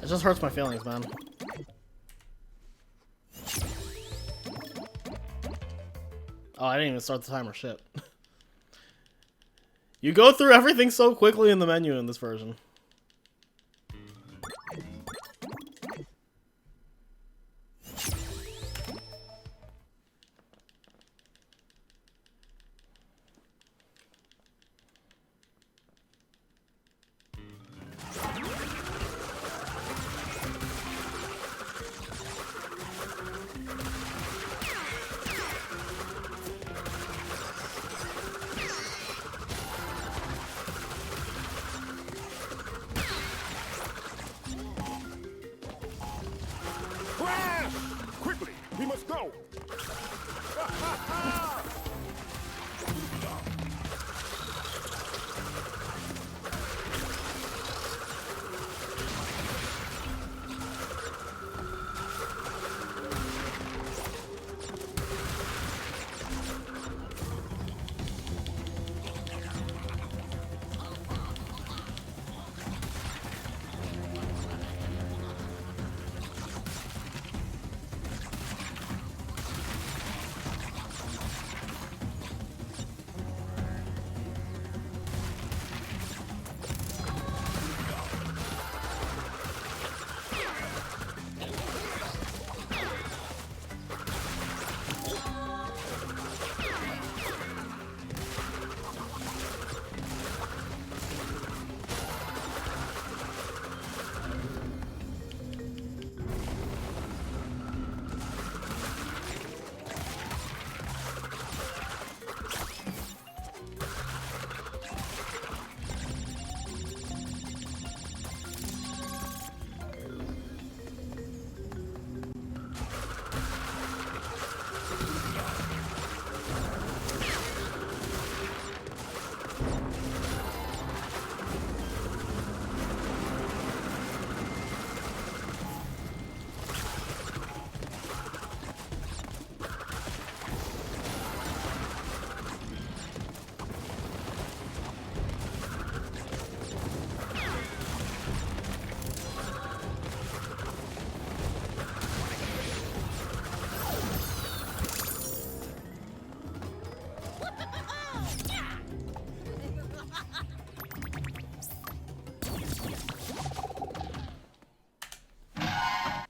It just hurts my feelings, man. Oh, I didn't even start the timer. Shit. You go through everything so quickly in the menu in this version. Quickly, we must go.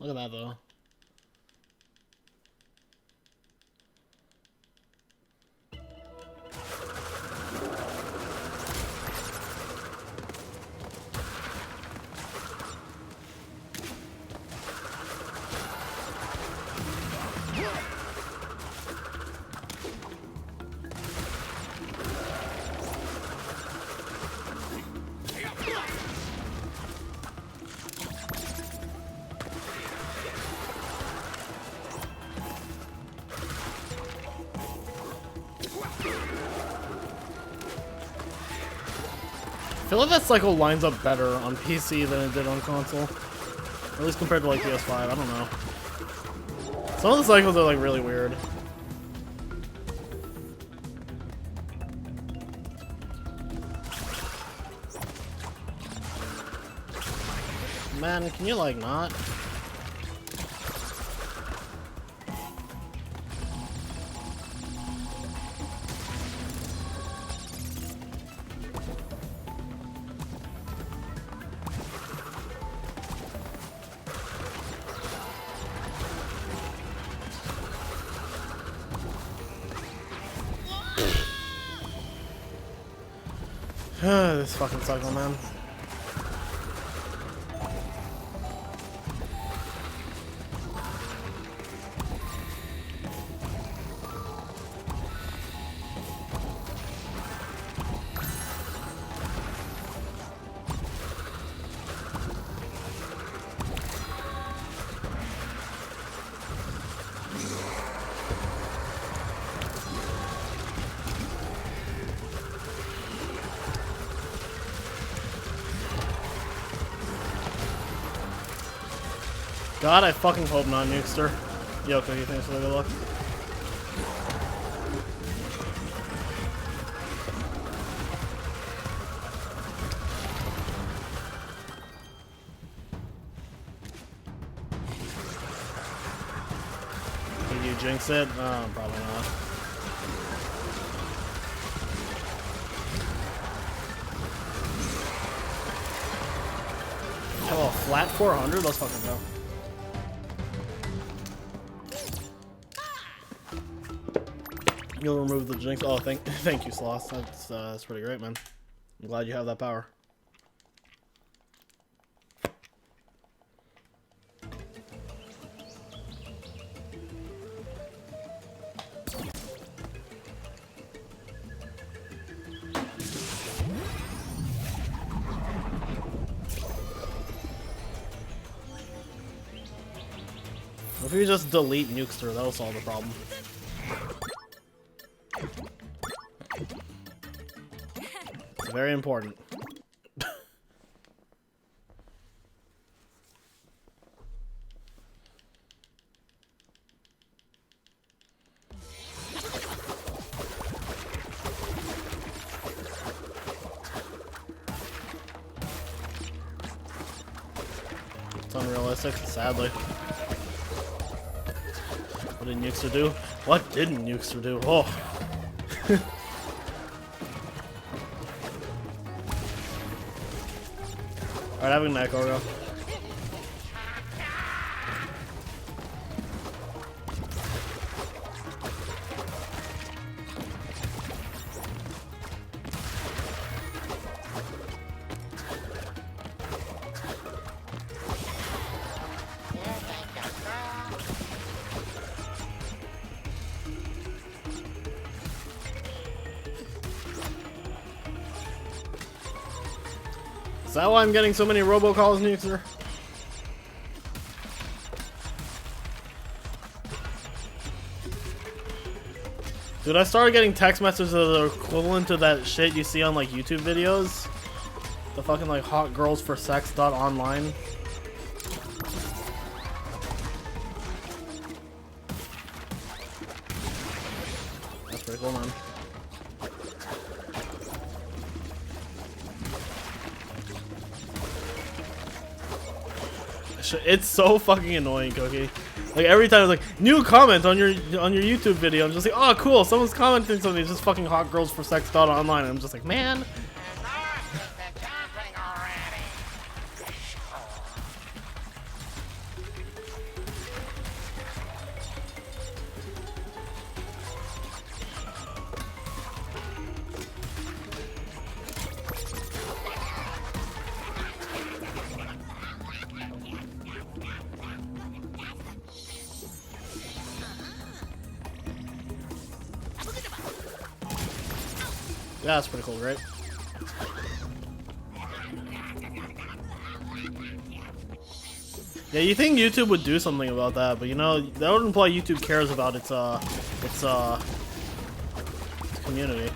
Look at that, though. I feel like that cycle lines up better on PC than it did on console. At least compared to like PS5, I don't know. Some of the cycles are like really weird. Man, can you like not? This fucking cycle, man. God, I fucking hope not, Nukester. Yoko, you think so? Good luck. jinx it? Probably not. Oh, a flat 400? Let's fucking go. You'll remove the jinx. Oh, thank you, Sloth. That's pretty great, man. I'm glad you have that power. If you just delete Nukester, that'll solve the problem. It's very important. It's unrealistic, sadly. What did Nukester do? What didn't Nukester do? Oh. Alright, having an echo go. Is that why I'm getting so many robocalls, Nukester? Dude, I started getting text messages that are equivalent to that shit you see on like YouTube videos. The fucking like hot girls for sex .online. That's pretty cool, man. It's so fucking annoying, Cookie. Like every time it's like new comment on your YouTube video, I'm just like, oh cool, someone's commenting something. It's just fucking hot girls for sex .online. And I'm just like, man. Yeah, that's pretty cool, right? Yeah, you think YouTube would do something about that, but you know, that would imply YouTube cares about its community.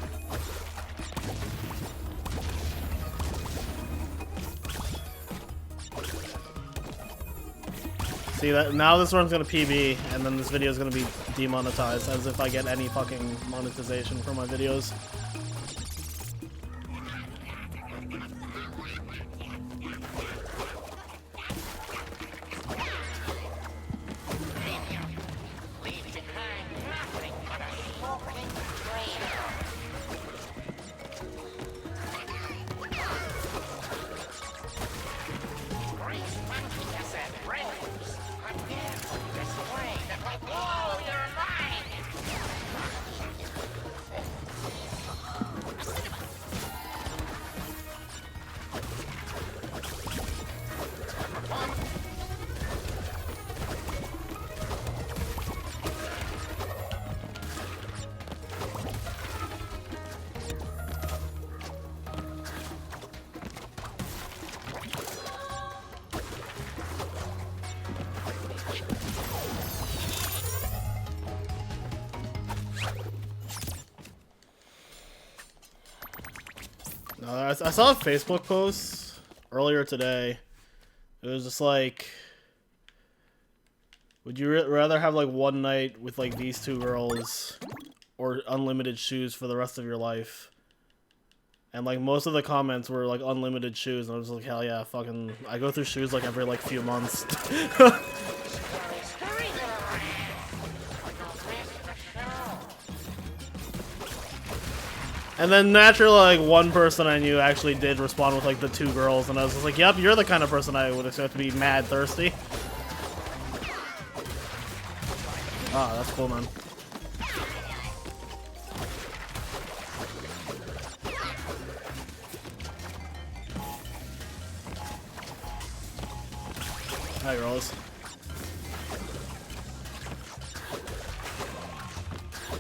See that now this one's gonna PB, and then this video is gonna be demonetized, as if I get any fucking monetization for my videos. I saw a Facebook post earlier today. It was just like, would you rather have like one night with like these two girls or unlimited shoes for the rest of your life? And like most of the comments were like unlimited shoes, and I was like, hell yeah, fucking, I go through shoes like every like few months. And then naturally, like, one person I knew actually did respond with, like, the 2 girls, and I was just like, yep, you're the kind of person I would expect to be mad thirsty. Ah, that's cool, man. Hi, girls.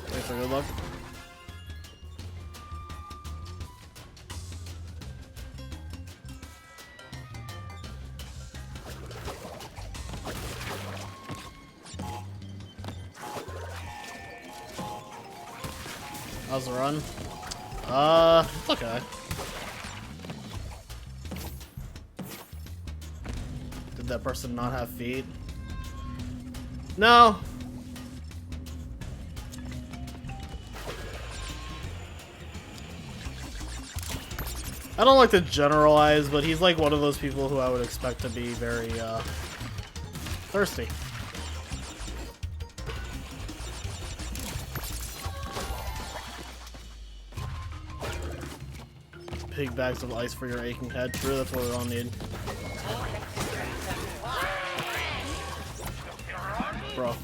Thanks for good luck. How's the run? It's okay. Did that person not have feet? No. I don't like to generalize, but he's like one of those people who I would expect to be very, thirsty. Big bags of ice for your aching head. True, that's what we all need. Bro.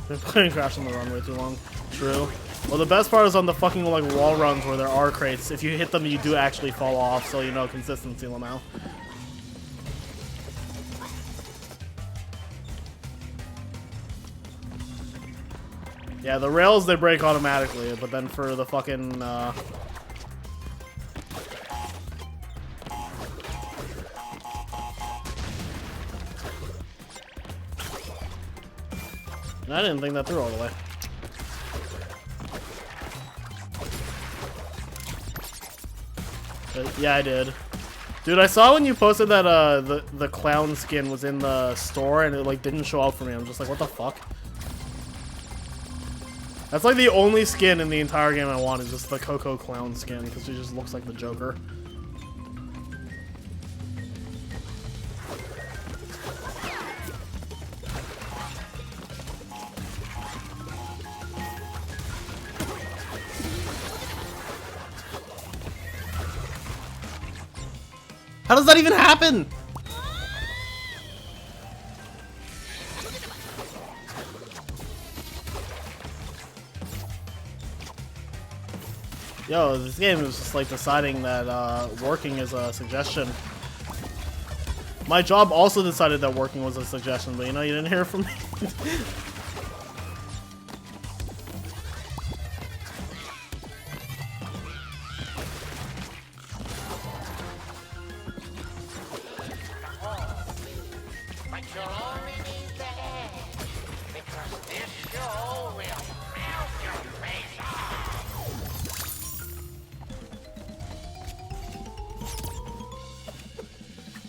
Been playing Crash on the Run way too long. True. Well, the best part is on the fucking like wall runs where there are crates. If you hit them, you do actually fall off, so you know consistency now. Yeah, the rails, they break automatically, but then for the fucking, I didn't think that through all the way. But, yeah, I did. Dude, I saw when you posted that, the clown skin was in the store, and it, like, didn't show up for me. I'm just like, what the fuck? That's like the only skin in the entire game I want is just the Coco Clown skin, because she just looks like the Joker. How does that even happen? Yo, this game is just like deciding that working is a suggestion. My job also decided that working was a suggestion, but you know, you didn't hear from me.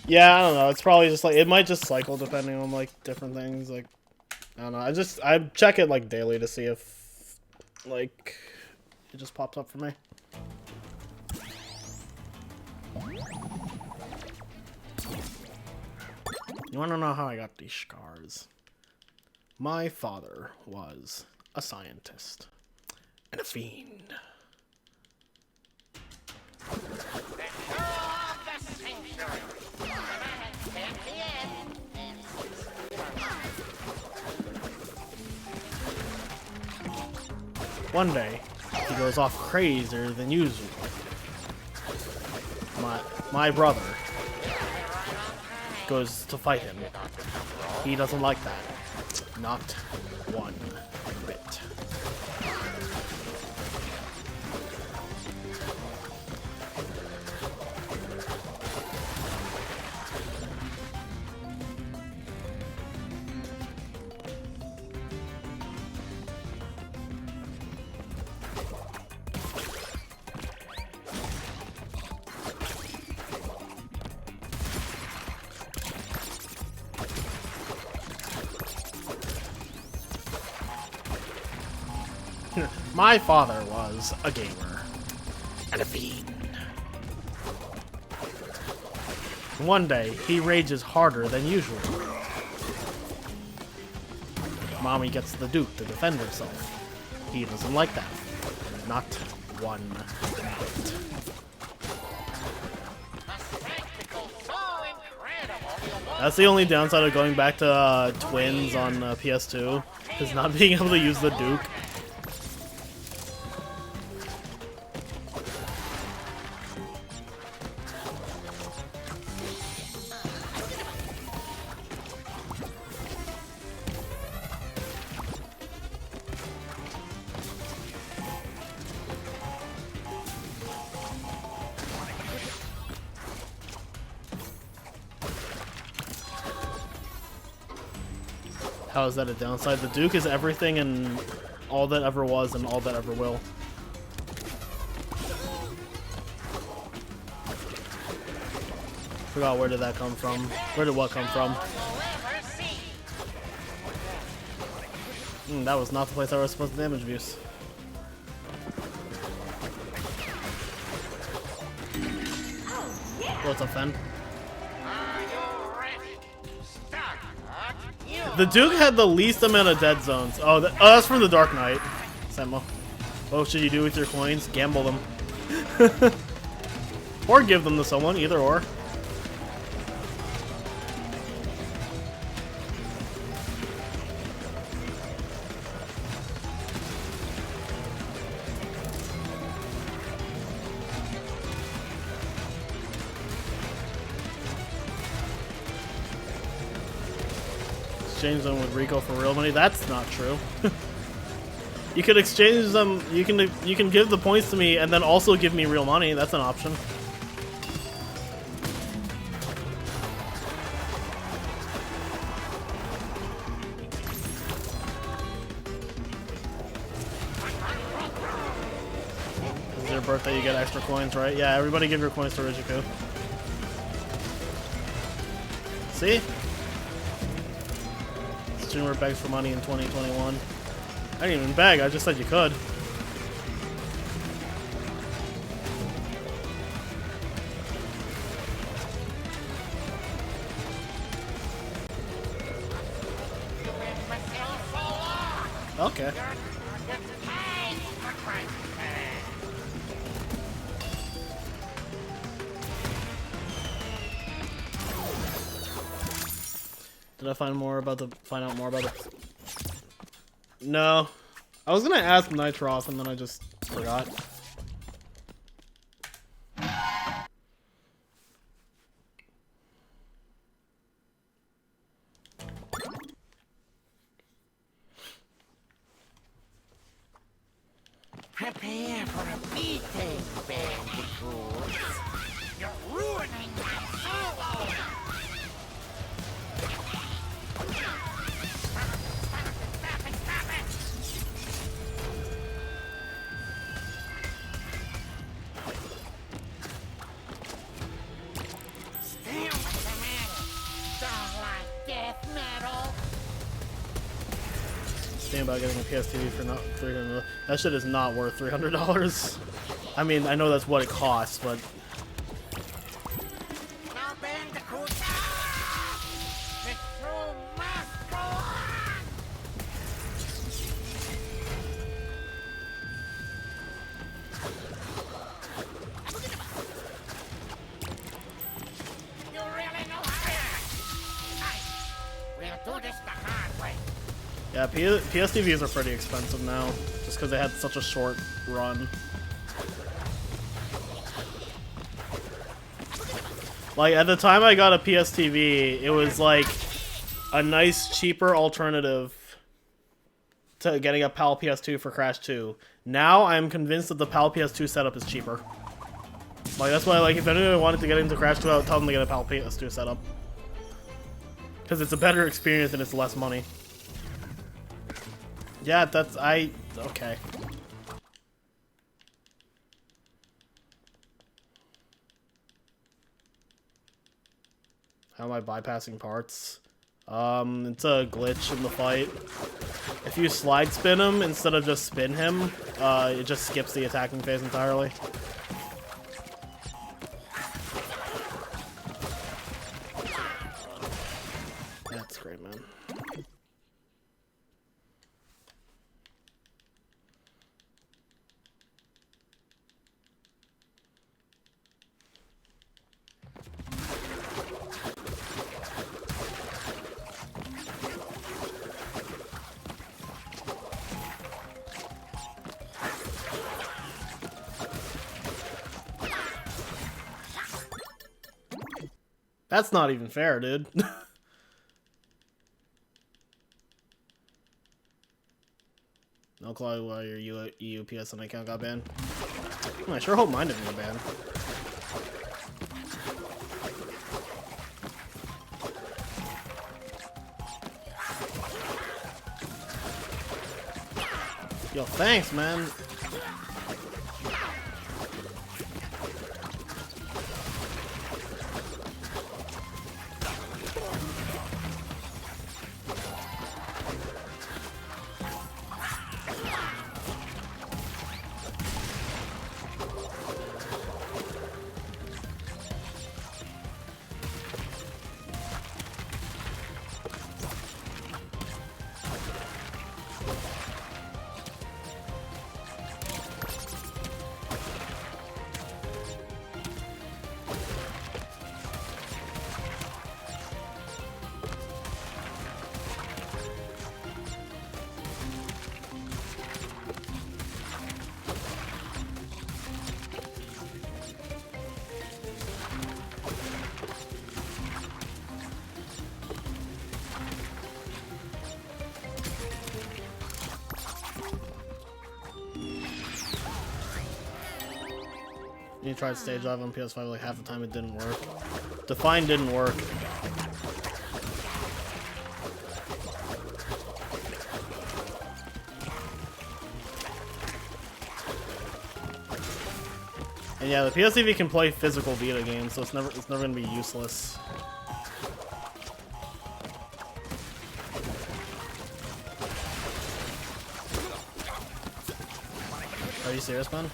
Yeah, I don't know. It's probably just like, it might just cycle depending on like different things. Like, I don't know. I check it like daily to see if like it just pops up for me. You wanna know how I got these scars? My father was a scientist and a fiend. One day, he goes off crazier than usual. My brother goes to fight him. He doesn't like that. Not one bit. My father was a gamer and a fiend. One day, he rages harder than usual. Mommy gets the Duke to defend himself. He doesn't like that. Not one bit. That's the only downside of going back to Twins on PS2, is not being able to use the Duke. How is that a downside? The Duke is everything and all that ever was and all that ever will. Forgot where did that come from? Where did what come from? That was not the place I was supposed to damage abuse. What's up, Fen? The Duke had the least amount of dead zones. Oh, that's from the Dark Knight. Semo. What should you do with your coins? Gamble them. Or give them to someone, either or. Exchange them with Riko for real money. That's not true. You could exchange them. You can give the points to me and then also give me real money. That's an option. This is your birthday. You get extra coins, right? Yeah. Everybody give your coins to Riko. See? Streamer begs for money in 2021. I didn't even beg, I just said you could. Okay. Did I find out more about the? No, I was gonna ask Nitroth and then I just forgot. Prepare for a beating, Bandicoot. You're ruining my solo. About getting a PS TV for not $300. That shit is not worth $300. I mean, I know that's what it costs, but Now, Bandicoot, the show must go on. You really know how to act. We'll do this the hard way. yeah, PS TVs are pretty expensive now, just because they had such a short run. Like, at the time I got a PS TV, it was like a nice, cheaper alternative to getting a PAL PS2 for Crash 2. Now I'm convinced that the PAL PS2 setup is cheaper. Like, that's why, like, if anyone wanted to get into Crash 2, I would tell them to get a PAL PS2 setup. Because it's a better experience and it's less money. Yeah, okay. How am I bypassing parts? It's a glitch in the fight. If you slide spin him instead of just spin him, it just skips the attacking phase entirely. That's great, man. That's not even fair, dude. No clue why your EU PSN account got banned. I sure hope mine didn't get banned. Yo, thanks, man. You tried stage dive on PS5 like half the time, it didn't work. Define didn't work. And yeah, the PSTV can play physical Vita games, so it's never gonna be useless. Are you serious, man?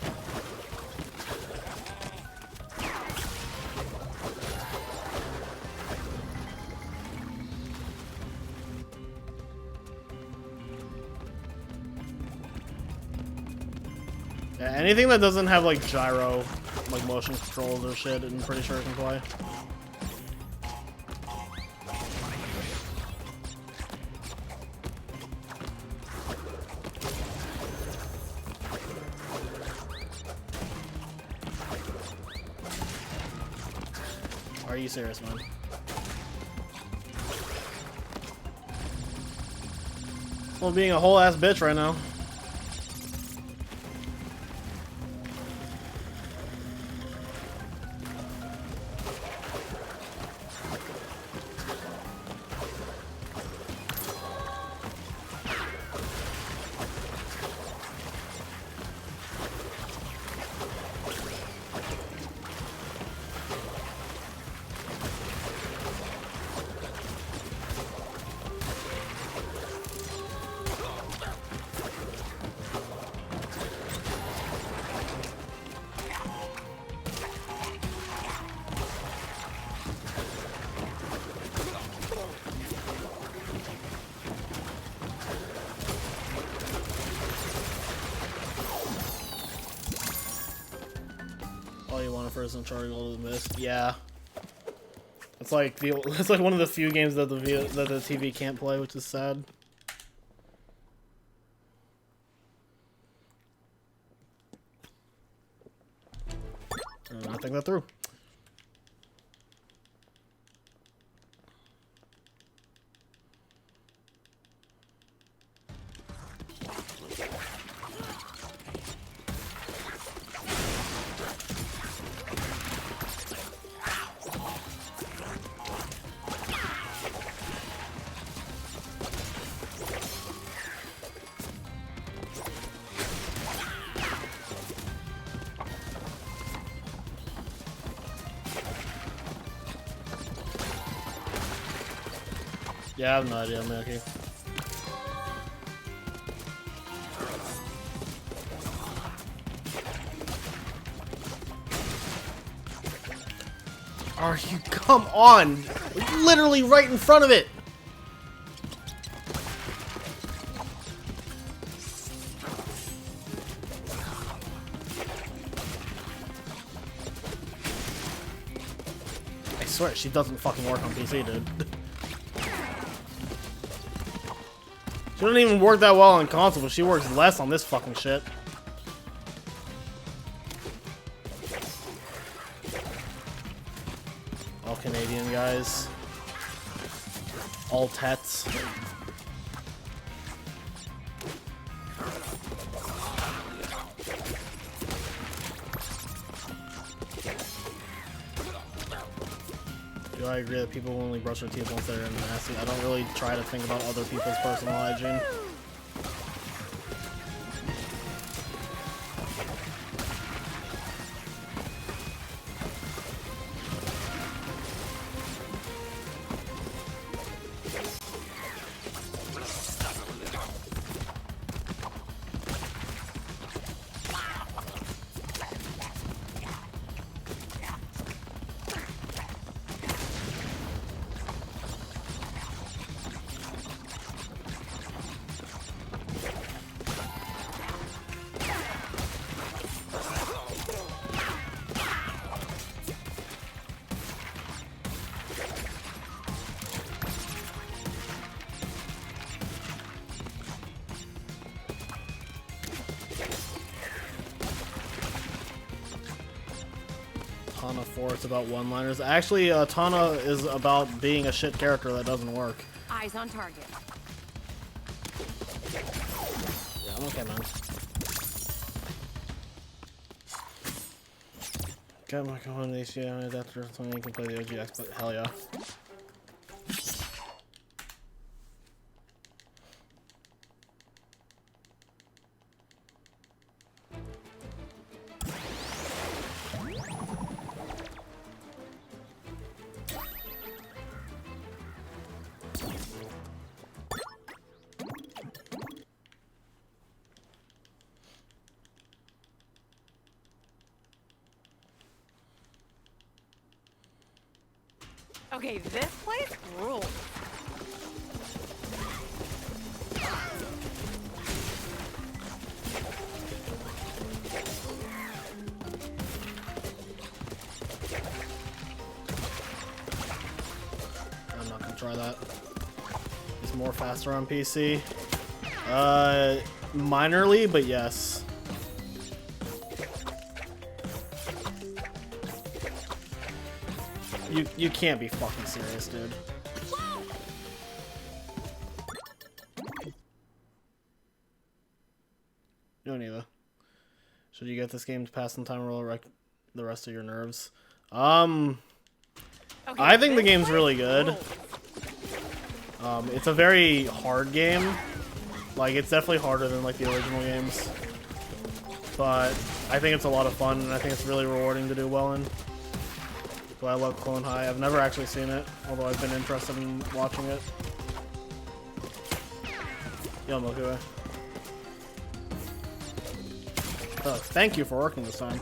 Yeah, anything that doesn't have like gyro, like motion controls or shit, I'm pretty sure it can play. Are you serious, man? Well, being a whole ass bitch right now. You want a first Uncharted Gold of the Mist? Yeah. It's like one of the few games that the TV can't play, which is sad. I think that through. Yeah, I have no idea, Milky. Are you? Come on! Literally right in front of it! I swear, she doesn't fucking work on PC, dude. She doesn't even work that well on console, but she works less on this fucking shit. Oh Canadian guys. All tets. Do I agree that people only brush their teeth once they're in nasty? I don't really try to think about other people's personal hygiene. Tana 4, it's about one-liners. Actually, Tana is about being a shit character that doesn't work. Eyes on target. Yeah, I'm okay, man. Got my cojones, yeah, adapter, so you can play the OG X, but hell yeah. Okay, this place rules. I'm not gonna try that. It's more faster on PC. Minorly, but yes. You can't be fucking serious, dude. You don't either. Should you get this game to pass some time or wreck the rest of your nerves? Okay, I think the this game's place really good. rules. It's a very hard game. Like, it's definitely harder than like the original games. But I think it's a lot of fun, and I think it's really rewarding to do well in. Do I love Clone High? I've never actually seen it, although I've been interested in watching it. Yo, Milky Way. Oh, thank you for working this time.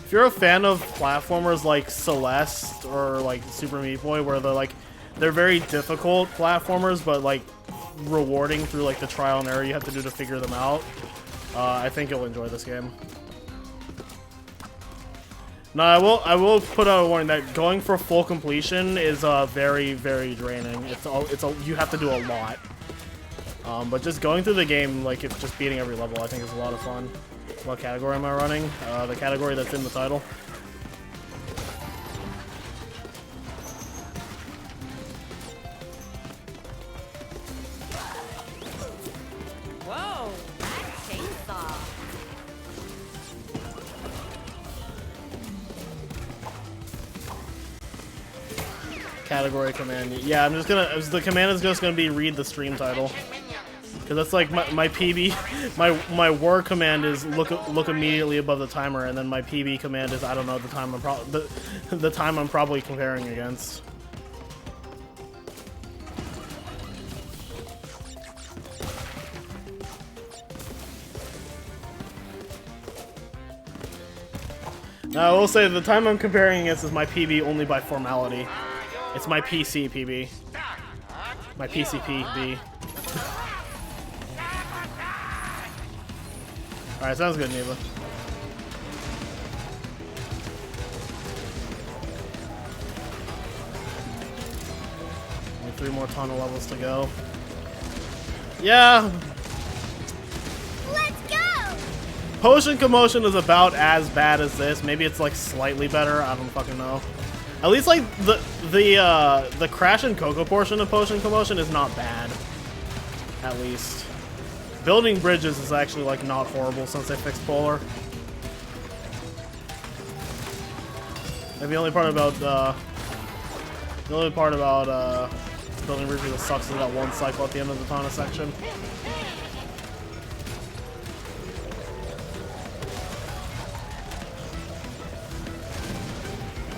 If you're a fan of platformers like Celeste or like Super Meat Boy, where they're very difficult platformers, but like rewarding through like the trial and error you have to do to figure them out, I think you'll enjoy this game. Now, I will put out a warning that going for full completion is very, very draining. You have to do a lot. But just going through the game, like if just beating every level, I think is a lot of fun. What category am I running? The category that's in the title. Whoa, that chainsaw. Category command. Yeah, I'm just gonna. The command is just gonna be read the stream title. Because that's like my PB, my war command is look immediately above the timer, and then my PB command is I don't know the time the time I'm probably comparing against. Now I will say the time I'm comparing against is my PB only by formality. It's my PC PB. My PC PB. Alright, sounds good, Neva. 3 more tunnel levels to go. Yeah. Let's go! Potion Commotion is about as bad as this. Maybe it's like slightly better. I don't fucking know. At least like the Crash and Coco portion of Potion Commotion is not bad. At least. Building bridges is actually like not horrible since they fixed Polar. And the only part about building bridges that sucks is that one cycle at the end of the Tana section.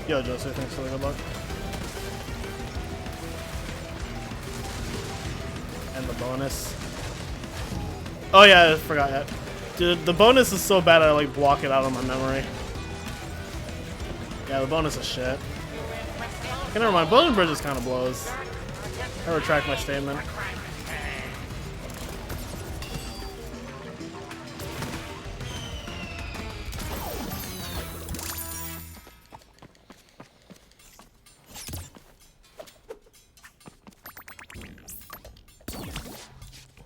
Yo, Josie, thanks for the good luck. And the bonus. Oh yeah, I forgot that. Dude, the bonus is so bad I like block it out of my memory. Yeah, the bonus is shit. Okay, never mind. Building bridges kind of blows. I retract my statement.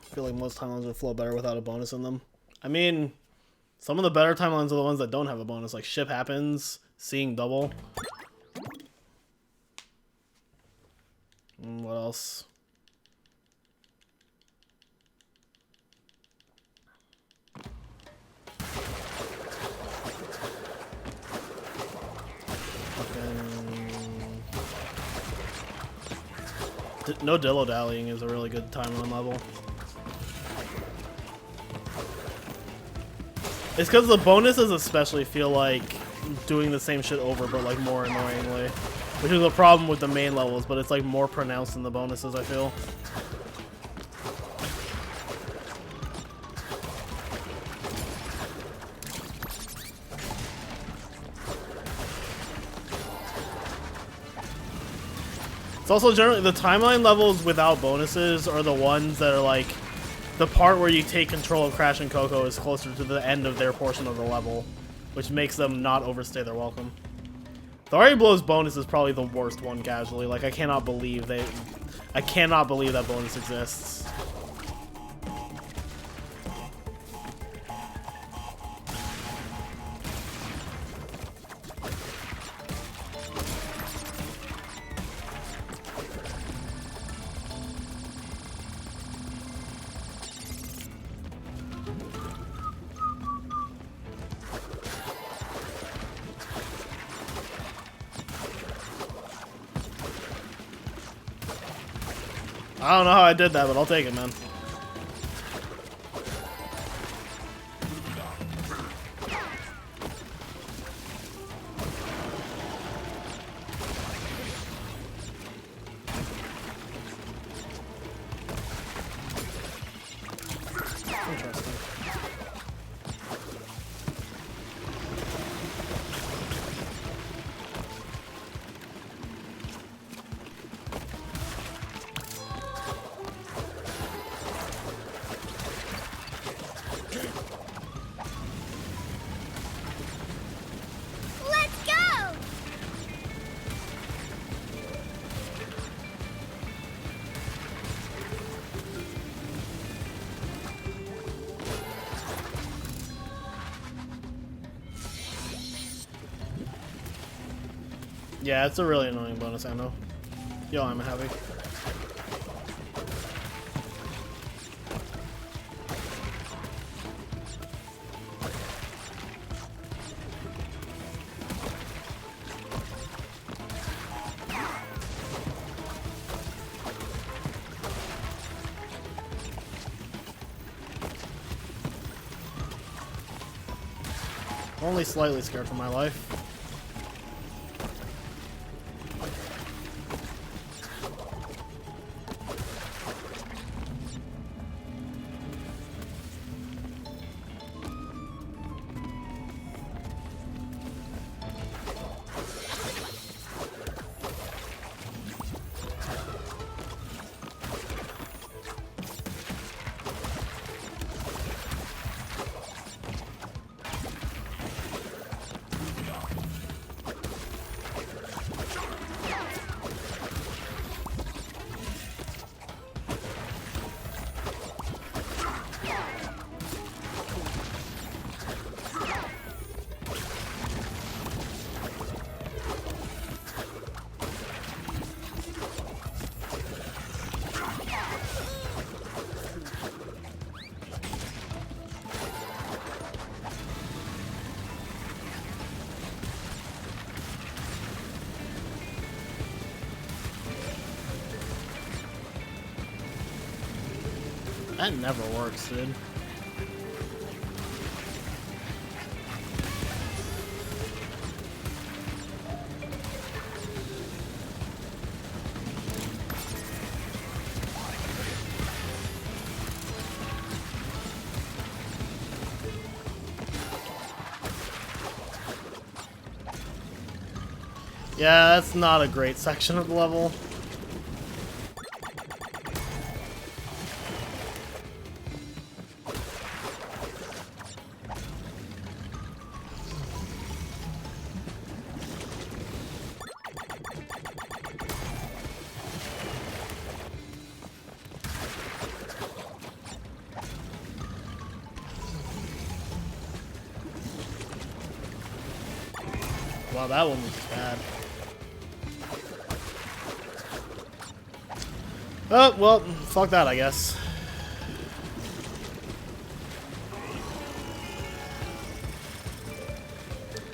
I feel like most timelines would flow better without a bonus in them. I mean, some of the better timelines are the ones that don't have a bonus, like Ship Happens, Seeing Double. What else? No dillo dallying is a really good timeline level. It's because the bonuses especially feel like doing the same shit over, but like more annoyingly. Which is a problem with the main levels, but it's like more pronounced in the bonuses, I feel. It's also generally the timeline levels without bonuses are the ones that are like the part where you take control of Crash and Coco is closer to the end of their portion of the level, which makes them not overstay their welcome. The Ari Blows bonus is probably the worst one casually. Like I cannot believe that bonus exists. I don't know how I did that, but I'll take it, man. Interesting. Let's go! Yeah, it's a really annoying bonus, I know. Yo, I'm happy. Only slightly scared for my life. That never works, dude. Yeah, that's not a great section of the level. Wow, that one was bad. Oh, well, fuck that, I guess.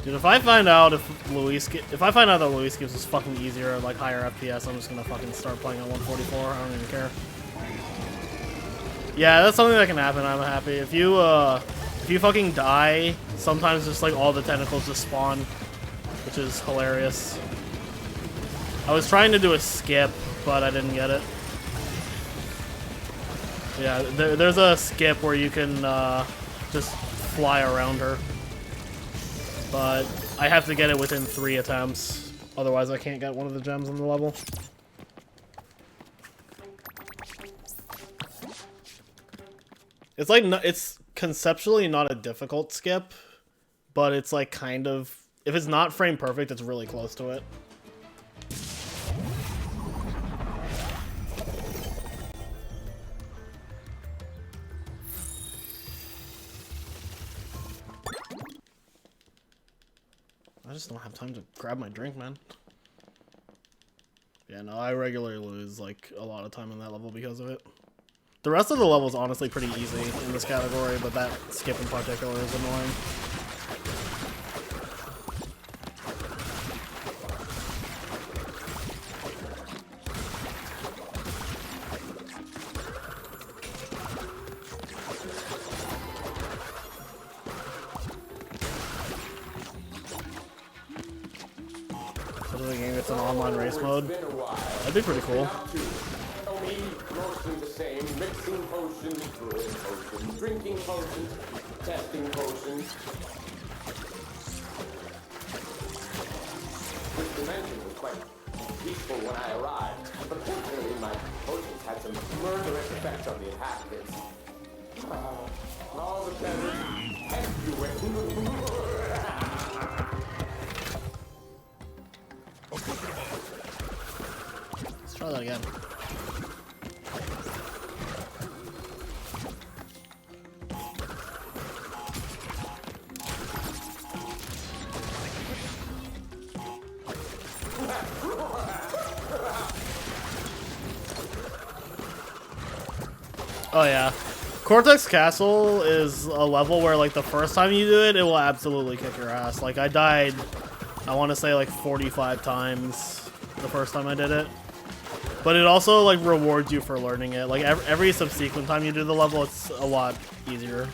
Dude, if I find out that Luis gives us fucking easier at like higher FPS, I'm just gonna fucking start playing at 144. I don't even care. Yeah, that's something that can happen. I'm happy. If you fucking die, sometimes just like all the tentacles just spawn, which is hilarious. I was trying to do a skip, but I didn't get it. Yeah, there's a skip where you can just fly around her. But I have to get it within 3 attempts. Otherwise, I can't get one of the gems on the level. It's like, it's conceptually not a difficult skip, but it's like kind of... If it's not frame perfect, it's really close to it. I just don't have time to grab my drink, man. Yeah, no, I regularly lose, like, a lot of time in that level because of it. The rest of the level is honestly pretty easy in this category, but that skip in particular is annoying. It's an online race mode. That'd be pretty cool. Mostly the same. Mixing potions, brewing potions, drinking potions, testing potions. This dimension was quite peaceful when I arrived, but fortunately my potions had some murderous effects on the inhabitants. All the better. Let's try that again. Oh yeah. Cortex Castle is a level where like the first time you do it, it will absolutely kick your ass. Like I died, I want to say like 45 times the first time I did it. But it also like rewards you for learning it. Like every subsequent time you do the level, it's a lot easier.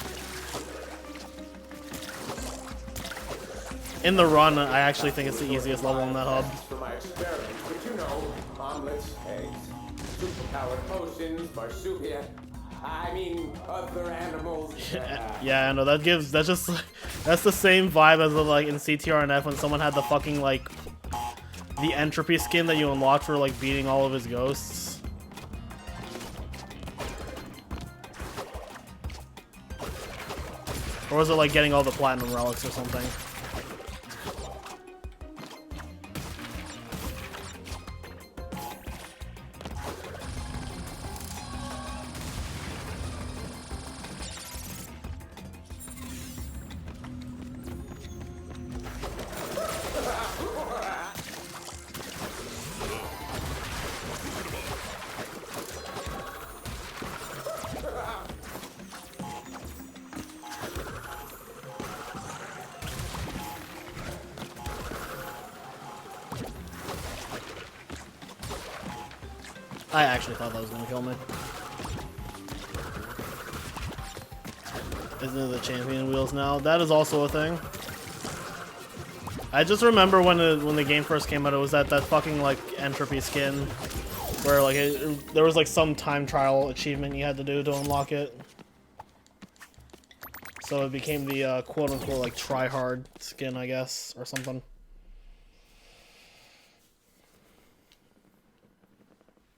In the run, I actually think it's the easiest level in that hub. For my experiment, but you know, omelets, eggs, superpowered potions, marsupial. I mean, other animals. Yeah, I know that's the same vibe as like in CTRNF when someone had the fucking like the entropy skin that you unlocked for like beating all of his ghosts. Or was it like getting all the platinum relics or something? I actually thought that was gonna kill me. Isn't it the champion wheels now? That is also a thing. I just remember when the game first came out, it was that fucking like entropy skin, where like there was like some time trial achievement you had to do to unlock it. So it became the quote unquote like try hard skin, I guess, or something.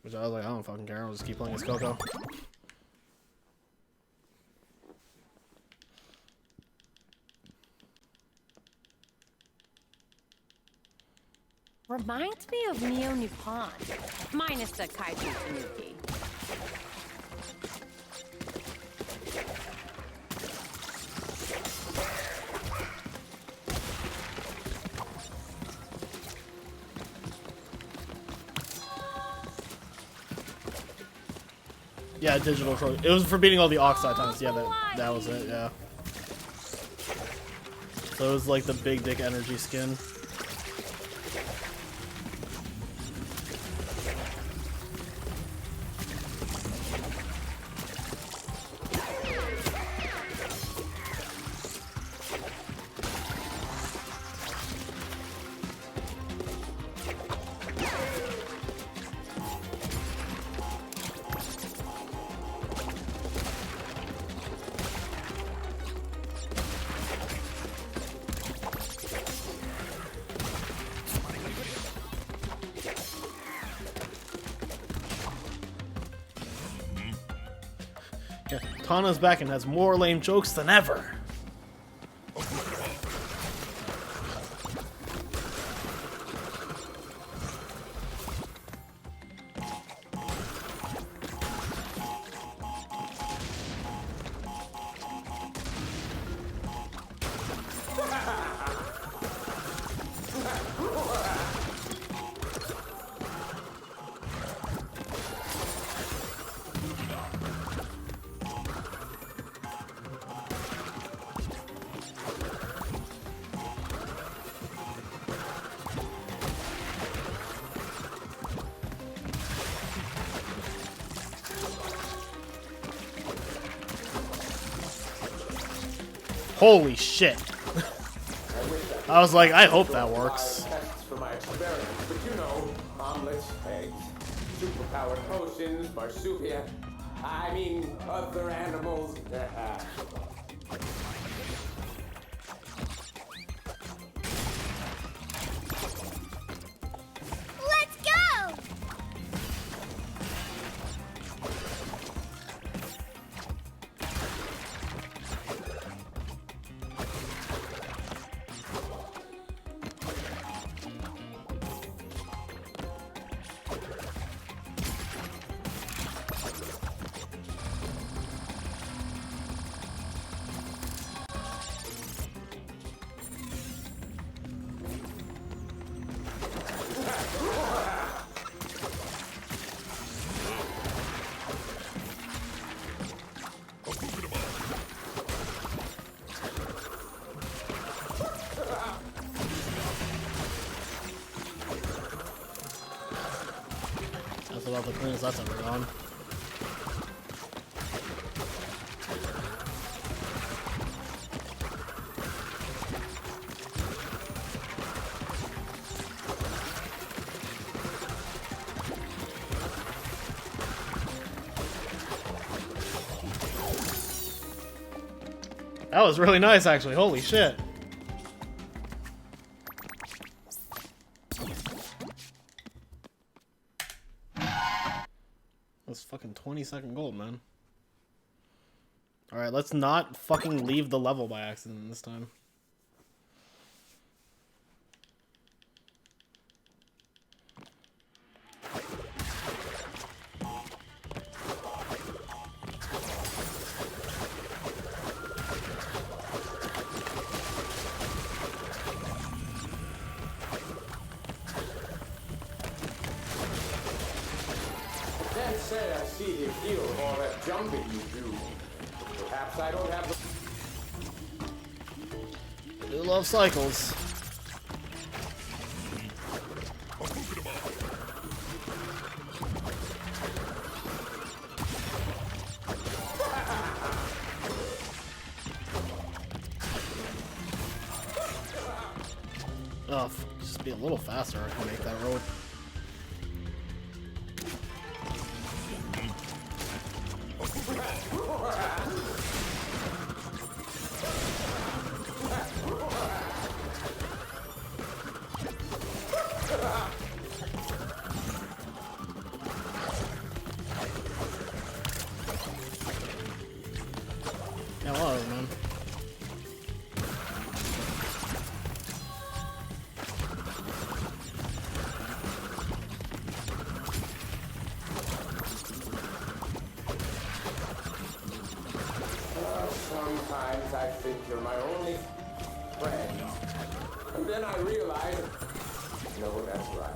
Which I was like, I don't fucking care. I'll just keep playing as Coco. Reminds me of Neo Nippon, minus the kaiju tanuki. Yeah, digital trophy. It was for beating all the Oxide times. Yeah, that was it. Yeah. So it was like the big dick energy skin. Yeah, Tana's back and has more lame jokes than ever. Holy shit. I was like, I hope that works. Tests for my experiments, but you know, omelets, eggs, superpowered potions, marsupia. I mean, other animals. Let's go! That's about the cleanest that's ever gone. That was really nice, actually. Holy shit. That's fucking 20-second gold, man. Alright, let's not fucking leave the level by accident this time. Can't say I see the appeal of all that jumping you do. Perhaps I don't have the... I do love cycles. Oh, just be a little faster. I can make that road. Yeah, a lot of them, man. Sometimes I think you're my only friend. And then I realize, no, that's right.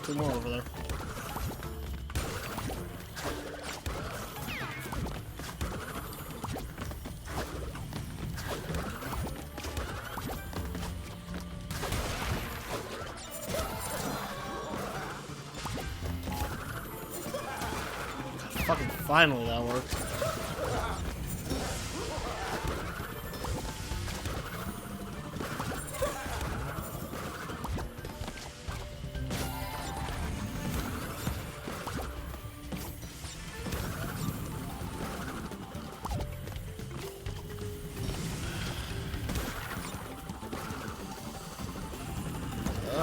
Two more over there. Fucking finally that worked.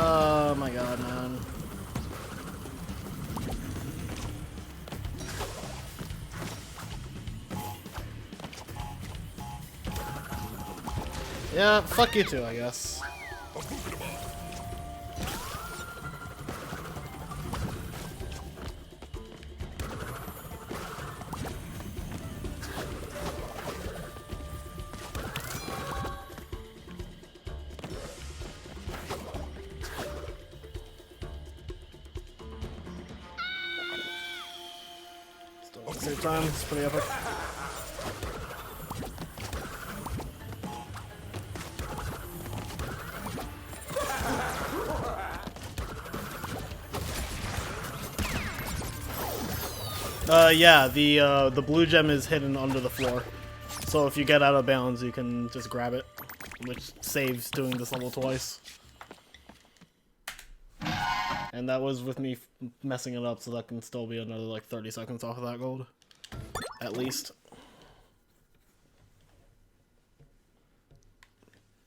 Oh my god, man. Yeah, fuck you too, I guess. Still at the same time, it's pretty epic. Yeah, the blue gem is hidden under the floor. So if you get out of bounds, you can just grab it, which saves doing this level twice. And that was with me messing it up, so that can still be another like 30 seconds off of that gold. At least.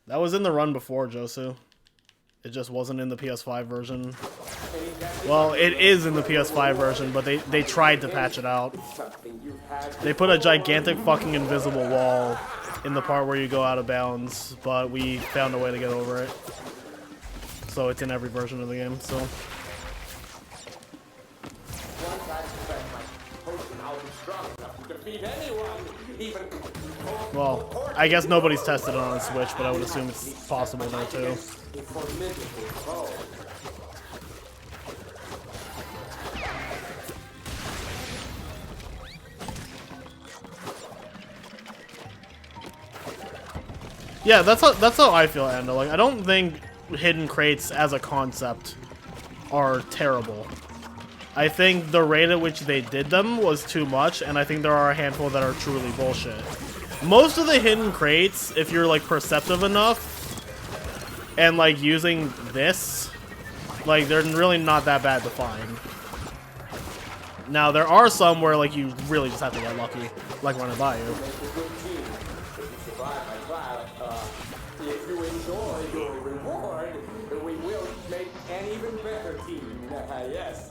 That was in the run before, Josu. It just wasn't in the PS5 version. Well, it is in the PS5 version, but they tried to patch it out. They put a gigantic fucking invisible wall in the part where you go out of bounds, but we found a way to get over it. So it's in every version of the game, so. Once I spend my potion, I'll be strong enough to defeat anyone, even... Well, I guess nobody's tested it on Switch, but I would assume it's possible there too. A formidable foe. Yeah, that's how I feel, Ando. Like, I don't think hidden crates as a concept are terrible. I think the rate at which they did them was too much, and I think there are a handful that are truly bullshit. Most of the hidden crates, if you're like perceptive enough and like using this, like they're really not that bad to find. Now there are some where like you really just have to get lucky, like running by you. If you enjoy your reward, we will make an even better team. Yes.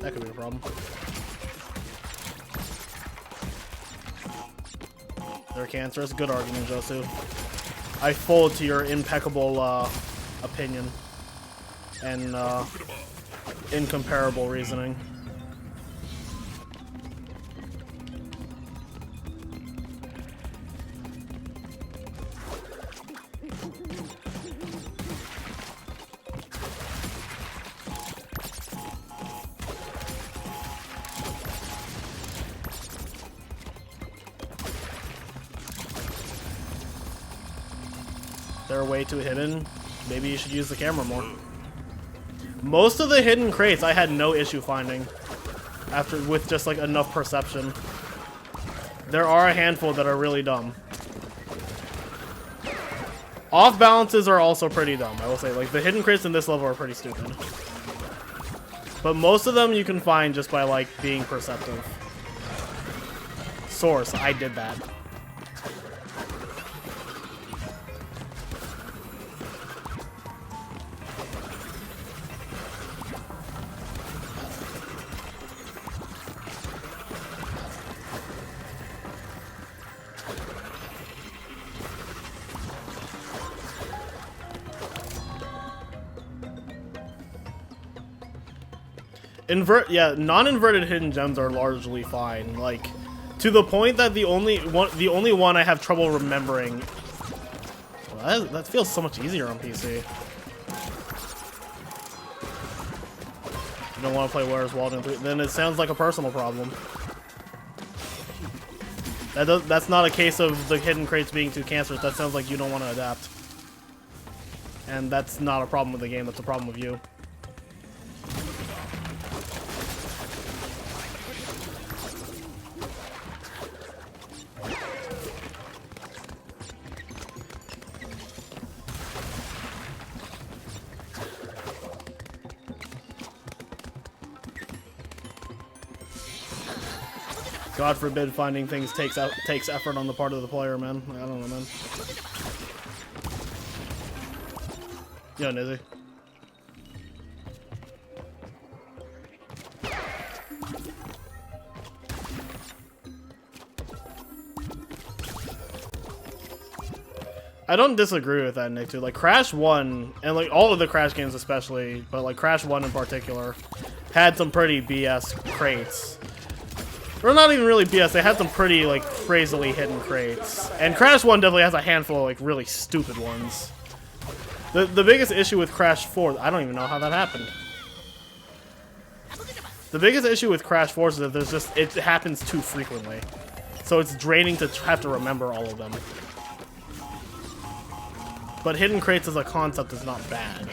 That could be a problem. They're cancerous. Good argument, Josu. I fold to your impeccable opinion and incomparable reasoning. They're way too hidden. Maybe you should use the camera more. Most of the hidden crates I had no issue finding with just like enough perception. There are a handful that are really dumb. Off balances are also pretty dumb, I will say. Like the hidden crates in this level are pretty stupid. But most of them you can find just by like being perceptive. Source, I did that. Non-inverted hidden gems are largely fine. Like, to the point that the only one I have trouble remembering. Well, that feels so much easier on PC. You don't want to play Where's Waldo 3? Then it sounds like a personal problem. That's not a case of the hidden crates being too cancerous. That sounds like you don't want to adapt. And that's not a problem with the game. That's a problem with you. God forbid finding things takes effort on the part of the player, man. I don't know, man. Yo, Nizzy. I don't disagree with that, Nick, too. Like, Crash 1, and like all of the Crash games especially, but like Crash 1 in particular, had some pretty BS crates. Or not even really BS, they had some pretty, like, crazily hidden crates. And Crash 1 definitely has a handful of, like, really stupid ones. The biggest issue with Crash 4, I don't even know how that happened. The biggest issue with Crash 4 is that it happens too frequently. So it's draining to have to remember all of them. But hidden crates as a concept is not bad.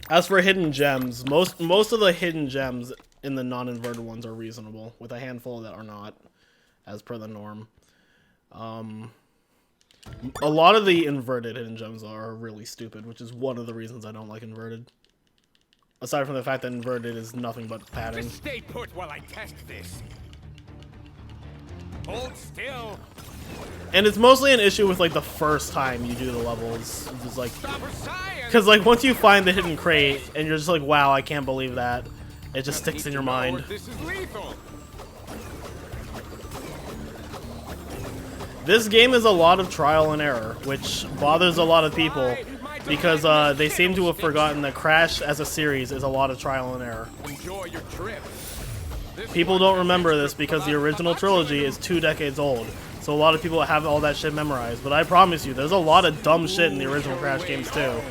As for hidden gems, most of the hidden gems in the non-inverted ones are reasonable, with a handful that are not, as per the norm. A lot of the inverted hidden gems are really stupid, which is one of the reasons I don't like inverted. Aside from the fact that inverted is nothing but padding. Just stay put while I test this. Hold still. And it's mostly an issue with like the first time you do the levels. It's just like, because like once you find the hidden crate and you're just like, wow, I can't believe that. It just sticks in your mind. This is lethal. This game is a lot of trial and error, which bothers a lot of people because they seem to have forgotten that Crash as a series is a lot of trial and error. Enjoy your trip. People don't remember this because the original trilogy is 2 decades old. So a lot of people have all that shit memorized. But I promise you, there's a lot of dumb shit in the original Crash games too.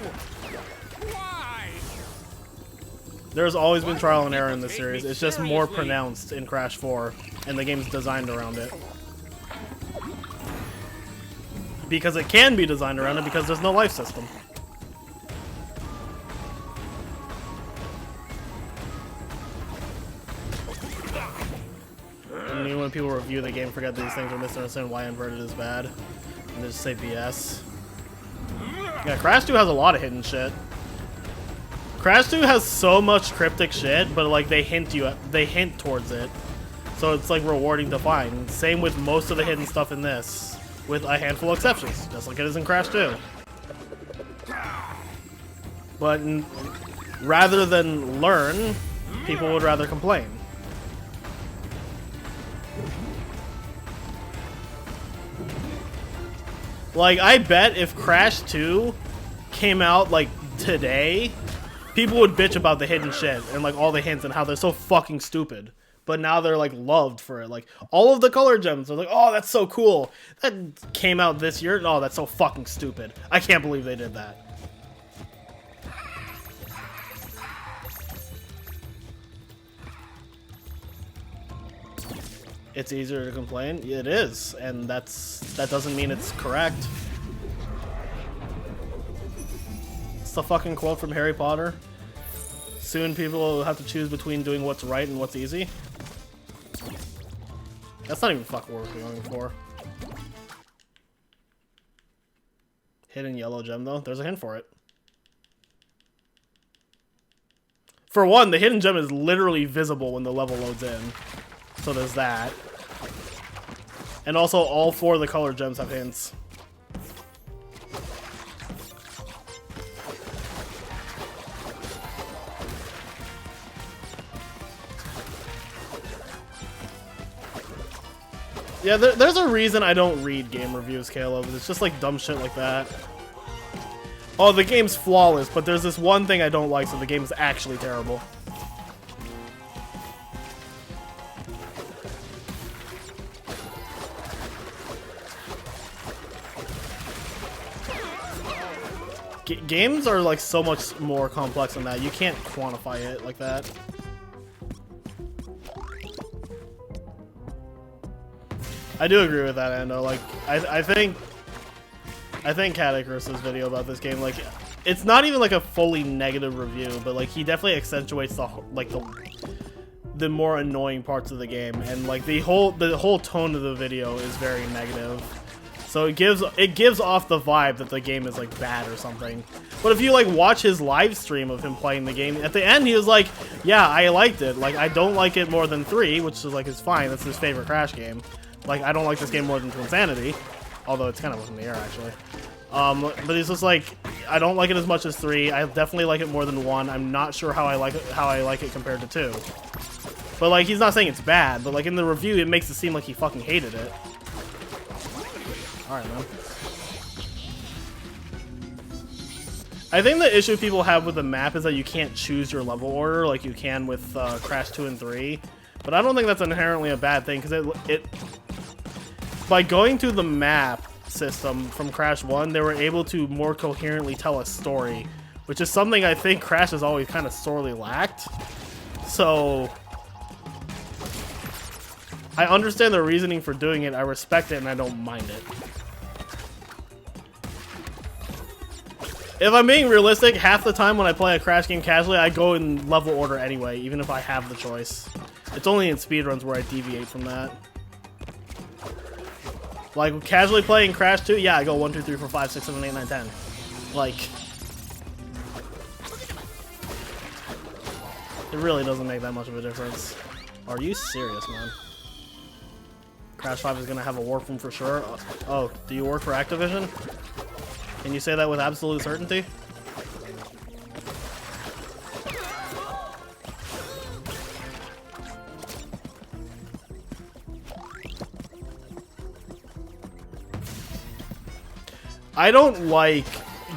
There's always been trial and error in this series. It's just more pronounced in Crash 4. And the game's designed around it. Because it can be designed around it because there's no life system. And even when people review the game, forget these things or misunderstand why inverted is bad. And they just say BS. Yeah, Crash 2 has a lot of hidden shit. Crash 2 has so much cryptic shit, but like they hint towards it. So it's like rewarding to find. Same with most of the hidden stuff in this, with a handful of exceptions, just like it is in Crash 2. But rather than learn, people would rather complain. Like, I bet if Crash 2 came out, like, today, people would bitch about the hidden shit and, like, all the hints and how they're so fucking stupid. But now they're, like, loved for it. Like, all of the color gems are like, oh, that's so cool. That came out this year? Oh, that's so fucking stupid. I can't believe they did that. It's easier to complain. It is, and that doesn't mean it's correct. It's the fucking quote from Harry Potter. Soon people will have to choose between doing what's right and what's easy. That's not even fucking what we're going for. Hidden yellow gem though. There's a hint for it. For one, the hidden gem is literally visible when the level loads in. So there's that. And also, all 4 of the color gems have hints. Yeah, there's a reason I don't read game reviews, Caleb. It's just like dumb shit like that. Oh, the game's flawless, but there's this one thing I don't like, so the game is actually terrible. Games are like so much more complex than that. You can't quantify it like that. I do agree with that, Ando. Like, I think Catacrys's video about this game, like, it's not even like a fully negative review, but like he definitely accentuates the more annoying parts of the game, and like the whole tone of the video is very negative. So it gives off the vibe that the game is like bad or something. But if you like watch his live stream of him playing the game, at the end he was like, yeah, I liked it. Like, I don't like it more than 3, which is like, it's fine. That's his favorite Crash game. Like, I don't like this game more than Twinsanity. Although it's kind of up in the air, actually. But he's just like, I don't like it as much as 3. I definitely like it more than 1. I'm not sure how I like it compared to 2. But like, he's not saying it's bad, but like in the review it makes it seem like he fucking hated it. Alright, man. I think the issue people have with the map is that you can't choose your level order like you can with Crash 2 and 3. But I don't think that's inherently a bad thing, because it by going through the map system from Crash 1, they were able to more coherently tell a story, which is something I think Crash has always kind of sorely lacked. So I understand the reasoning for doing it, I respect it, and I don't mind it. If I'm being realistic, half the time when I play a Crash game casually, I go in level order anyway, even if I have the choice. It's only in speedruns where I deviate from that. Like, casually playing Crash 2, yeah, I go 1, 2, 3, 4, 5, 6, 7, 8, 9, 10. Like, it really doesn't make that much of a difference. Are you serious, man? Crash 5 is gonna have a warp room for sure. Oh, do you work for Activision? Can you say that with absolute certainty? I don't like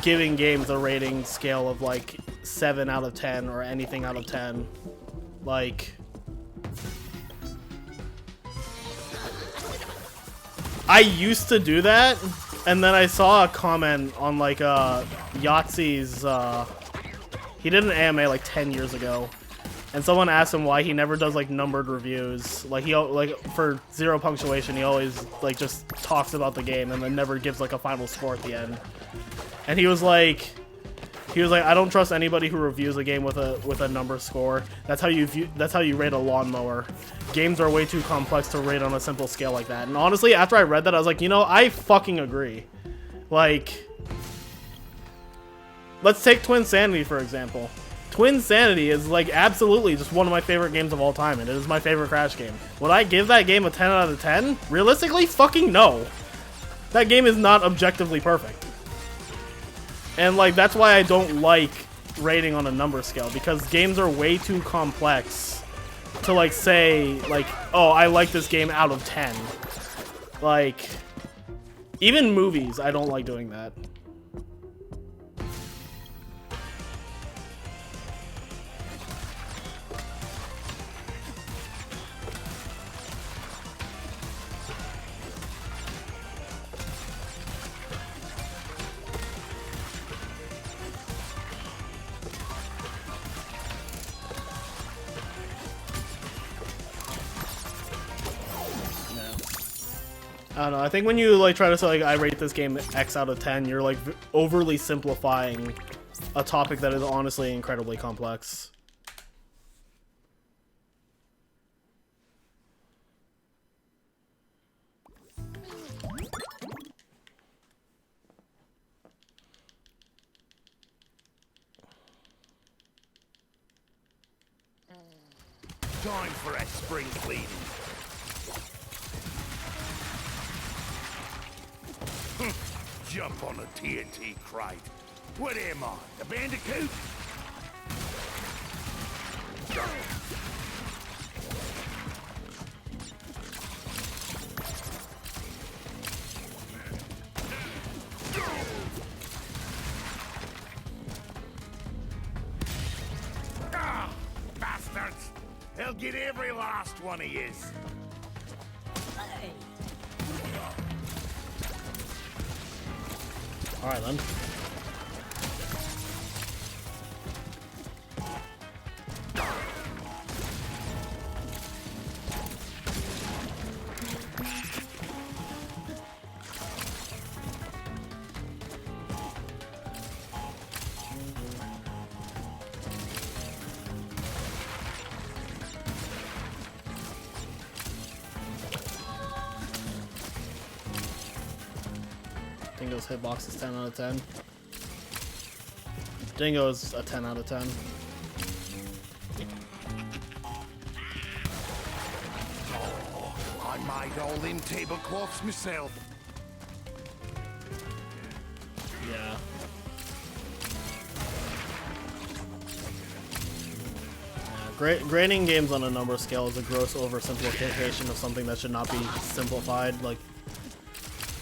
giving games a rating scale of like 7 out of 10 or anything out of 10. Like, I used to do that, and then I saw a comment on like Yahtzee's, he did an AMA like 10 years ago, and someone asked him why he never does like numbered reviews. Like, he like for 0 punctuation, he always like just talks about the game and then never gives like a final score at the end. And he was like, I don't trust anybody who reviews a game with a number score. That's how you rate a lawnmower. Games are way too complex to rate on a simple scale like that. And honestly, after I read that, I was like, you know, I fucking agree. Like, let's take Twinsanity for example. Twin Sanity is like absolutely just one of my favorite games of all time, and it is my favorite Crash game. Would I give that game a 10 out of 10? Realistically, fucking no. That game is not objectively perfect. And like that's why I don't like rating on a number scale, because games are way too complex to like say like, oh, I like this game out of 10. Like even movies, I don't like doing that. I don't know, I think when you like try to say like I rate this game X out of 10, you're like overly simplifying a topic that is honestly incredibly complex. Time for a spring cleaning. Jump on a TNT crate. What am I, the Bandicoot? Ah, bastards! They'll get every last one of yous. Alright then. Dingo's hitbox is 10 out of 10. Dingo's a 10 out of 10. Oh, I made all them tablecloths myself. Yeah. Grading games on a number scale is a gross oversimplification of something that should not be simplified. Like,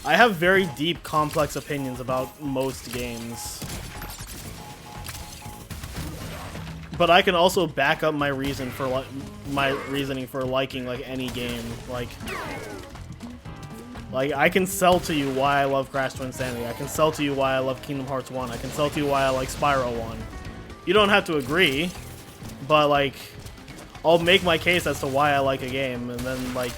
I have very deep, complex opinions about most games. But I can also back up my reason for my reasoning for liking like any game. Like I can sell to you why I love Crash Twin Sanity. I can sell to you why I love Kingdom Hearts 1. I can sell to you why I like Spyro 1. You don't have to agree, but like I'll make my case as to why I like a game, and then like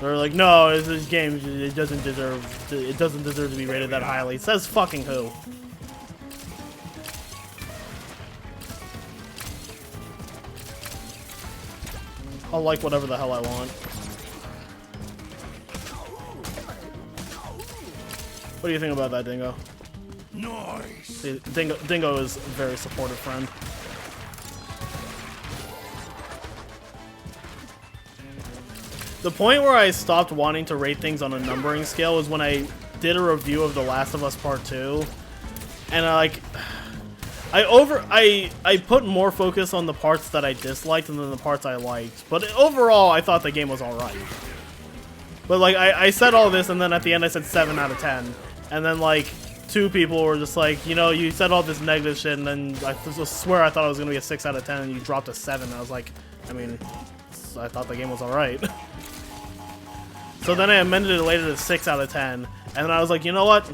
they're like, no, this game it doesn't deserve to be rated that highly. It says fucking who? I'll like whatever the hell I want. What do you think about that, Dingo? Nice. See, Dingo is a very supportive friend. The point where I stopped wanting to rate things on a numbering scale was when I did a review of The Last of Us Part 2, and I put more focus on the parts that I disliked than the parts I liked. But overall, I thought the game was alright. But like I said all this, and then at the end I said 7 out of 10, and then like 2 people were just like, you know, you said all this negative shit, and then I just swear I thought it was gonna be a 6 out of 10, and you dropped a 7. And I was like, I mean, I thought the game was alright. So then I amended it later to 6 out of 10, and then I was like, you know what?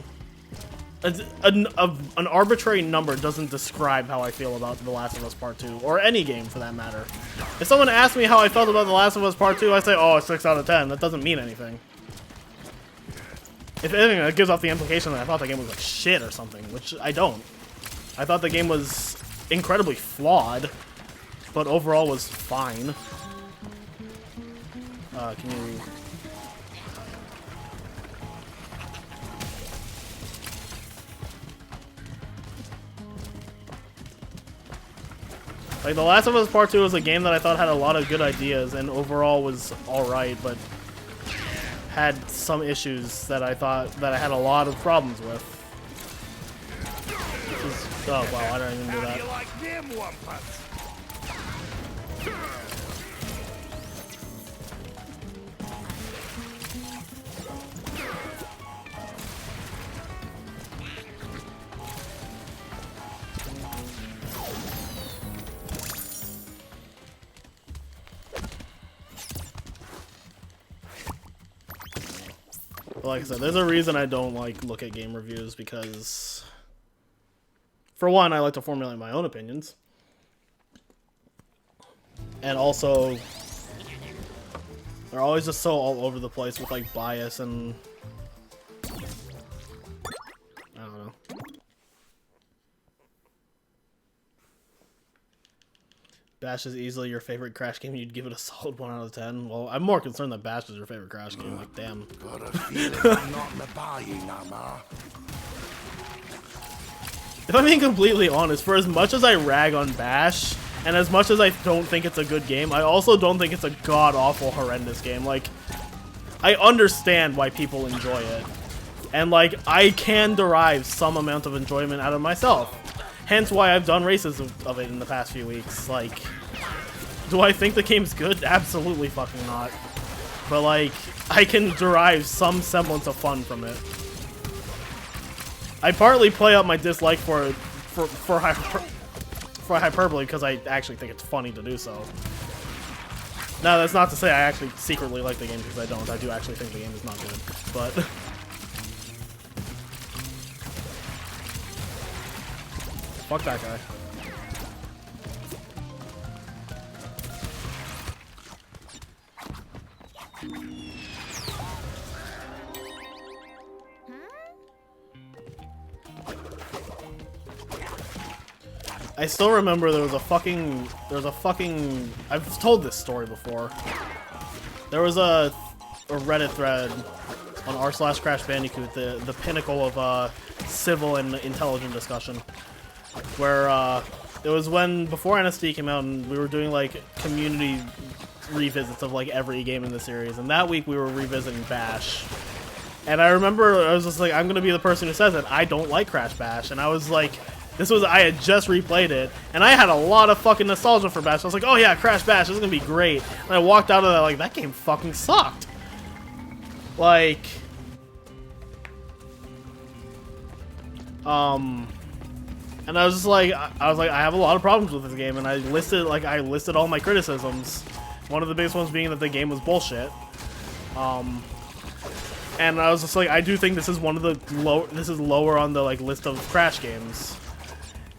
An arbitrary number doesn't describe how I feel about The Last of Us Part 2, or any game for that matter. If someone asked me how I felt about The Last of Us Part 2, I say, oh, a 6 out of 10. That doesn't mean anything. If anything, that gives off the implication that I thought the game was like shit or something, which I don't. I thought the game was incredibly flawed, but overall was fine. Can you... Like, The Last of Us Part 2 was a game that I thought had a lot of good ideas and overall was alright, but had some issues that I thought that I had a lot of problems with. Oh, wow, I didn't even do How that. do you like them wampus? But like I said, there's a reason I don't like look at game reviews because, for one, I like to formulate my own opinions, and also they're always just so all over the place with like bias and I don't know. Bash is easily your favorite Crash game. You'd give it a solid 1 out of 10. Well, I'm more concerned that Bash is your favorite Crash game. Like, damn. Got a feeling I'm not in the buying no more. If I'm being completely honest, for as much as I rag on Bash, and as much as I don't think it's a good game, I also don't think it's a god-awful, horrendous game. Like, I understand why people enjoy it. And, like, I can derive some amount of enjoyment out of myself. Hence why I've done races of it in the past few weeks. Like, do I think the game's good? Absolutely fucking not. But, like, I can derive some semblance of fun from it. I partly play up my dislike for hyperbole because I actually think it's funny to do so. Now, that's not to say I actually secretly like the game, because I don't. I do actually think the game is not good. But fuck that guy. I still remember there was a fucking I've told this story before. There was a Reddit thread on r/Crash Bandicoot, the pinnacle of civil and intelligent discussion, where it was when before NSD came out and we were doing like community revisits of like every game in the series, and that week we were revisiting Bash. And I remember I was just like, I'm gonna be the person who says it. I don't like Crash Bash, and I was like, I had just replayed it, and I had a lot of fucking nostalgia for Bash. I was like, oh yeah, Crash Bash, this is gonna be great. And I walked out of that like, that game fucking sucked. Like, and I was just like, I have a lot of problems with this game, and I listed all my criticisms. One of the biggest ones being that the game was bullshit. And I was just like, I do think this is one of the lower on the like list of Crash games.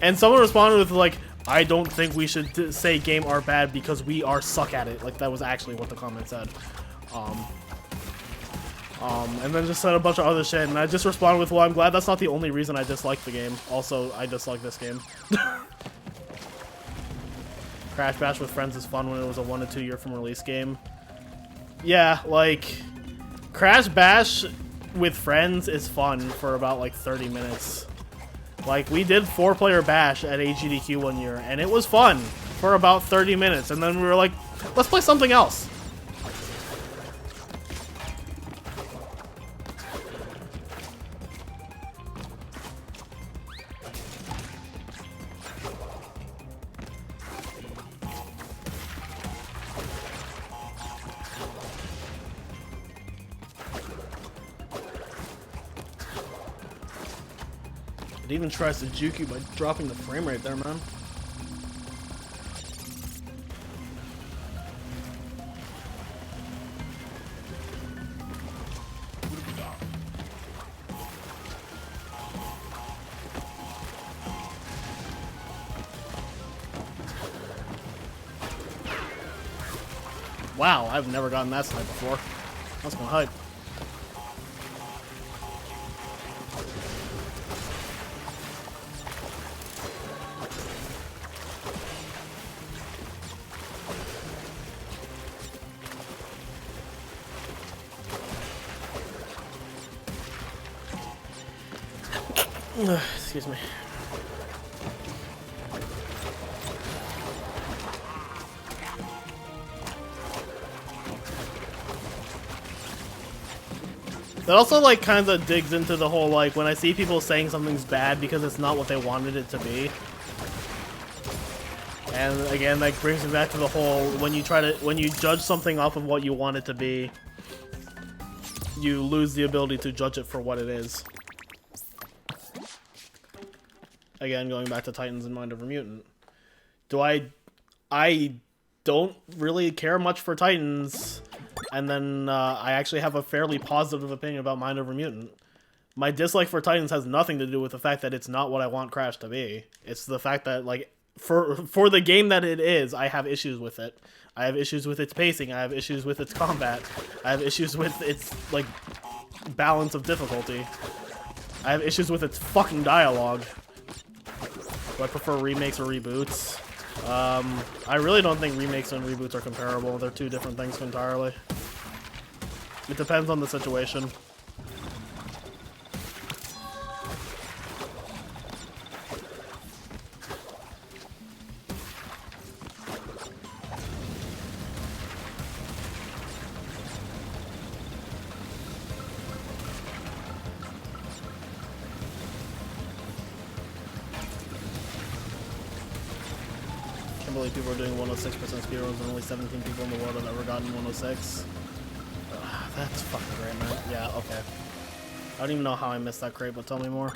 And someone responded with like, I don't think we should say game art bad because we are suck at it. Like, that was actually what the comment said. And then just said a bunch of other shit, and I just responded with, well, I'm glad that's not the only reason I dislike the game. Also, I dislike this game. Crash Bash with friends is fun when it was a 1 to 2 year from release game. Yeah, like, Crash Bash with friends is fun for about like 30 minutes. Like, we did 4-player Bash at AGDQ one year, and it was fun for about 30 minutes, and then we were like, let's play something else. It even tries to juke you by dropping the frame rate there, man. Wow, I've never gotten that snipe before. That's my hype. Excuse me. That also, like, kind of digs into the whole, like, when I see people saying something's bad because it's not what they wanted it to be. And again, that brings me back to the whole, when you judge something off of what you want it to be, you lose the ability to judge it for what it is. Again, going back to Titans and Mind Over Mutant. I don't really care much for Titans, and then I actually have a fairly positive opinion about Mind Over Mutant. My dislike for Titans has nothing to do with the fact that it's not what I want Crash to be. It's the fact that, like, for the game that it is, I have issues with it. I have issues with its pacing, I have issues with its combat, I have issues with its, like, balance of difficulty. I have issues with its fucking dialogue. Do I prefer remakes or reboots? I really don't think remakes and reboots are comparable. They're two different things entirely. It depends on the situation. I can't believe people are doing 106% speedruns and only 17 people in the world have ever gotten 106. That's fucking great, man. Yeah, okay. I don't even know how I missed that crate, but tell me more.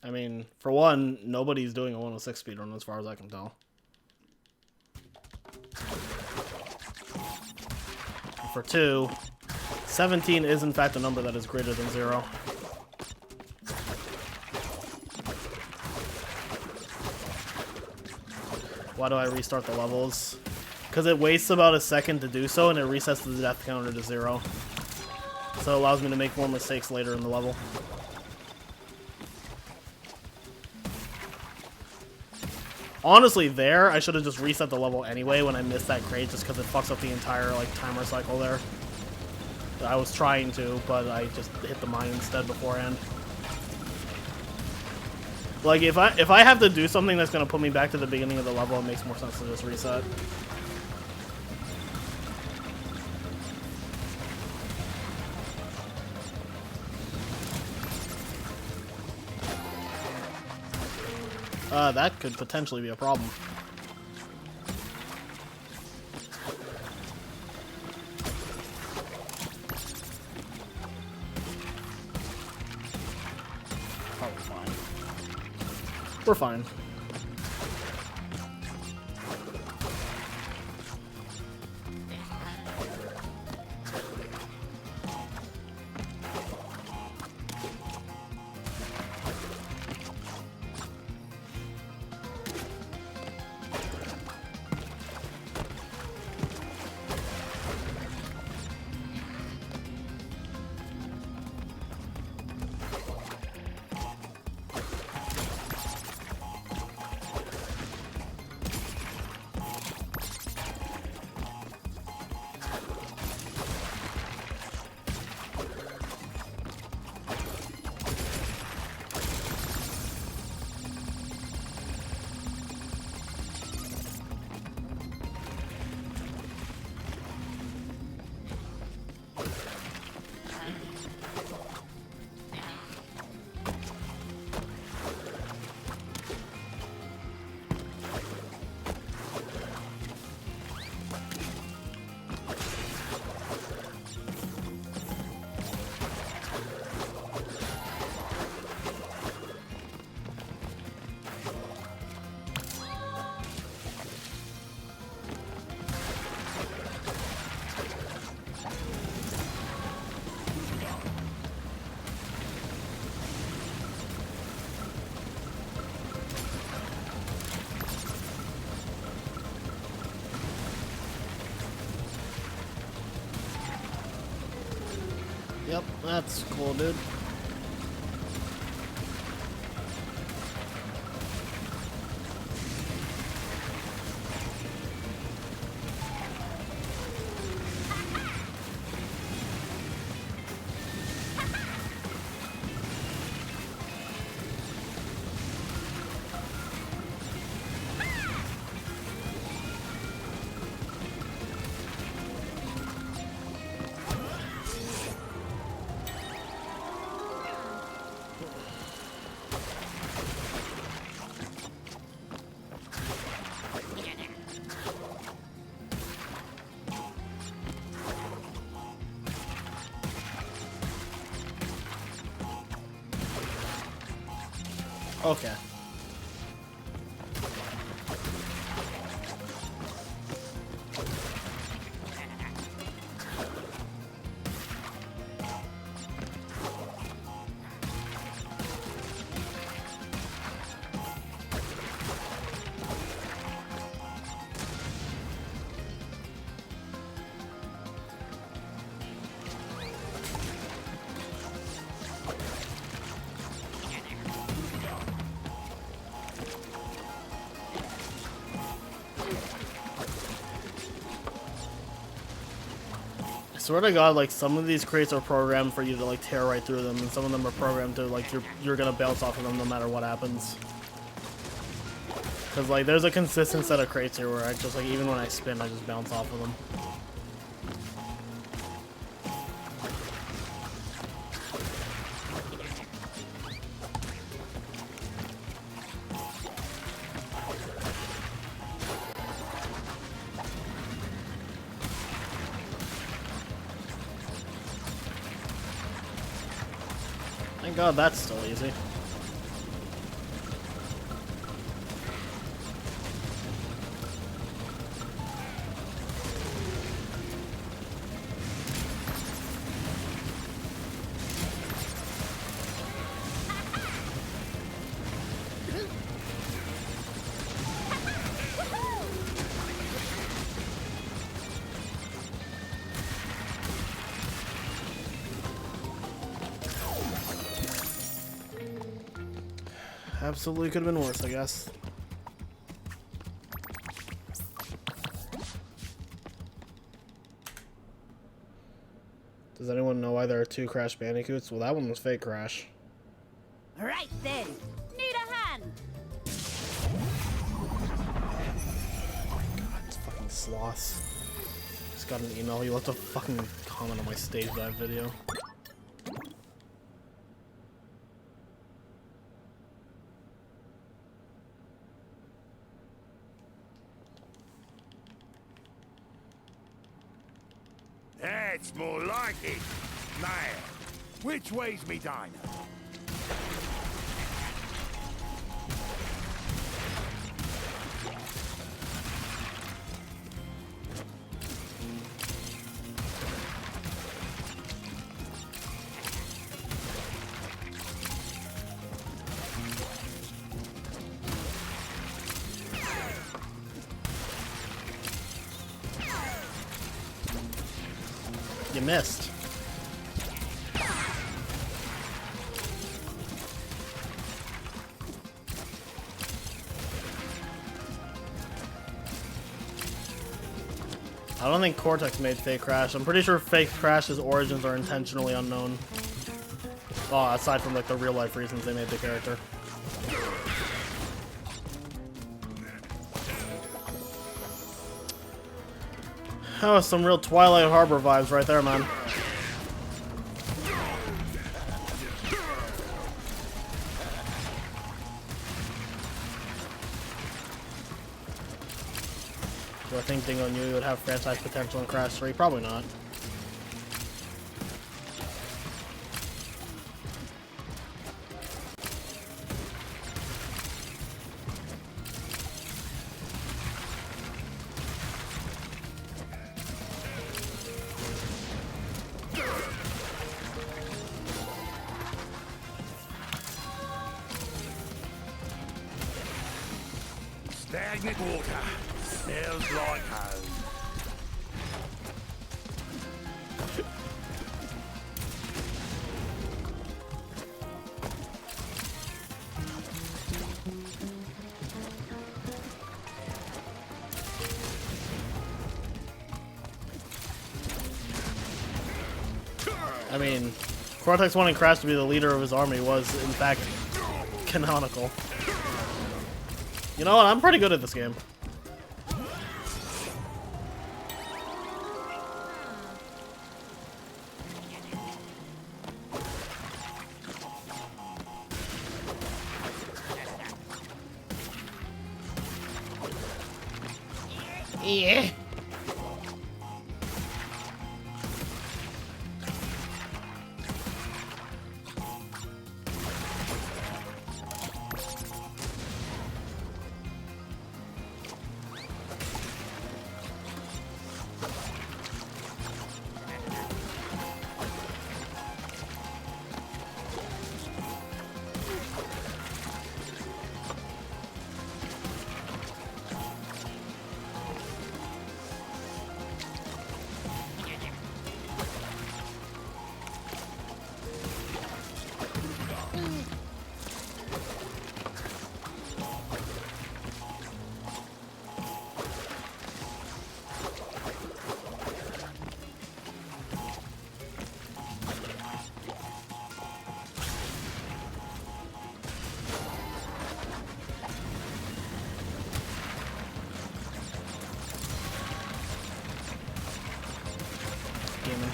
I mean, for one, nobody's doing a 106 speedrun as far as I can tell. And for two, 17 is in fact a number that is greater than 0. Why do I restart the levels? Because it wastes about a second to do so, and it resets the death counter to 0. So it allows me to make more mistakes later in the level. Honestly, I should have just reset the level anyway when I missed that crate, just because it fucks up the entire, like, timer cycle there. I was trying to, but I just hit the mine instead beforehand. Like, if I have to do something that's gonna put me back to the beginning of the level, it makes more sense to just reset. That could potentially be a problem. We're fine. Yep, that's cool, dude. Okay. I swear to God, like, some of these crates are programmed for you to, like, tear right through them, and some of them are programmed to, like, you're gonna bounce off of them no matter what happens. Because, like, there's a consistent set of crates here where I just, like, even when I spin, I just bounce off of them. Thank God that's still easy. Absolutely could have been worse, I guess. Does anyone know why there are 2 Crash Bandicoots? Well, that one was fake Crash. Right then. Need a hand. God, it's fucking sloths. Just got an email. He left a fucking comment on my stage dive video. That's more like it. Now, which way's me diner? You missed. I don't think Cortex made fake Crash. I'm pretty sure fake Crash's origins are intentionally unknown. Oh, aside from like the real life reasons they made the character. That was some real Twilight Harbor vibes right there, man. Do I think Dingo knew he would have franchise potential in Crash 3? Probably not. Stagnant water. Smells like home. I mean, Cortex wanting Crash to be the leader of his army was, in fact, canonical. You know what? I'm pretty good at this game. Yeah. gaming.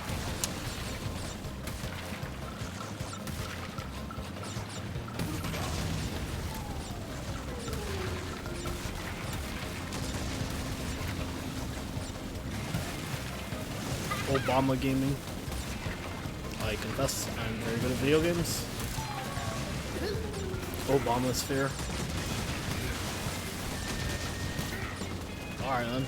Obama gaming. I confess, I'm very good at video games. Obama sphere. Alright then.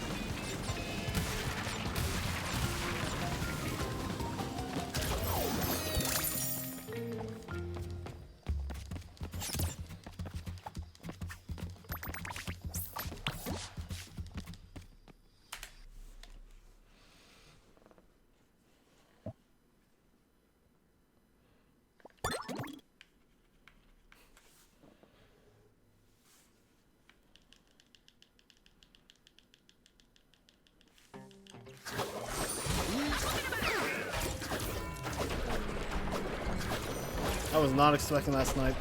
I was not expecting that snipe.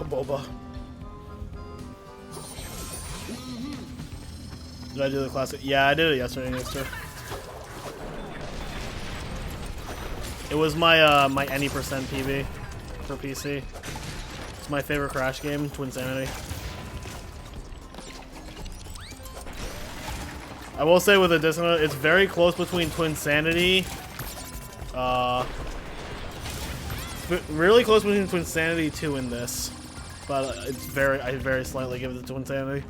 Boba. Did I do the classic? Yeah, I did it yesterday, Mister. It was my my any percent PB for PC. It's my favorite Crash game, Twinsanity. I will say with a discount, it's very close between Twinsanity. Really close between Twinsanity 2 and this. But I very slightly give it to Twinsanity.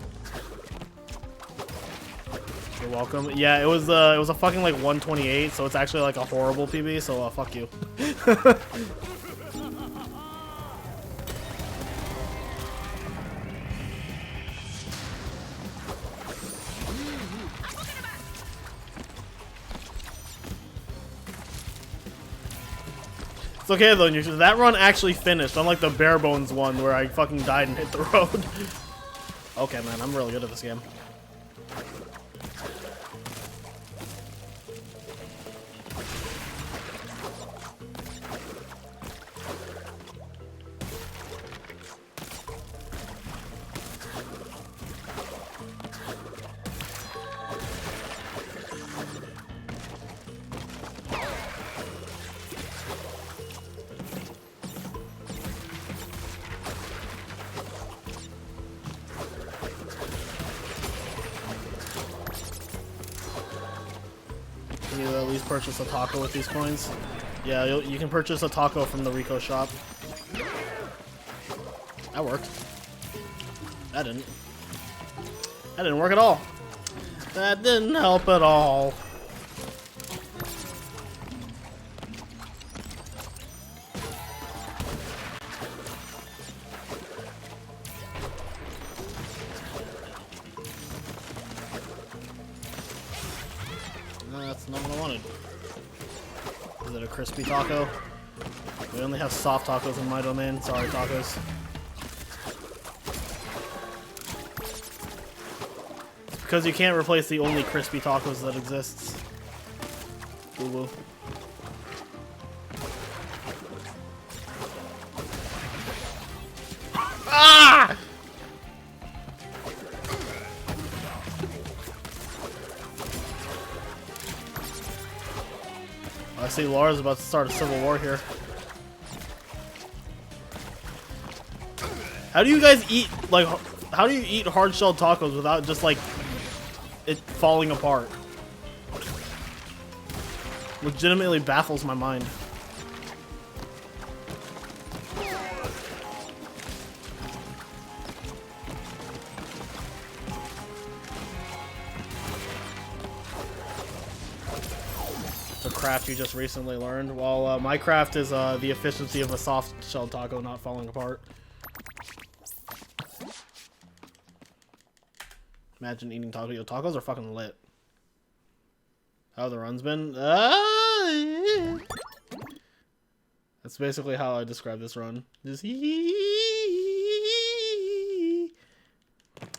You're welcome. Yeah, it was a fucking like 128, so it's actually like a horrible PB. So fuck you. It's okay though, that run actually finished, unlike the bare bones one where I fucking died and hit the road. Okay, man, I'm really good at this game. Can you at least purchase a taco with these coins? Yeah, you can purchase a taco from the Riko shop. That worked. That didn't work at all. That didn't help at all. That's not what I wanted. Is it a crispy taco? We only have soft tacos in my domain. Sorry, tacos. It's because you can't replace the only crispy tacos that exists. Boo-boo. Ah! I see Laura's about to start a civil war here. How do you guys eat, like, how do you eat hard-shelled tacos without just, like, it falling apart? Legitimately baffles my mind. A craft you just recently learned. Well, my craft is the efficiency of a soft shell taco not falling apart. Imagine eating tacos. Yo, tacos are fucking lit. How the run's been? That's basically how I describe this run. Just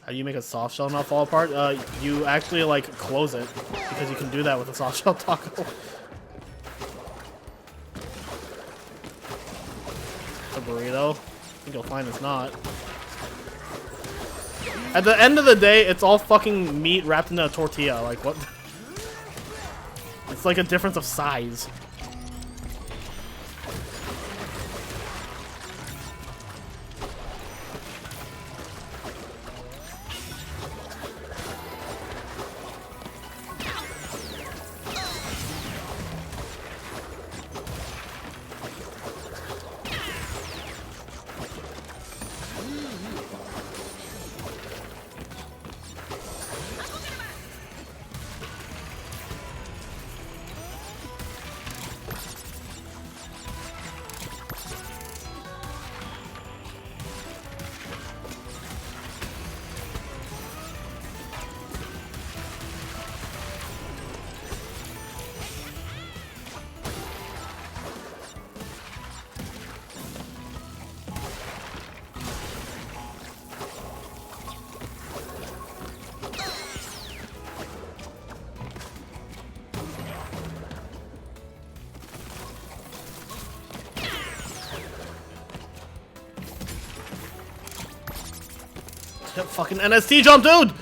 how you make a soft shell not fall apart? You actually like close it because you can do that with a soft shell taco. A burrito? I think you'll find it's not. At the end of the day, it's all fucking meat wrapped in a tortilla. Like what? It's like a difference of size. Fucking NST jump, dude!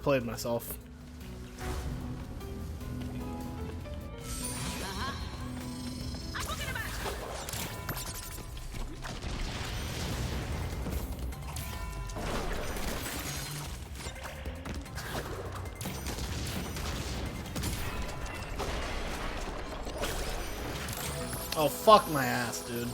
Played myself. Oh, fuck my ass, dude.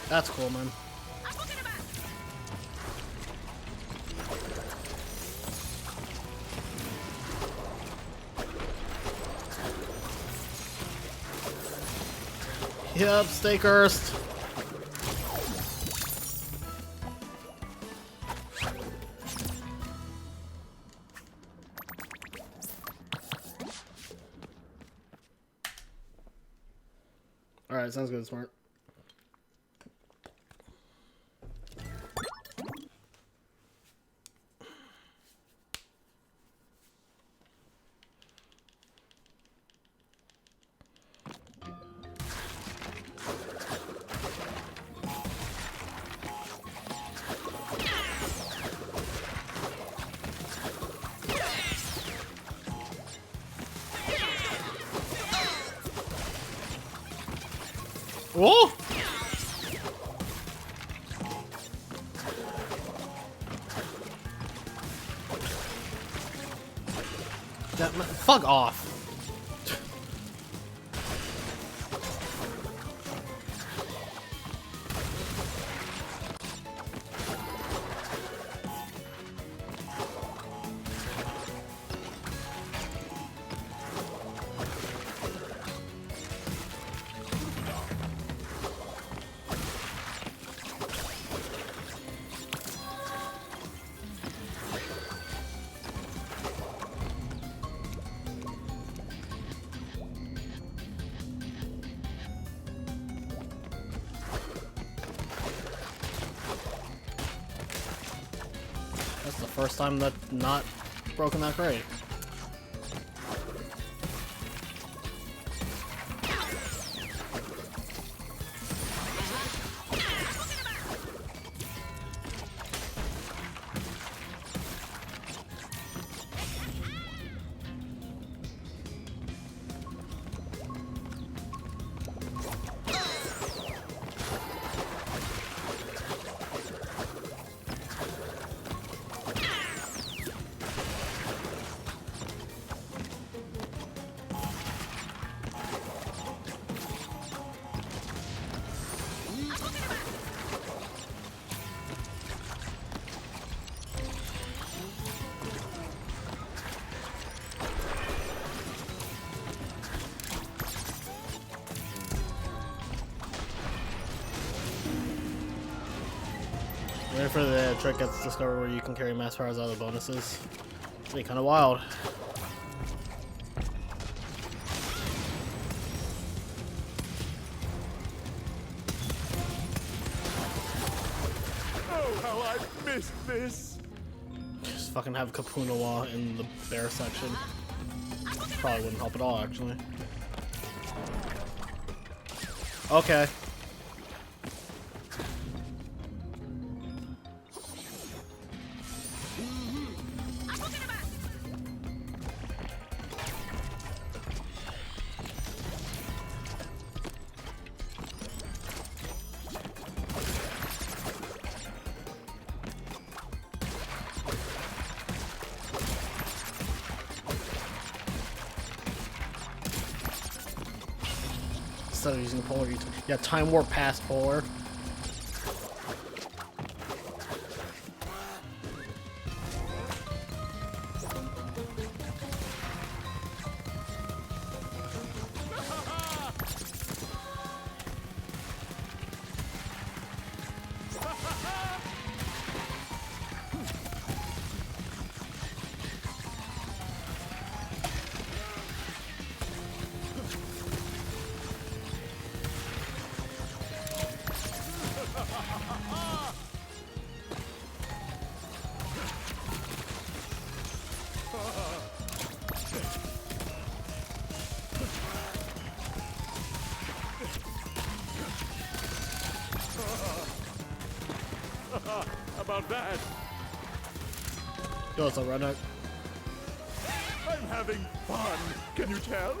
That's cool, man. Yep, stay cursed. Alright, sounds good, Smart. Oh! Fuck off. It's the first time that not broken that great. Waiting for the trick gets discovered where you can carry mass powers out of the bonuses. It'd be kind of wild. Oh, how I missed this! Just fucking have Kapunawa in the bear section. Probably wouldn't help at all, actually. Okay. Instead of using polar, yeah, time warp past polar. About that, Yo, what's up, Redneck? I'm having fun. Can you tell?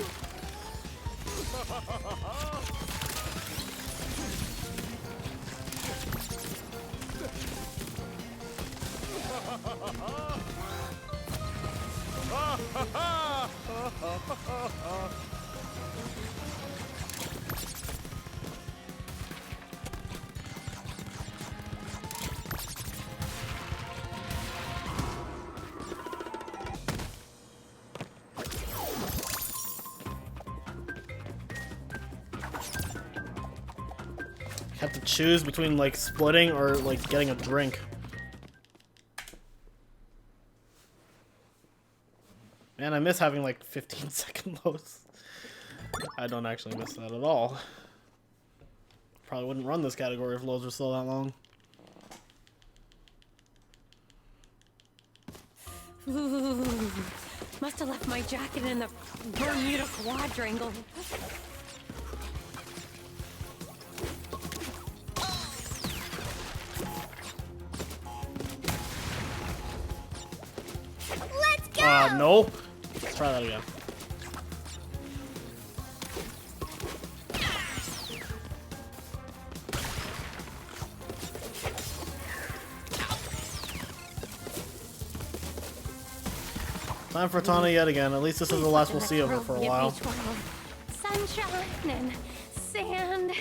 Have to choose between like splitting or like getting a drink. Man, I miss having like 15-second loads. I don't actually miss that at all. Probably wouldn't run this category if loads were still that long. Ooh, must have left my jacket in the Bermuda Quadrangle. Let's go! No. Let's try that again. Time for Tana yet again. At least this is the last we'll see of her for a while. Sunshine and sand,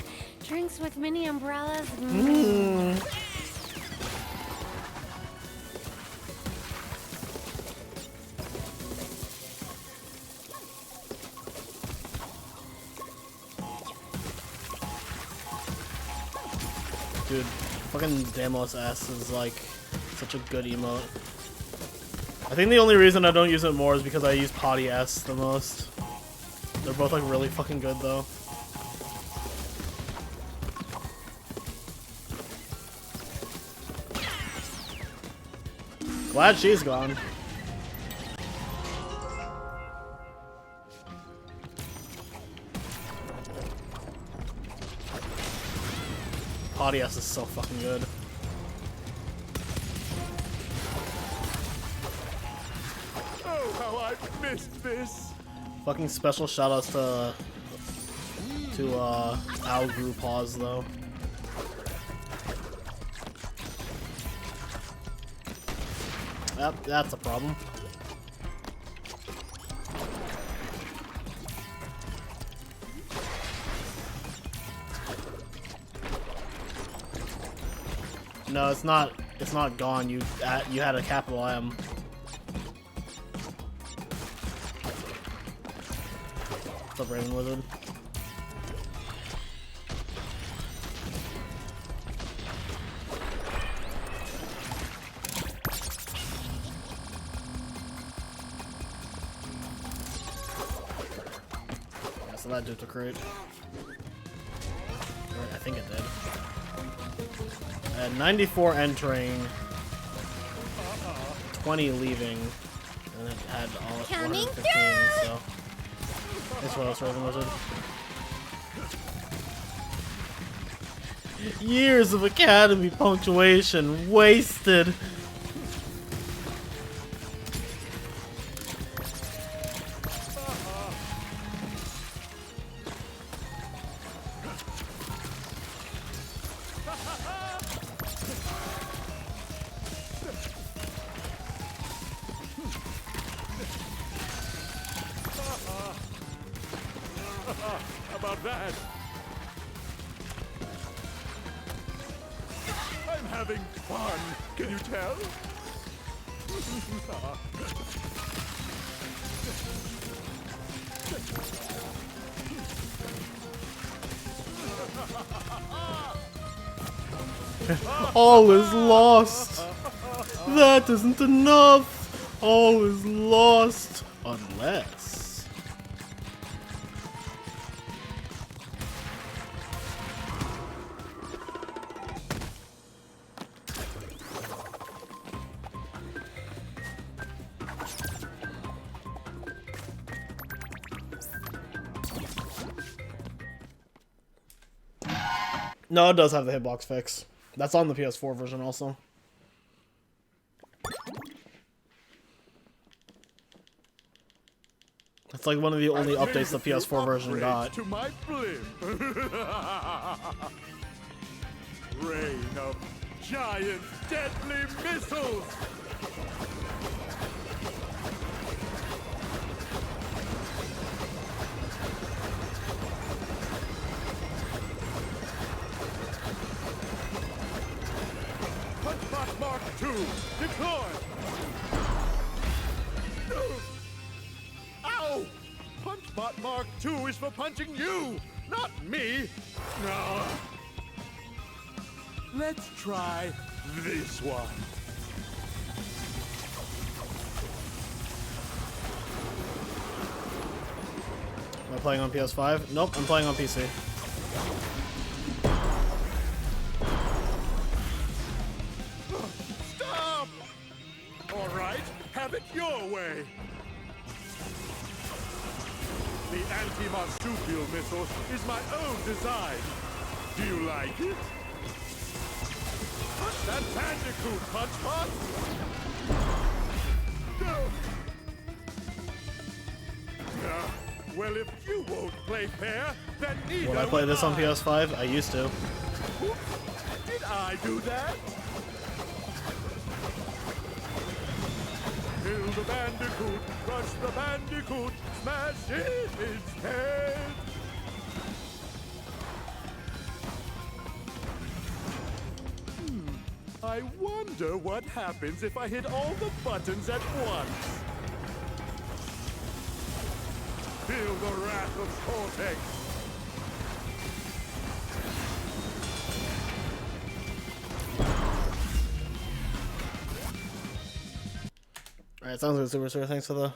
drinks with mini umbrellas. Dude, fucking Demos S is like such a good emote. I think the only reason I don't use it more is because I use Potty S the most. They're both like really fucking good though. Glad she's gone. Audius is so fucking good. Oh, how I've missed this. Fucking special shoutouts to Owl Grew Paws though. Yep, that's a problem. No, it's not. It's not gone. You had a capital M. What's up, Raven Wizard? Yeah, so that did to create. I think it did. I had 94 entering, 20 leaving, and it had all 115, so that's what I was Raven Wizard. Years of academy punctuation wasted. How about that? I'm having fun. Can you tell? All is lost. That isn't enough. All is lost unless. No, it does have the hitbox fix. That's on the PS4 version also. That's like one of the only updates the PS4 version got. To my blimp. Rain of giant deadly missiles. Punchbot Mark II, deploy! Ow! Punchbot Mark II is for punching you, not me! No. Let's try this one. Am I playing on PS5? Nope, I'm playing on PC. Stop! All right, have it your way. The anti-marsupial missile is my own design. Do you like it? Punch that Bandicoot, Punchbot! Well, if you won't play fair, then neither Will I play this on I. PS5? I used to. Did I do that? Kill the Bandicoot, crush the Bandicoot, smash in its head! I wonder what happens if I hit all the buttons at once. Feel the wrath of Cortex. Alright, sounds good, Super Sir. Thanks for the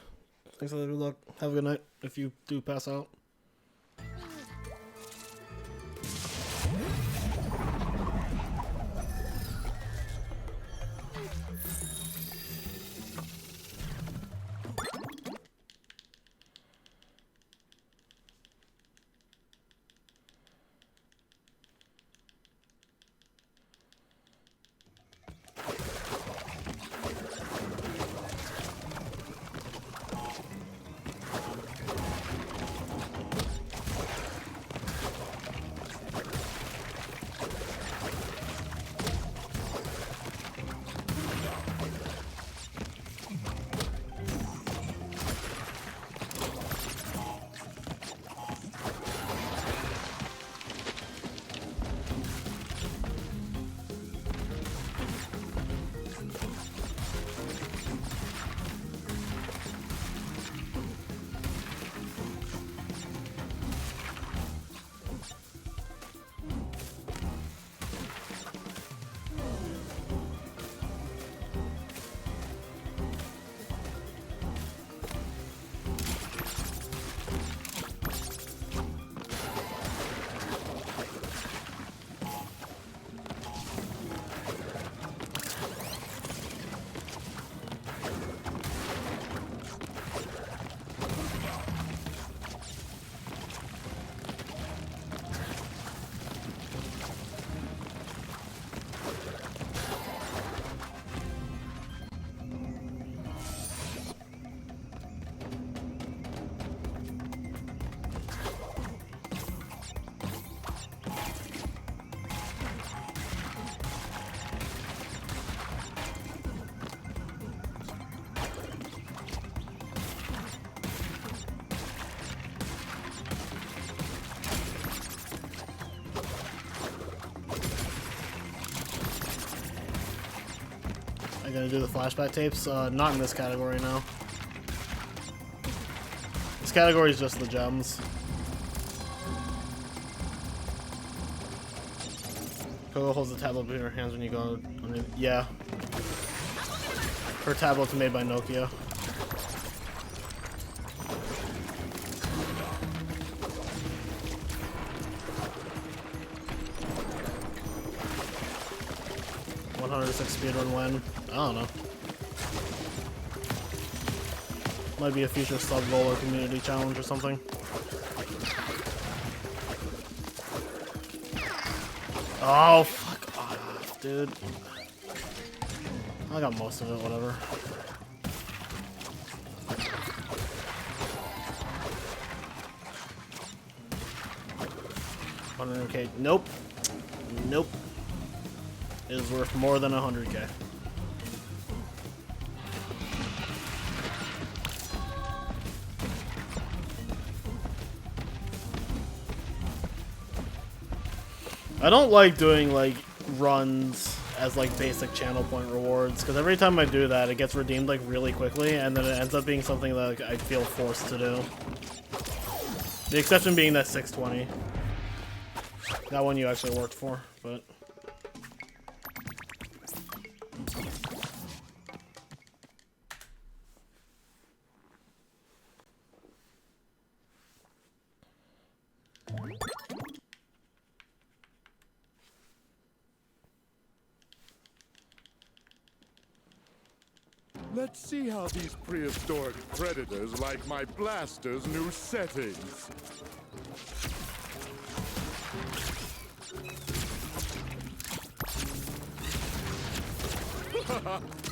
good luck. Have a good night if you do pass out. I'm gonna do the flashback tapes. Not in this category now. This category is just the gems. Coco holds the tablet between her hands when you go. Yeah. Her tablet's made by Nokia. Speedrun win. I don't know. Might be a future sub goal or community challenge or something. Oh, fuck off, dude. I got most of it, whatever. $100K. Nope. Nope. Is worth more than 100K. I don't like doing like runs as like basic channel point rewards because every time I do that it gets redeemed like really quickly and then it ends up being something that like, I feel forced to do. The exception being that 620. That one you actually worked for, but Let's see how these prehistoric predators like my blaster's new settings.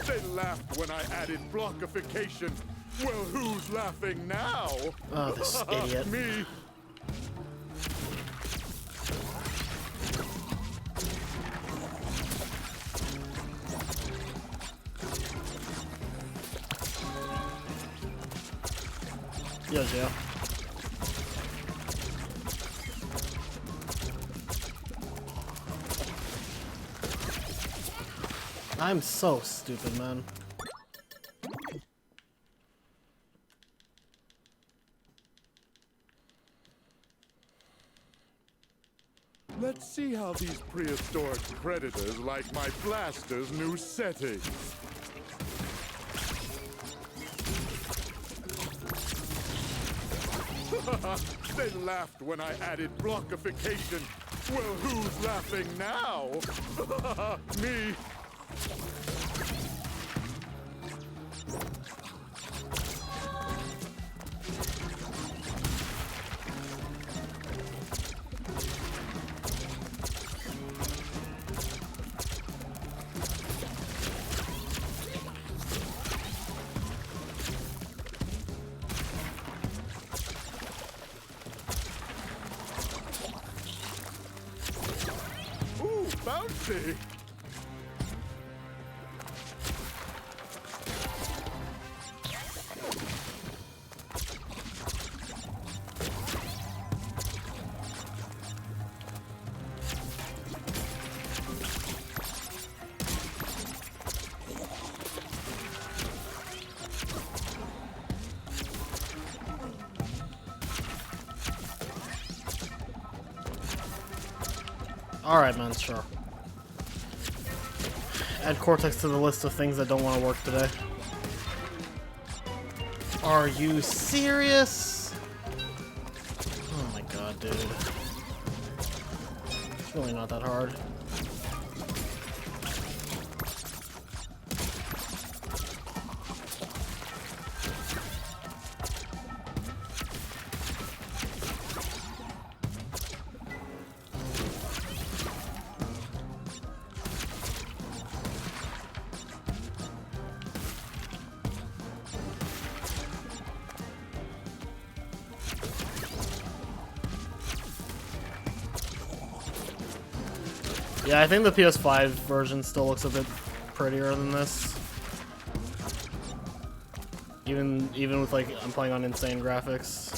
They laughed when I added blockification. Well, who's laughing now? oh, this idiot. Me. Yes, yeah. I'm so stupid, man. Let's see how these prehistoric predators like my blaster's new settings. They laughed when I added blockification. Well, who's laughing now? Me. Ooh, bouncy. Alright, man, sure. Add Cortex to the list of things that don't want to work today. Are you serious? Oh my god, dude. It's really not that hard. Yeah, I think the PS5 version still looks a bit prettier than this. Even with like I'm playing on insane graphics.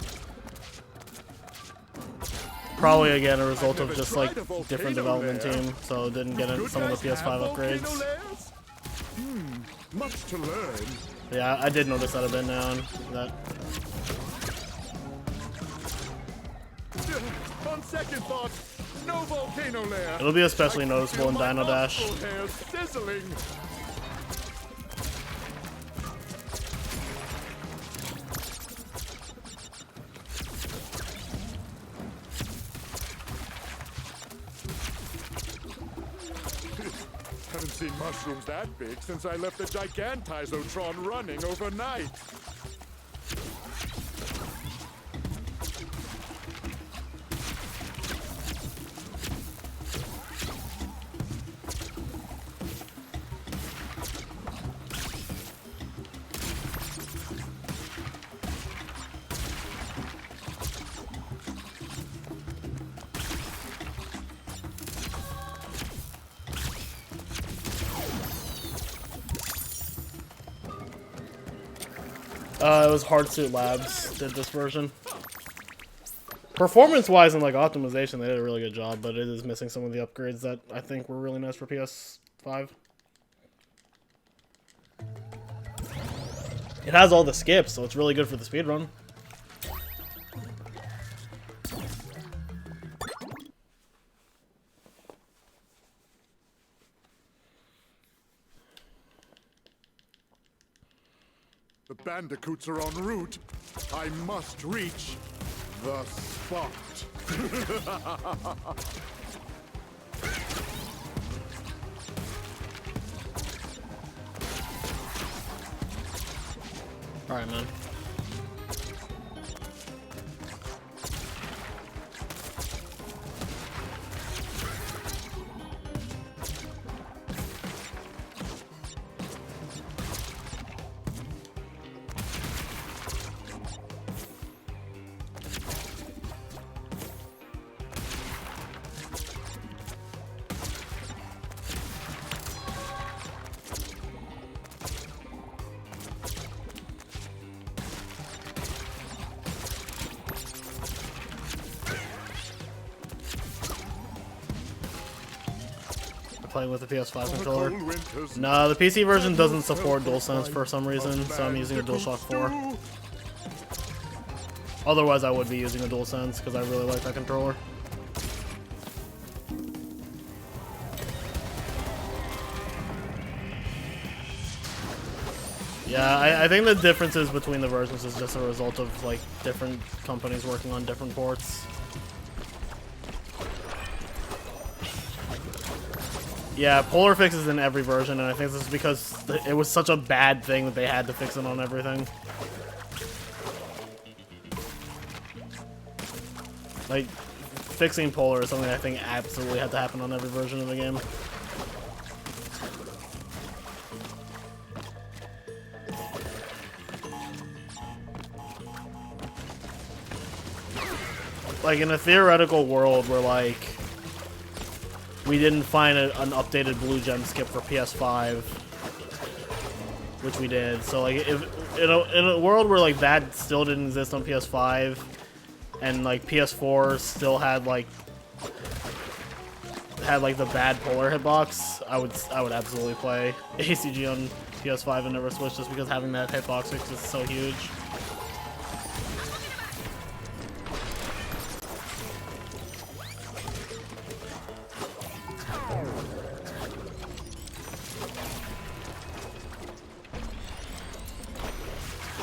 Probably again a result of just like different development team, so didn't get some of the PS5 upgrades. Much to learn. Yeah, I did notice that a bit now. That. On second thought, no volcano lair. It'll be especially noticeable in Feel my Dino Dash. nostril hairs sizzling. Haven't seen mushrooms that big since I left the Gigantizotron running overnight. It was Hardsuit Labs did this version. Performance-wise and like optimization, they did a really good job, but it is missing some of the upgrades that I think were really nice for PS5. It has all the skips, so it's really good for the speedrun. The Bandicoots are en route. I must reach the spot. Alright, man. Playing with the PS5 controller. No, the PC version doesn't support DualSense for some reason, so I'm using a DualShock 4. Otherwise, I would be using a DualSense because I really like that controller. Yeah, I think the differences between the versions is just a result of like different companies working on different ports. Yeah, Polar fixes in every version, and I think this is because it was such a bad thing that they had to fix it on everything. Like, fixing Polar is something I think absolutely had to happen on every version of the game. Like, in a theoretical world where, like, we didn't find an updated Blue Gem skip for PS5, which we did. So like, if in a world where like that still didn't exist on PS5, and like PS4 still had like the bad Polar hitbox, I would absolutely play ACG on PS5 and never switch, just because having that hitbox fix is so huge.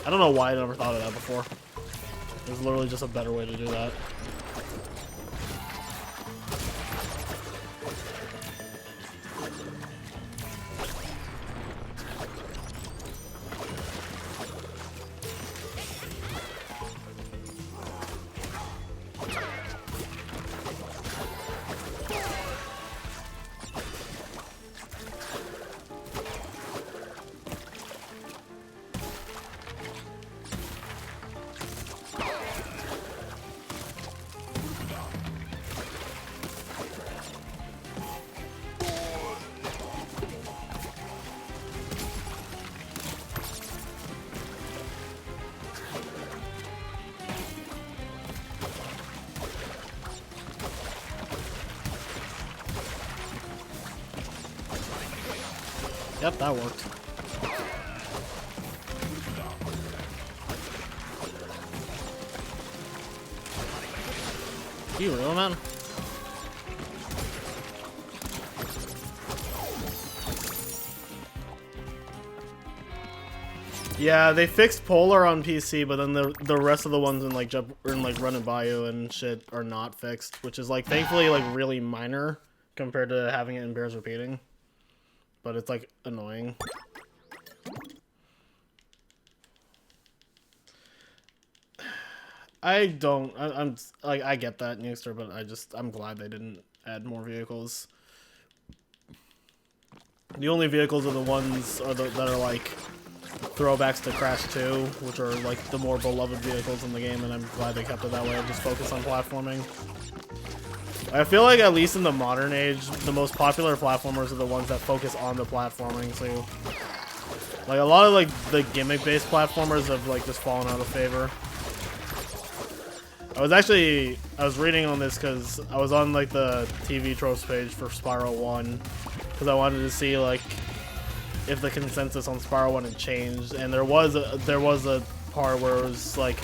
I don't know why I never thought of that before. There's literally just a better way to do that. Yep, that worked. You real, man? Yeah, they fixed Polar on PC, but then the rest of the ones in like Run and Bayou and shit are not fixed, which is like thankfully like really minor compared to having it in Bears Repeating. But it's like annoying. I'm like, I get that, Newster, but I'm glad they didn't add more vehicles. The only vehicles are the ones that are like throwbacks to Crash 2, which are like the more beloved vehicles in the game, and I'm glad they kept it that way. Just focus on platforming. I feel like at least in the modern age, the most popular platformers are the ones that focus on the platforming. So, like a lot of like the gimmick-based platformers have like just fallen out of favor. I was reading on this because I was on like the TV tropes page for Spyro 1 because I wanted to see like if the consensus on Spyro 1 had changed, and there was a part where it was like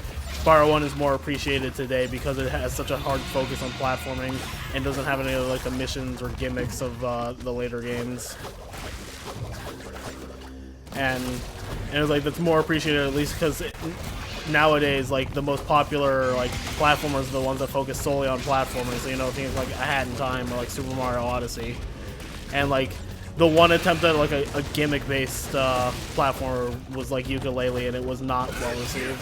Spyro 1 is more appreciated today because it has such a hard focus on platforming and doesn't have any of like the missions or gimmicks of the later games. And it was like that's more appreciated at least because nowadays like the most popular like platformers are the ones that focus solely on platforming. So you know things like A Hat in Time or like Super Mario Odyssey, and like the one attempt at like a gimmick-based platformer was like Ukulele, and it was not well received.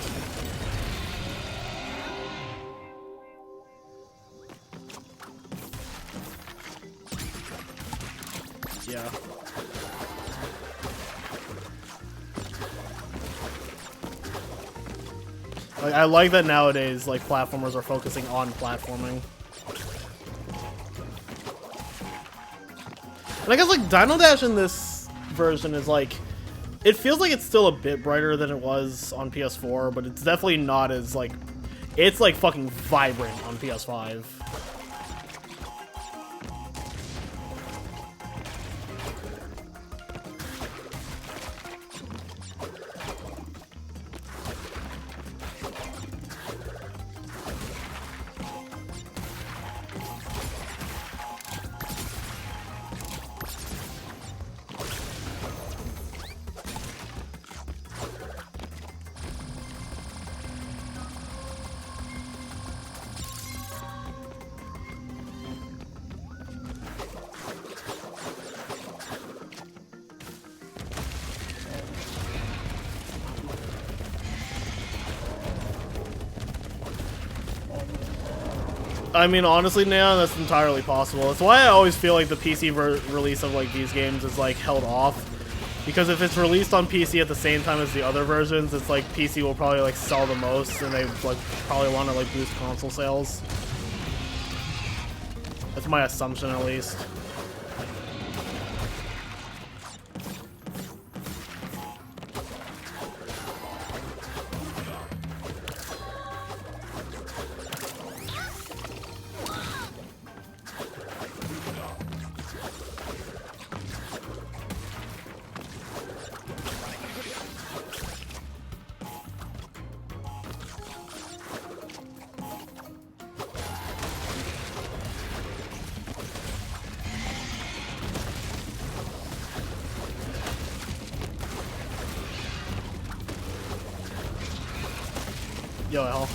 Yeah. Like, I like that nowadays, like, platformers are focusing on platforming. And I guess, like, Dino Dash in this version is, like, it feels like it's still a bit brighter than it was on PS4, but it's definitely not as, like, it's, like, fucking vibrant on PS5. I mean, honestly, now that's entirely possible. That's why I always feel like the PC release of like these games is like held off, because if it's released on PC at the same time as the other versions, it's like PC will probably like sell the most, and they like probably want to like boost console sales. That's my assumption, at least. Yo, hell.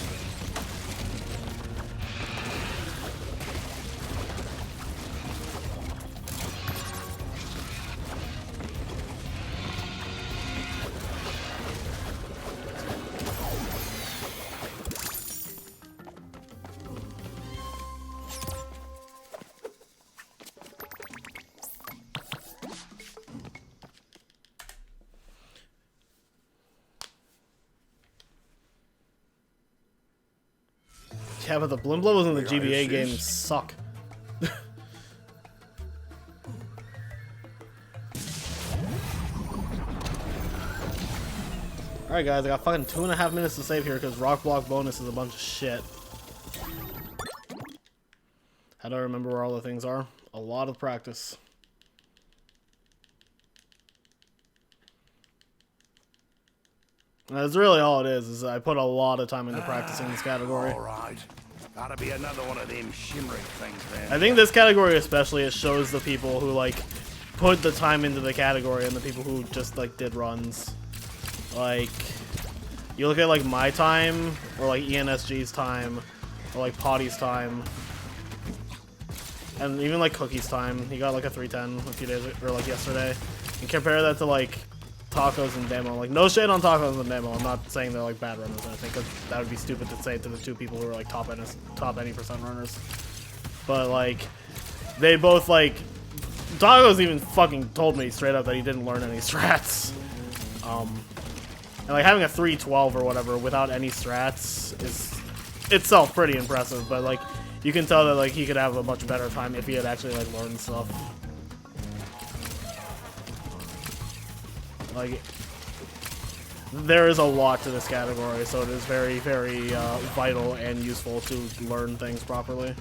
Yeah, but the Blim Blobs in the GBA games suck. Alright guys, I got fucking 2.5 minutes to save here because Rock Block bonus is a bunch of shit. How do I remember where all the things are? A lot of practice. That's really all it is I put a lot of time into practicing this category. Alright. Gotta be another one of them shimmering things then. I think this category especially, it shows the people who like put the time into the category and the people who just like did runs. Like, you look at like my time, or like ENSG's time, or like Potty's time, and even like Cookie's time. He got like a 310 a few days, or like yesterday. And compare that to like Tacos and Demo. Like, no shade on Tacos and Demo. I'm not saying they're like bad runners or anything, because that would be stupid to say to the two people who are like top any percent runners. But like, they both like, Tacos even fucking told me straight up that he didn't learn any strats. And like having a 312 or whatever without any strats is itself pretty impressive, but like you can tell that like he could have a much better time if he had actually like learned stuff. Like, there is a lot to this category, so it is very, very vital and useful to learn things properly.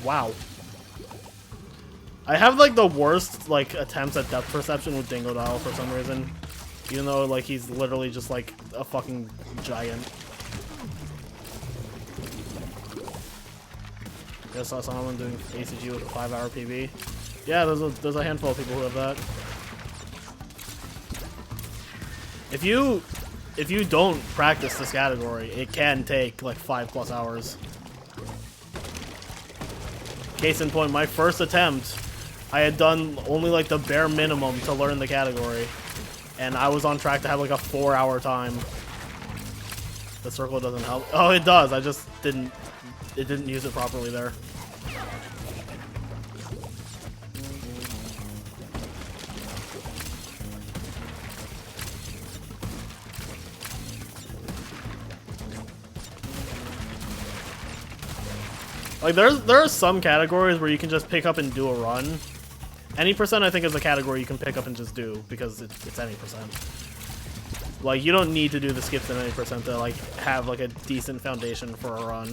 Wow. I have like the worst like attempts at depth perception with Dingo Dial for some reason, even though like he's literally just like a fucking giant. I saw someone doing ACG with a 5-hour PB. Yeah, there's a handful of people who have that. If you don't practice this category, it can take like 5+ hours. Case in point, my first attempt, I had done only like the bare minimum to learn the category, and I was on track to have like a 4-hour time. The circle doesn't help. Oh, it does. I just didn't use it properly there. Like, there are some categories where you can just pick up and do a run. Any percent, I think, is a category you can pick up and just do, because it's any percent. Like, you don't need to do the skips in any percent to, like, have, like, a decent foundation for a run.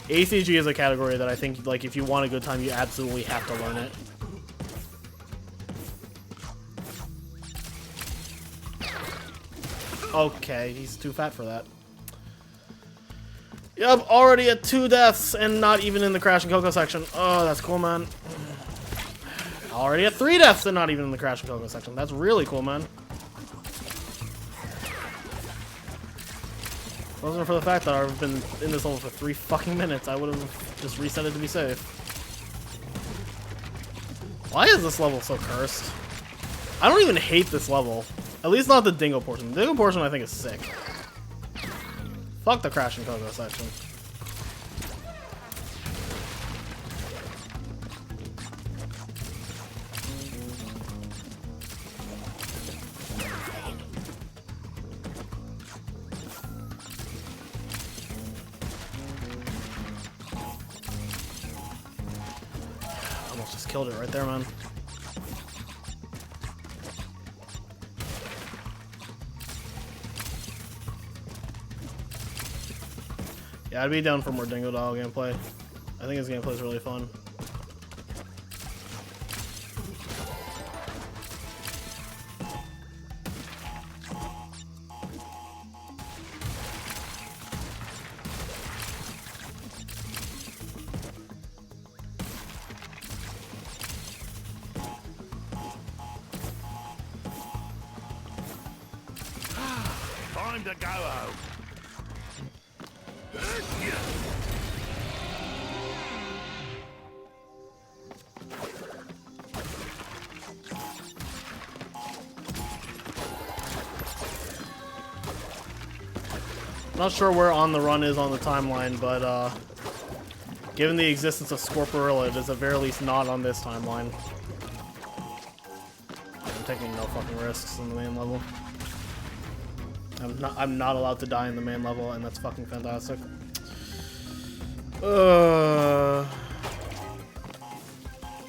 ACG is a category that I think, like, if you want a good time, you absolutely have to learn it. Okay, he's too fat for that. Yep, already at 2 deaths and not even in the Crash and Coco section. Oh, that's cool, man. Already at 3 deaths and not even in the Crash and Coco section. That's really cool, man. If it wasn't for the fact that I've been in this level for 3 fucking minutes, I would have just reset it to be safe. Why is this level so cursed? I don't even hate this level. At least not the Dingo portion. The Dingo portion I think is sick. Fuck the Crash and Coco section. Almost just killed it right there, man. Yeah, I'd be down for more Dingo Dial gameplay. I think his gameplay is really fun. Time to go home. Not sure where On the Run is on the timeline, but given the existence of Scorporilla, it is at very least not on this timeline. I'm taking no fucking risks in the main level. I'm not allowed to die in the main level, and that's fucking fantastic.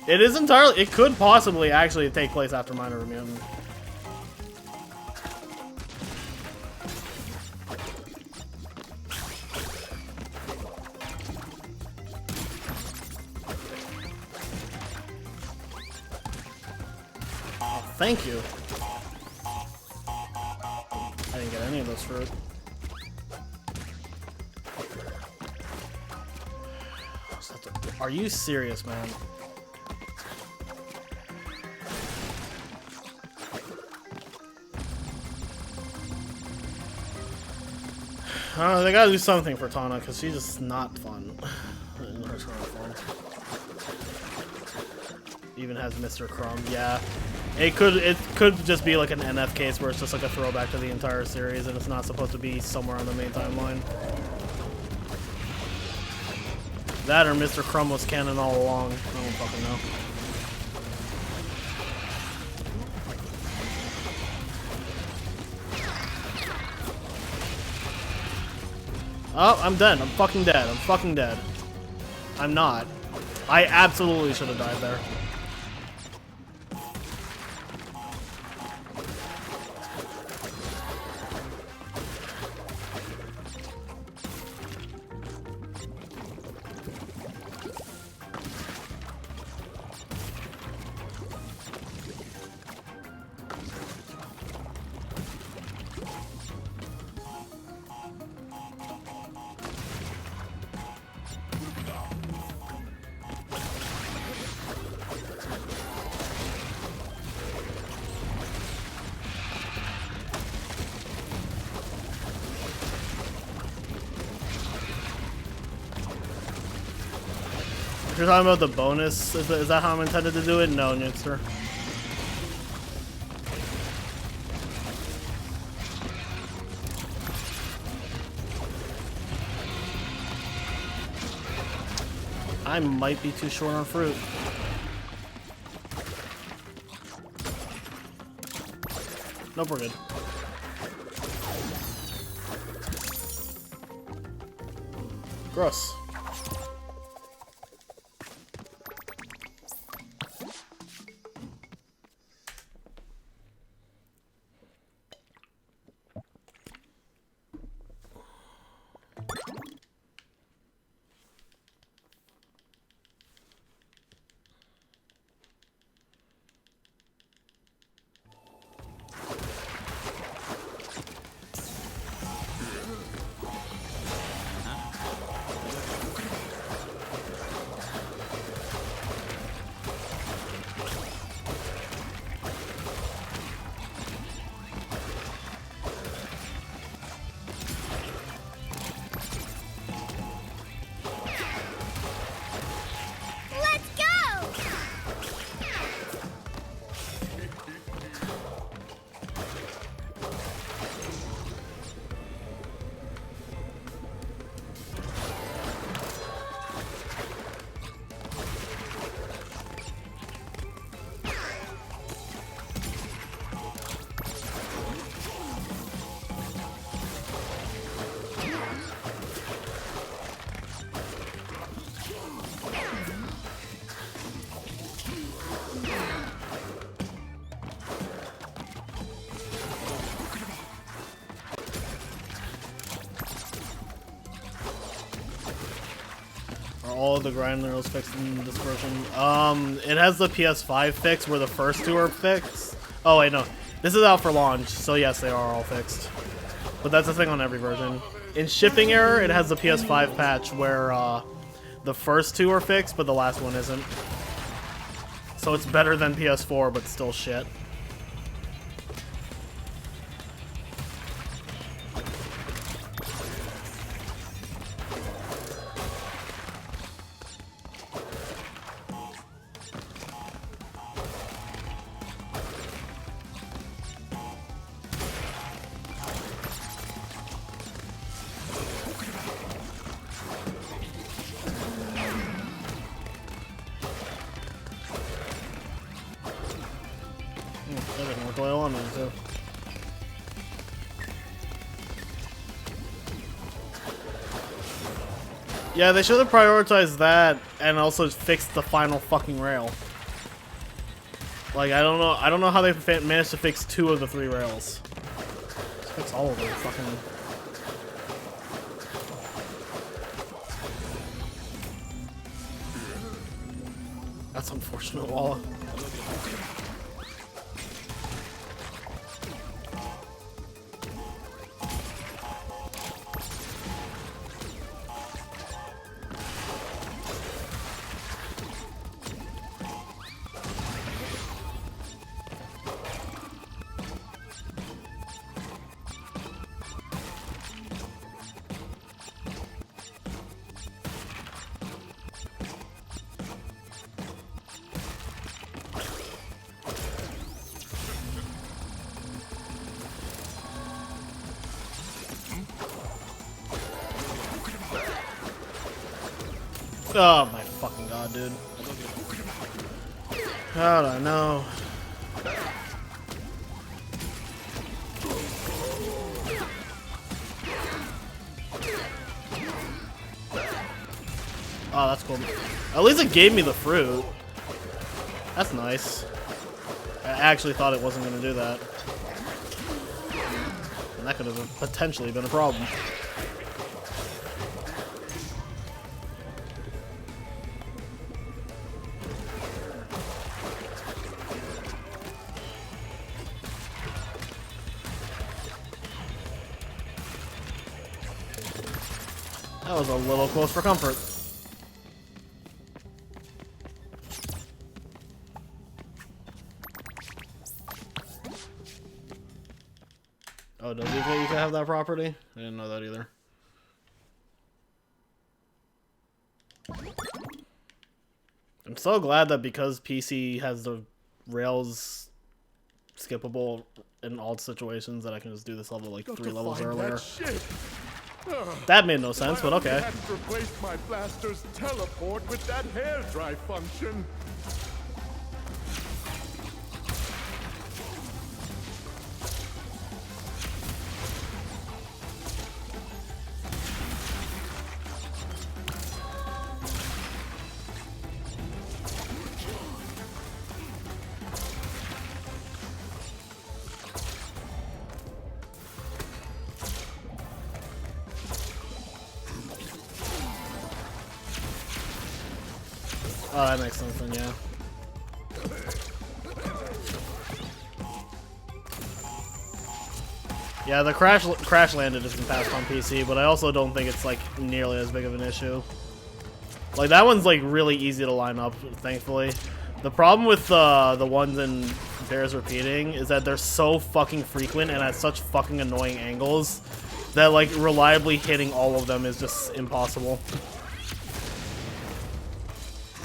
It is entirely. It could possibly actually take place after Minor Mutant. Thank you. I didn't get any of those fruit. Are you serious, man? They gotta do something for Tana, because she's just not fun in her current form. Even has Mr. Crumb, yeah. It could just be like an NF case where it's just like a throwback to the entire series and it's not supposed to be somewhere on the main timeline. That or Mr. Crumb was canon all along. I don't fucking know. Oh, I'm dead. I'm fucking dead. I'm fucking dead. I'm not. I absolutely should have died there. If you're talking about the bonus, is that how I'm intended to do it? No, Newtster. I might be too short on fruit. Nope, we're good. Gross. All of the grind rails fixed in this version. It has the PS5 fix where the first two are fixed. Oh wait, no. This is out for launch, so yes, they are all fixed. But that's the thing on every version. In shipping error, it has the PS5 patch where the first two are fixed, but the last one isn't. So it's better than PS4, but still shit. Yeah, they should have prioritized that and also fixed the final fucking rail. Like, I don't know how they managed to fix 2 of the 3 rails. Just fix all of them, fucking. That's unfortunate, Walla. Oh my fucking god, dude. How do I know? Oh, that's cool. At least it gave me the fruit. That's nice. I actually thought it wasn't going to do that. And that could have potentially been a problem. That was a little close for comfort. Oh, does you can have that property? I didn't know that either. I'm so glad that because PC has the rails skippable in all situations that I can just do this level like 3 levels earlier. That made no sense, but okay. I hadn't replaced my blaster's teleport with that hairdry function. Oh, that makes sense then, yeah. Yeah, the crash landed has been passed on PC, but I also don't think it's like nearly as big of an issue. Like that one's like really easy to line up, thankfully. The problem with the ones in Bears Repeating is that they're so fucking frequent and at such fucking annoying angles that like reliably hitting all of them is just impossible.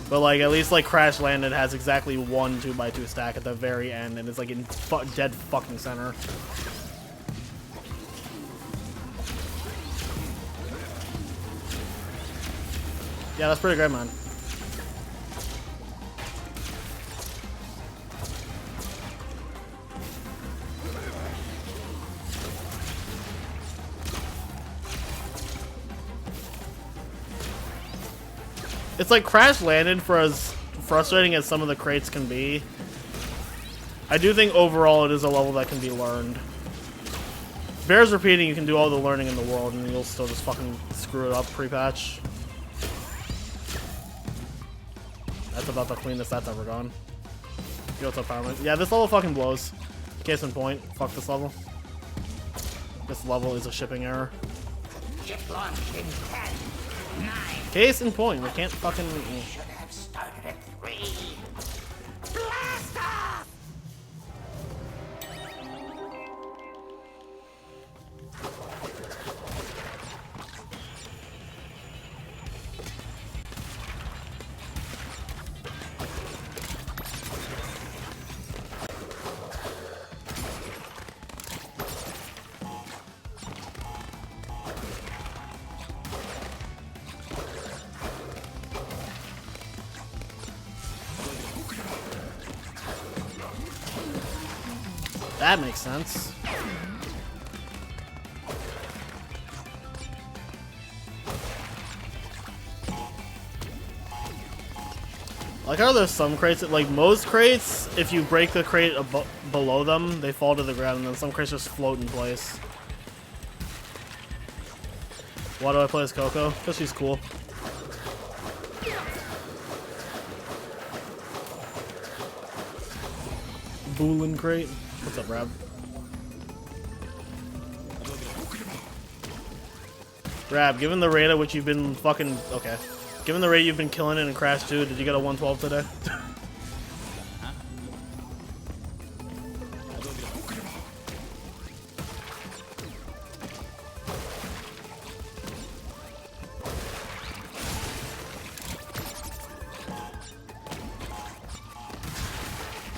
But like at least like Crash Landed has exactly one 2x2 stack at the very end and it's like in dead fucking center. Yeah, that's pretty great, man. It's like Crash Landed, for as frustrating as some of the crates can be. I do think overall it is a level that can be learned. Bears Repeating, you can do all the learning in the world and you'll still just fucking screw it up pre-patch. That's about the cleanest that's ever gone. Yo, what's up, Powerman? Yeah, this level fucking blows. Case in point, fuck this level. This level is a shipping error. Ship launched in 10, 9. Case in point, we can't fucking... Should have started at 3. Blast off! That makes sense. Like how there's some crates that, like most crates, if you break the crate below them, they fall to the ground, and then some crates just float in place. Why do I play as Coco? Because she's cool. Boolin crate. What's up, Rab? Rab, given the rate at which you've been fucking... Okay. Given the rate you've been killing it in Crash 2, did you get a 112 today?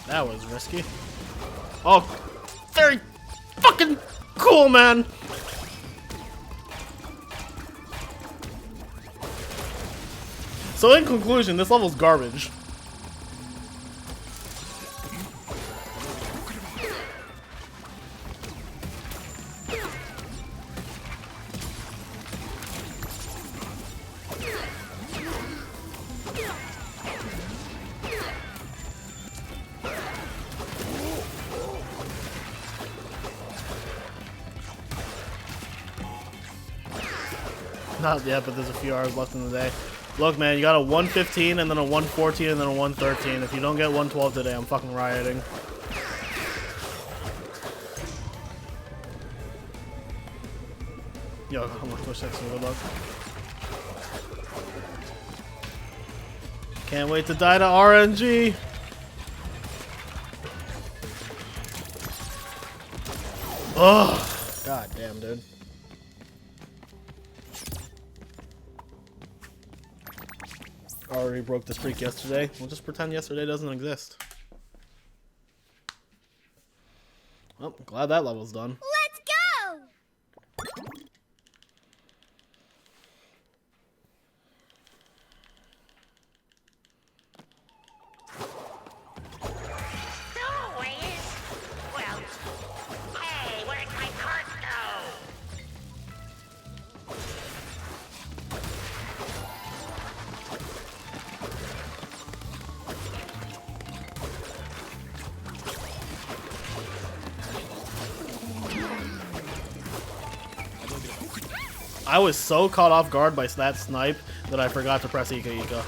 That was risky. Oh, very fucking cool, man. So in conclusion, this level's garbage. Not yet, but there's a few hours left in the day. Look, man, you got a 115 and then a 114 and then a 113. If you don't get 112 today, I'm fucking rioting. Yo, I'm gonna push that, so good luck. Can't wait to die to RNG. Ugh. God damn, dude. Already broke the streak yesterday. We'll just pretend yesterday doesn't exist. Well, glad that level's done. Let's go! Always. Well, hey, where'd my cart go? I was so caught off guard by that snipe that I forgot to press Ika Ika.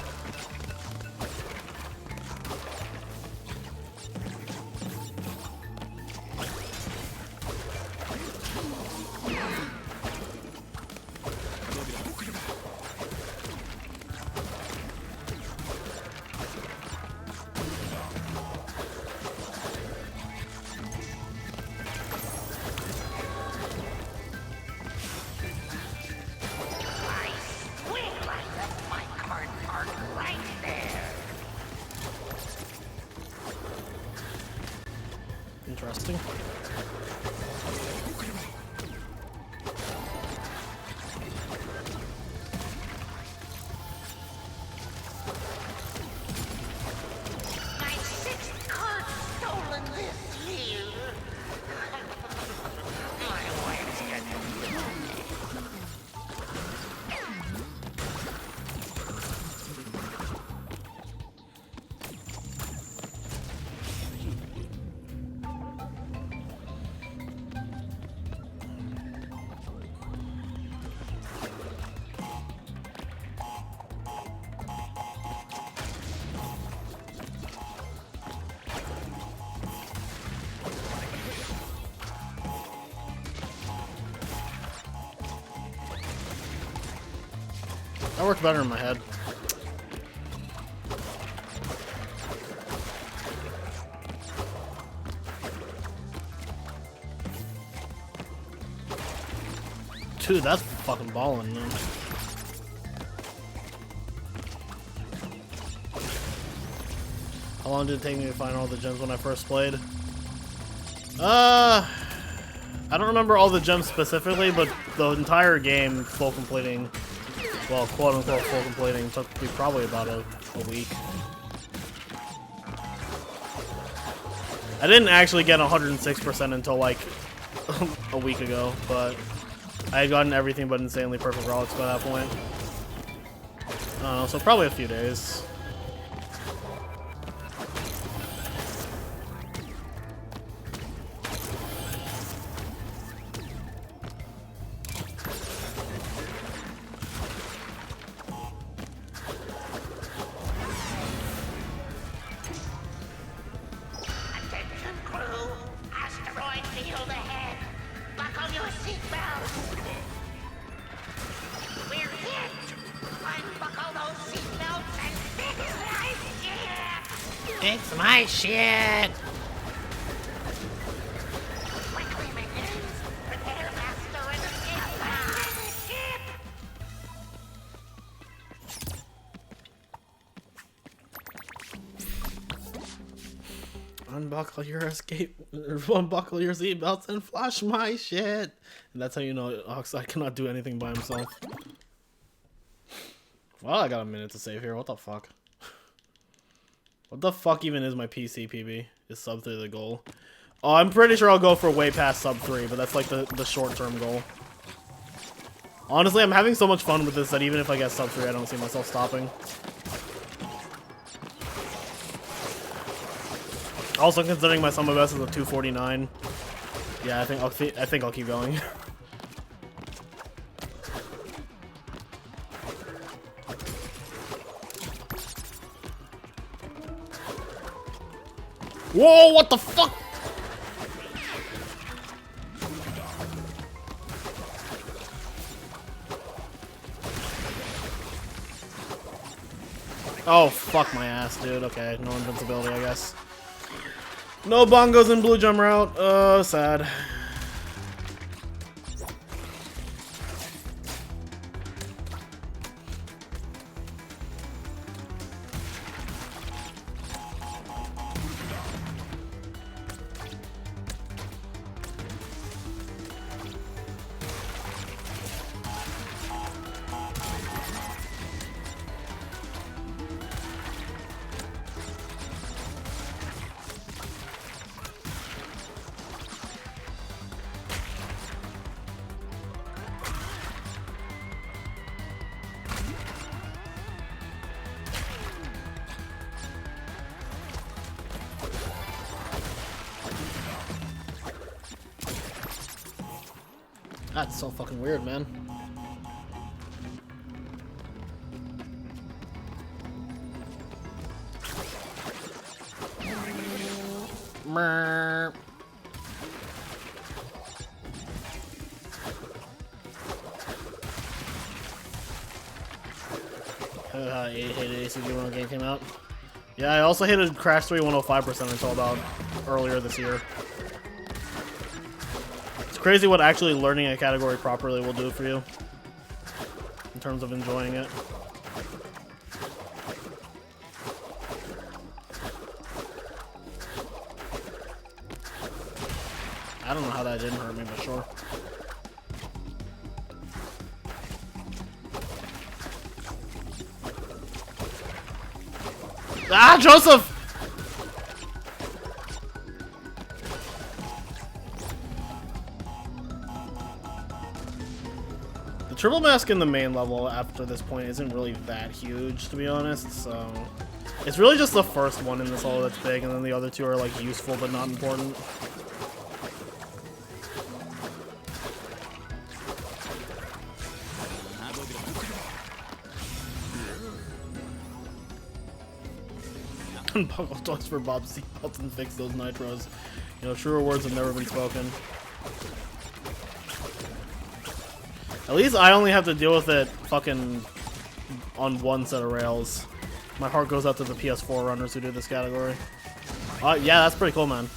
Interesting. My sixth cart stolen this year. My wife's gonna That worked better in my head. Dude, that's fucking ballin', man. How long did it take me to find all the gems when I first played? I don't remember all the gems specifically, but the entire game full completing, well, quote unquote full completing, took me probably about a week. I didn't actually get 106% until like a week ago, but I had gotten everything but insanely perfect relics by that point. I don't know, so probably a few days. Attention crew, asteroid field ahead. Buckle your seatbelts. We're hit. Unbuckle those seatbelts and fix my ship. It's my shit! Quickly, minions. Prepare master and escape the ship. Unbuckle your unbuckle your seatbelts and flash my shit. And that's how you know Oxide cannot do anything by himself. Well, I got a minute to save here. What the fuck? What the fuck even is my PC PB? Is sub 3 the goal? Oh, I'm pretty sure I'll go for way past sub 3, but that's like the short-term goal. Honestly, I'm having so much fun with this that even if I get sub 3, I don't see myself stopping. Also, considering my sum of best is a 249, yeah, I think I'll keep going. Whoa! What the fuck? Oh, fuck my ass, dude. Okay, no invincibility, I guess. No bongos in blue jump route. Oh, sad. That's so fucking weird, man. Merp. I hated ACG when the game came out. Yeah, I also hated Crash 3 105% until about earlier this year. It's crazy what actually learning a category properly will do for you in terms of enjoying it. I don't know how that didn't hurt me, but sure. Ah, Joseph! The triple mask in the main level after this point isn't really that huge, to be honest, so... It's really just the first one in this level that's big, and then the other two are, like, useful but not important. Buckle talks for Bob Seatbelts and fix those nitros. You know, truer words have never been spoken. At least I only have to deal with it fucking on one set of rails. My heart goes out to the PS4 runners who do this category. Yeah, that's pretty cool, man.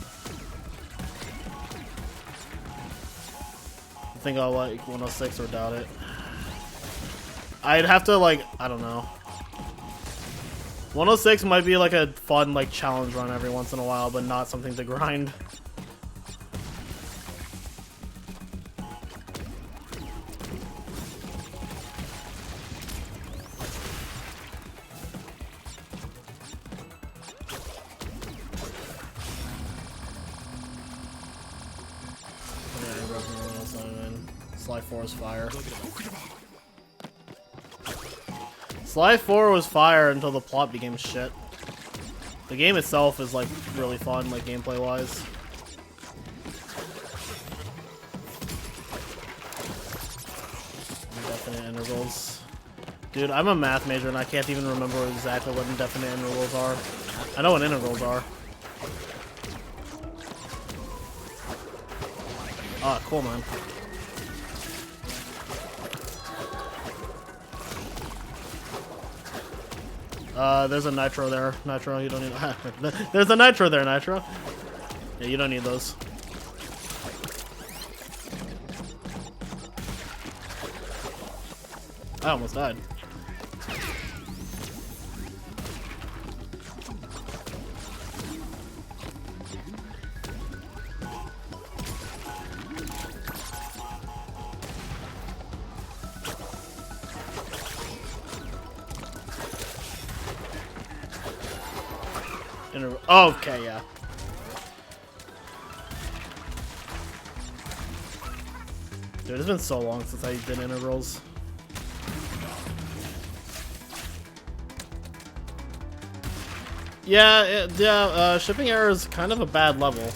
I think I'll like 106 or doubt it. I'd have to, like, I don't know. 106 might be like a fun, like, challenge run every once in a while, but not something to grind. Sly 4 is fire. Sly 4 was fire until the plot became shit. The game itself is, like, really fun, like, gameplay-wise. Indefinite intervals. Dude, I'm a math major and I can't even remember exactly what indefinite intervals are. I know what integrals are. Ah, cool, man. There's a nitro there. Nitro, you don't need... There's a nitro there, Nitro. Yeah, you don't need those. I almost died. Okay, yeah. Dude, it's been so long since I did integrals. Yeah, shipping error is kind of a bad level.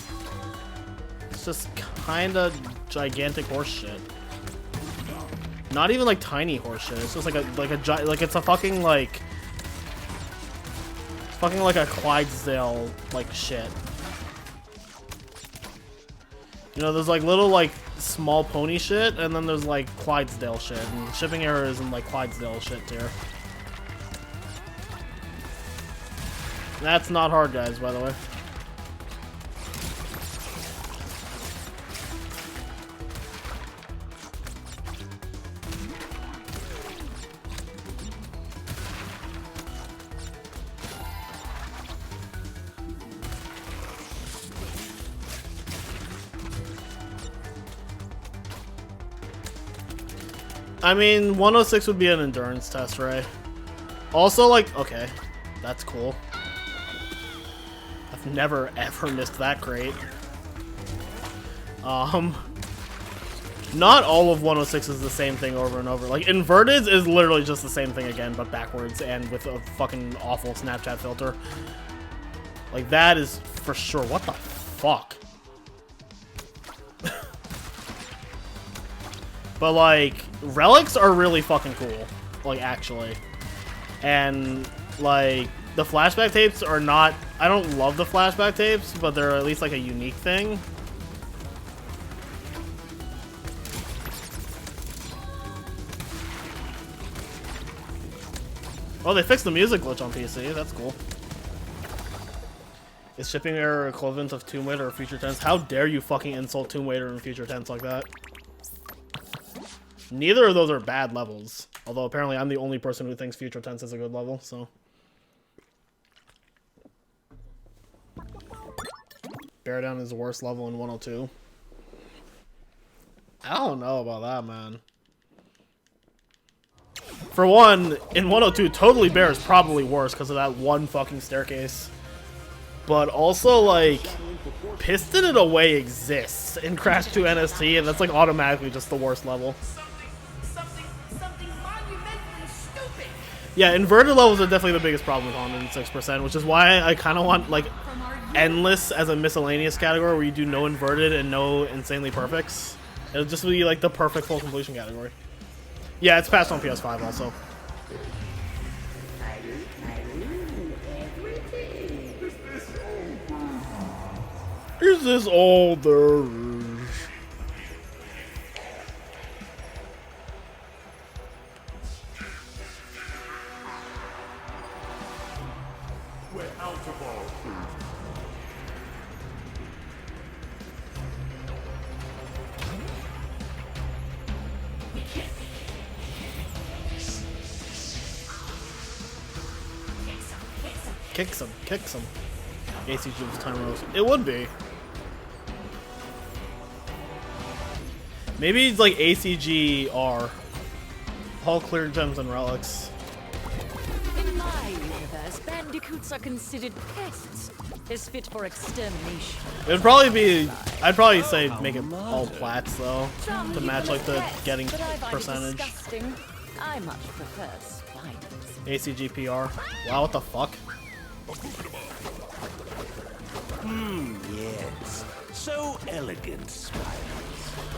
It's just kind of gigantic horse shit. Not even like tiny horse shit. It's just like it's a fucking like a Clydesdale like shit. You know, there's like little like small pony shit, and then there's like Clydesdale shit, and shipping error is in like Clydesdale shit tier. That's not hard, guys, by the way. I mean, 106 would be an endurance test, right? Also, like, okay, that's cool. I've never ever missed that crate. Not all of 106 is the same thing over and over. Like, inverted is literally just the same thing again, but backwards and with a fucking awful Snapchat filter. Like, that is for sure. What the fuck? But, like, relics are really fucking cool. Like, actually. And, like, the flashback tapes are not... I don't love the flashback tapes, but they're at least, like, a unique thing. Oh, they fixed the music glitch on PC. That's cool. Is shipping error equivalent of Tomb Raider or Future Tense? How dare you fucking insult Tomb Raider and Future Tense like that? Neither of those are bad levels. Although apparently I'm the only person who thinks Future Tense is a good level, so. Bear Down is the worst level in 102. I don't know about that, man. For one, in 102, Totally Bear is probably worse because of that one fucking staircase. But also, like, Piston It Away exists in Crash 2 NST, and that's, like, automatically just the worst level. Something monumentally stupid. Yeah, inverted levels are definitely the biggest problem with 106%, which is why I kind of want, like, endless as a miscellaneous category where you do no inverted and no insanely perfects. It'll just be, like, the perfect full completion category. Yeah, it's patched on PS5 also. Is this all there is? We're out of all food. Kick some. ACG was time rose. It would be. Maybe it's like ACG-R. All clear gems and relics. In my universe, bandicoots are considered pests, as fit for extermination. It would probably be... I'd probably say make it all plats, though, to match, like, the getting percentage. Disgusting. I much prefer spiders. ACG-PR. Wow, what the fuck? Yes. So elegant, spiders.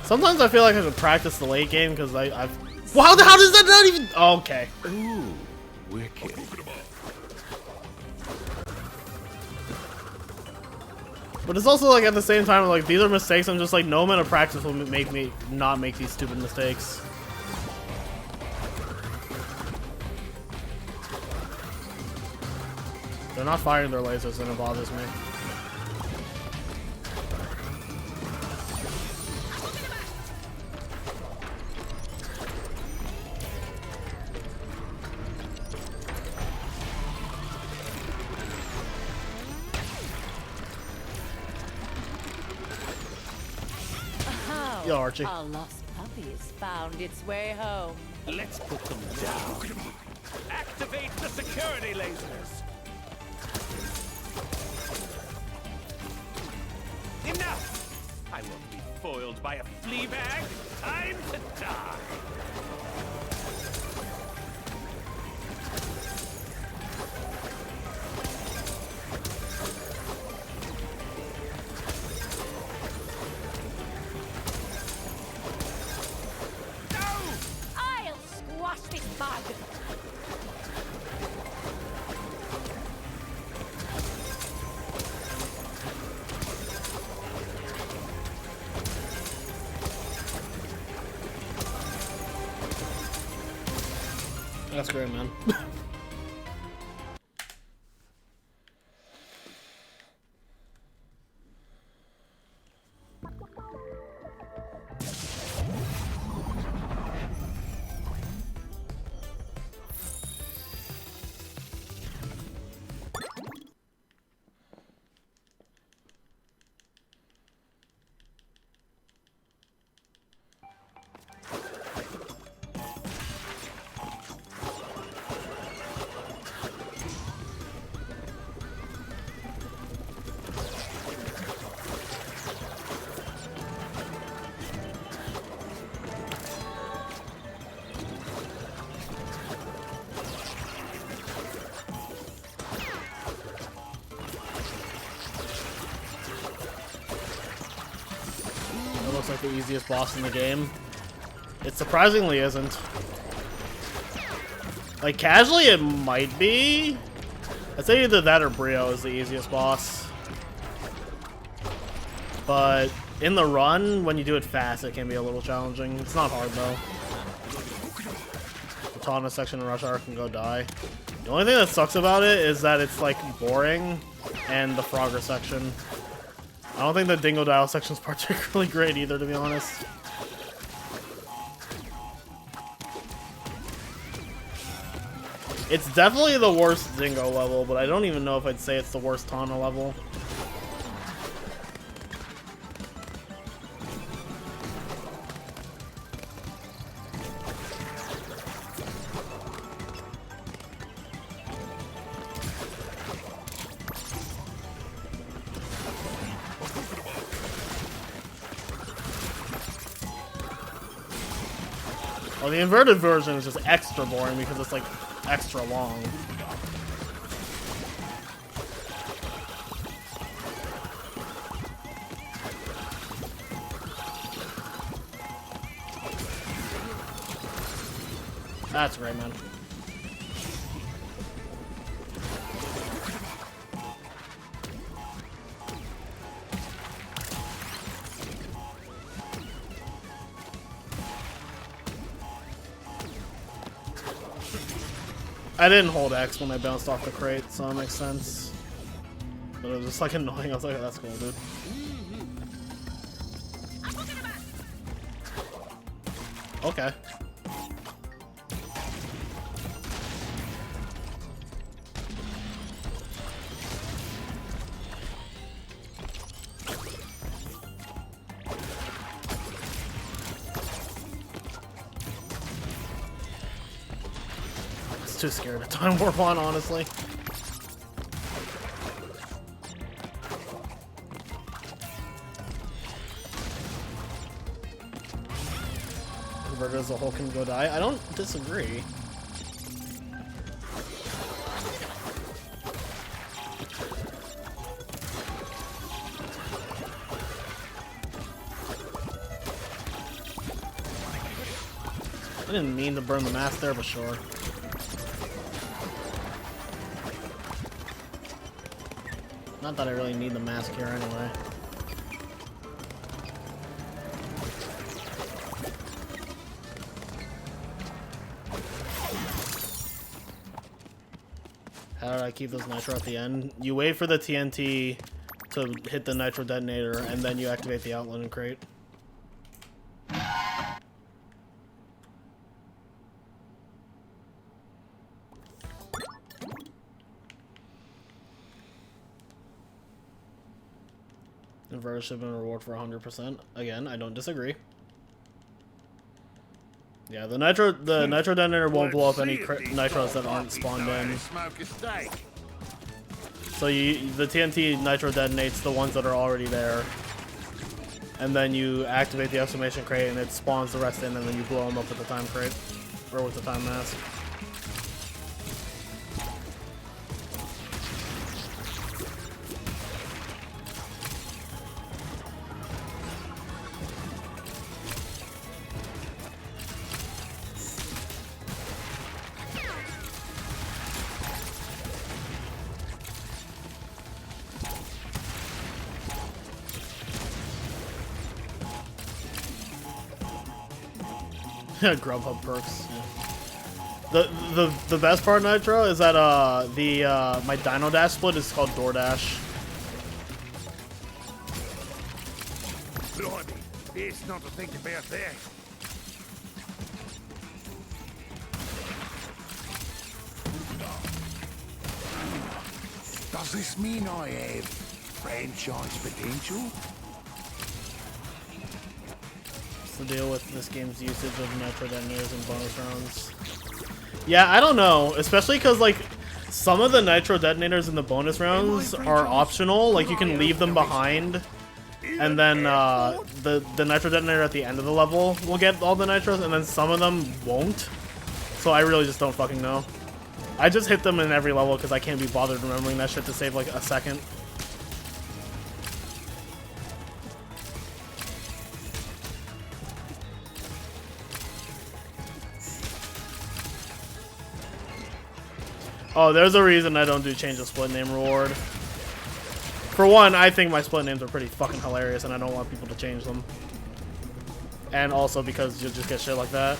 Sometimes I feel like I should practice the late game, because I've... Wow, how does that not even... Oh, okay. Ooh, wicked. But it's also, like, at the same time, like, these are mistakes. I'm just like, no amount of practice will make me not make these stupid mistakes. They're not firing their lasers, and it bothers me. Yo, Archie. A lost puppy has found its way home. Let's put them down. Activate the security lasers. Enough! I won't be foiled by a flea bag. Time to die. I'll squash this bug. That's great, man. Looks like the easiest boss in the game. It surprisingly isn't. Like, casually it might be. I'd say either that or Brio is the easiest boss. But in the run, when you do it fast, it can be a little challenging. It's not hard though. The Tawna section in Rush Hour can go die. The only thing that sucks about it is that it's like boring, and the Frogger section. I don't think the Dingo Dial section's particularly great either, to be honest. It's definitely the worst Dingo level, but I don't even know if I'd say it's the worst Tawna level. Well, the inverted version is just extra boring because it's like extra long. That's great, man. I didn't hold X when I bounced off the crate, so that makes sense. But it was just like annoying. I was like, oh, that's cool, dude. Okay. Too scared to time warp on, honestly. Converted as a whole can go die. I don't disagree. I didn't mean to burn the mask there, but sure. Not that I really need the mask here anyway. How did I keep those nitro at the end? You wait for the TNT to hit the nitro detonator, and then you activate the outlet and crate. Inverter should have been a reward for 100%. Again, I don't disagree. Yeah, the nitro detonator won't blow up any nitros that aren't spawned in. So the TNT nitro detonates the ones that are already there. and then you activate the exclamation crate, and it spawns the rest in, and then you blow them up with the time crate, or with the time mask. Grubhub perks. Yeah. The best part, Nitro, is that my Dino Dash split is called DoorDash. Blimey, it's not to think about that. Does this mean I have franchise potential? To deal with this game's usage of nitro detonators and bonus rounds. Yeah, I don't know, especially because like some of the nitro detonators in the bonus rounds are optional. Like you can leave them behind, and then the nitro detonator at the end of the level will get all the nitros, and then some of them won't. So I really just don't fucking know. I just hit them in every level because I can't be bothered remembering that shit to save like a second. Oh, there's a reason I don't do change of split name reward. For one, I think my split names are pretty fucking hilarious and I don't want people to change them. And also because you'll just get shit like that.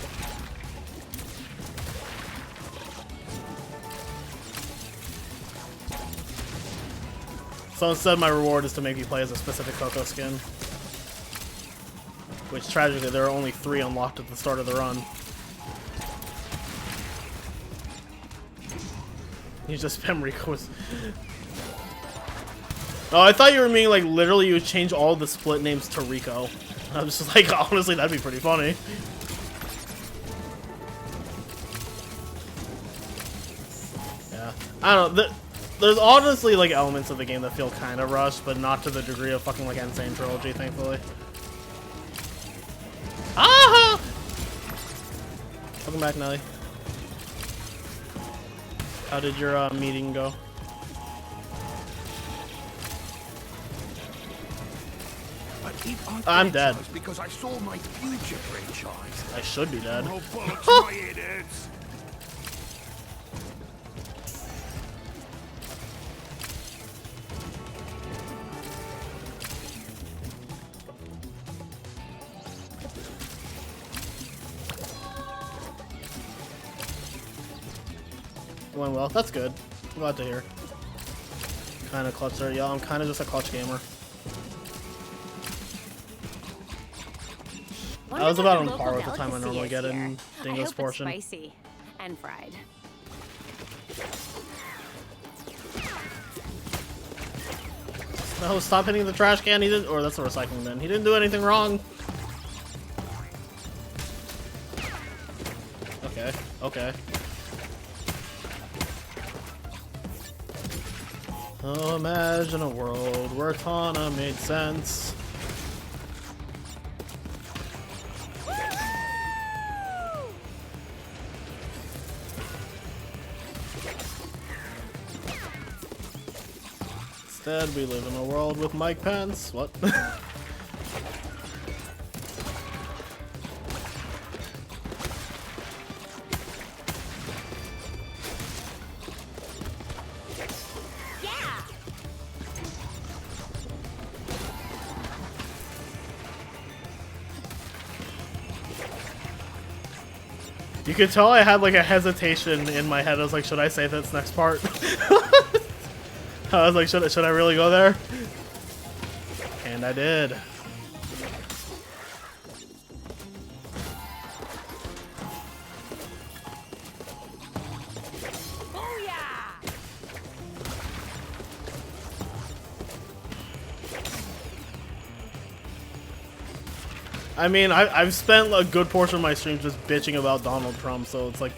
So instead my reward is to make me play as a specific Coco skin. Which tragically there are only 3 unlocked at the start of the run. You just spam Riko's. Oh, I thought you were meaning like literally you would change all the split names to Riko. I was just like, honestly, that'd be pretty funny. Yeah, I don't know. There's honestly like elements of the game that feel kind of rushed, but not to the degree of fucking like Insane Trilogy, thankfully. Ah! Welcome back, Nelly. How did your meeting go? I'm dead. Because I saw my future franchise. I should be dead. Oh, bollocks, my head hurts. Went well. That's good. I'm glad to hear. Kind of clutch there. Yeah, I'm kind of just a clutch gamer. I was about on par with the time I normally get in Dingo's portion. Spicy and fried. No, stop hitting the trash can. He didn't, or that's the recycling bin. He didn't do anything wrong. Okay. Okay. Oh, imagine a world where Kana made sense. Instead, we live in a world with Mike Pence. What? You could tell I had like a hesitation in my head. I was like, should I say this next part? I was like, should I really go there? And I did. I mean, I've spent a good portion of my stream just bitching about Donald Trump, so it's like,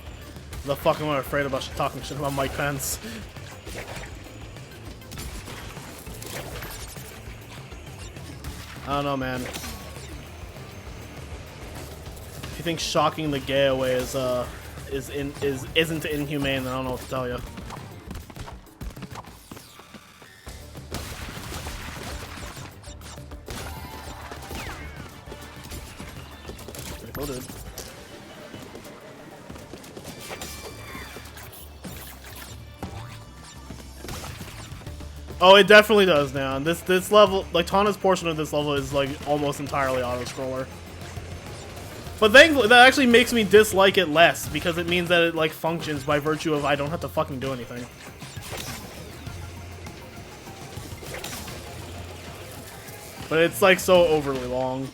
the fuck am I afraid about talking shit about Mike Pence? I don't know, man. If you think shocking the gay away isn't inhumane, then I don't know what to tell you. Pretty dude. Oh, it definitely does now. This level, like Tana's portion of this level is like almost entirely auto-scroller. But thankfully, that actually makes me dislike it less because it means that it like functions by virtue of I don't have to fucking do anything. But it's like so overly long.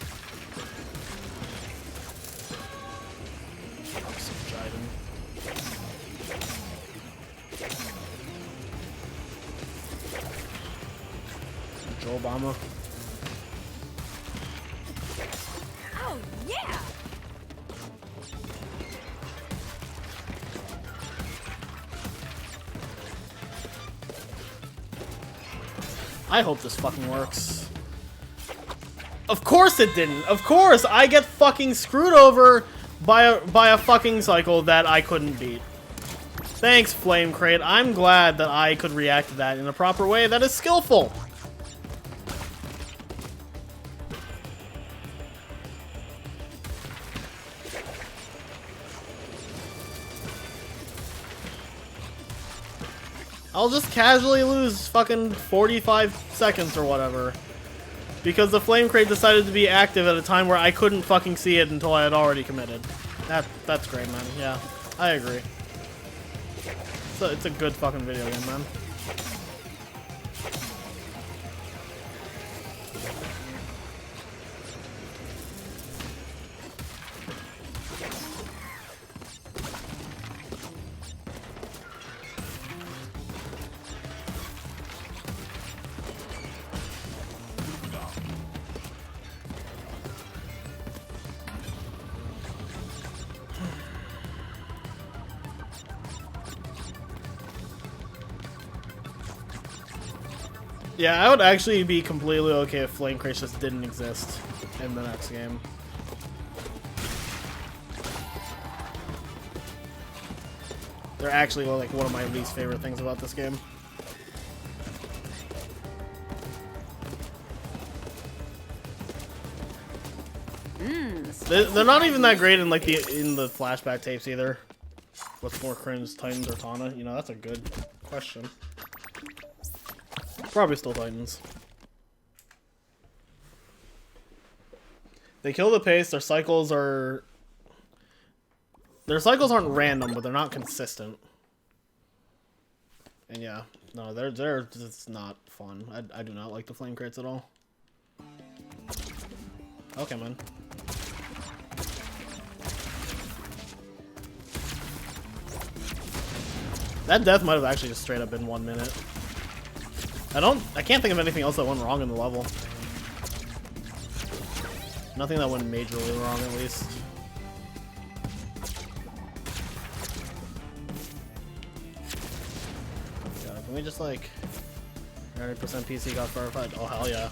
Obama. Oh, yeah! I hope this fucking works. Of course it didn't. Of course, I get fucking screwed over by a fucking cycle that I couldn't beat. Thanks, Flame Crate. I'm glad that I could react to that in a proper way that is skillful. I'll just casually lose fucking 45 seconds or whatever. Because the Flame Crate decided to be active at a time where I couldn't fucking see it until I had already committed. That's great, man. Yeah, I agree. It's a good fucking video game, man. Yeah, I would actually be completely okay if Flame Crate just didn't exist in the next game. They're actually like one of my least favorite things about this game. They're not even that great in like in the flashback tapes either. What's more cringe, Titans or Tana? You know, that's a good question. Probably still Titans. They kill the pace. Their cycles aren't random, but they're not consistent. And yeah, no, they're just not fun. I do not like the Flame Crates at all. Okay, man. That death might have actually just straight up been 1 minute. I can't think of anything else that went wrong in the level. Nothing that went majorly wrong, at least. God, can we just like 90% PC got verified? Oh hell yeah.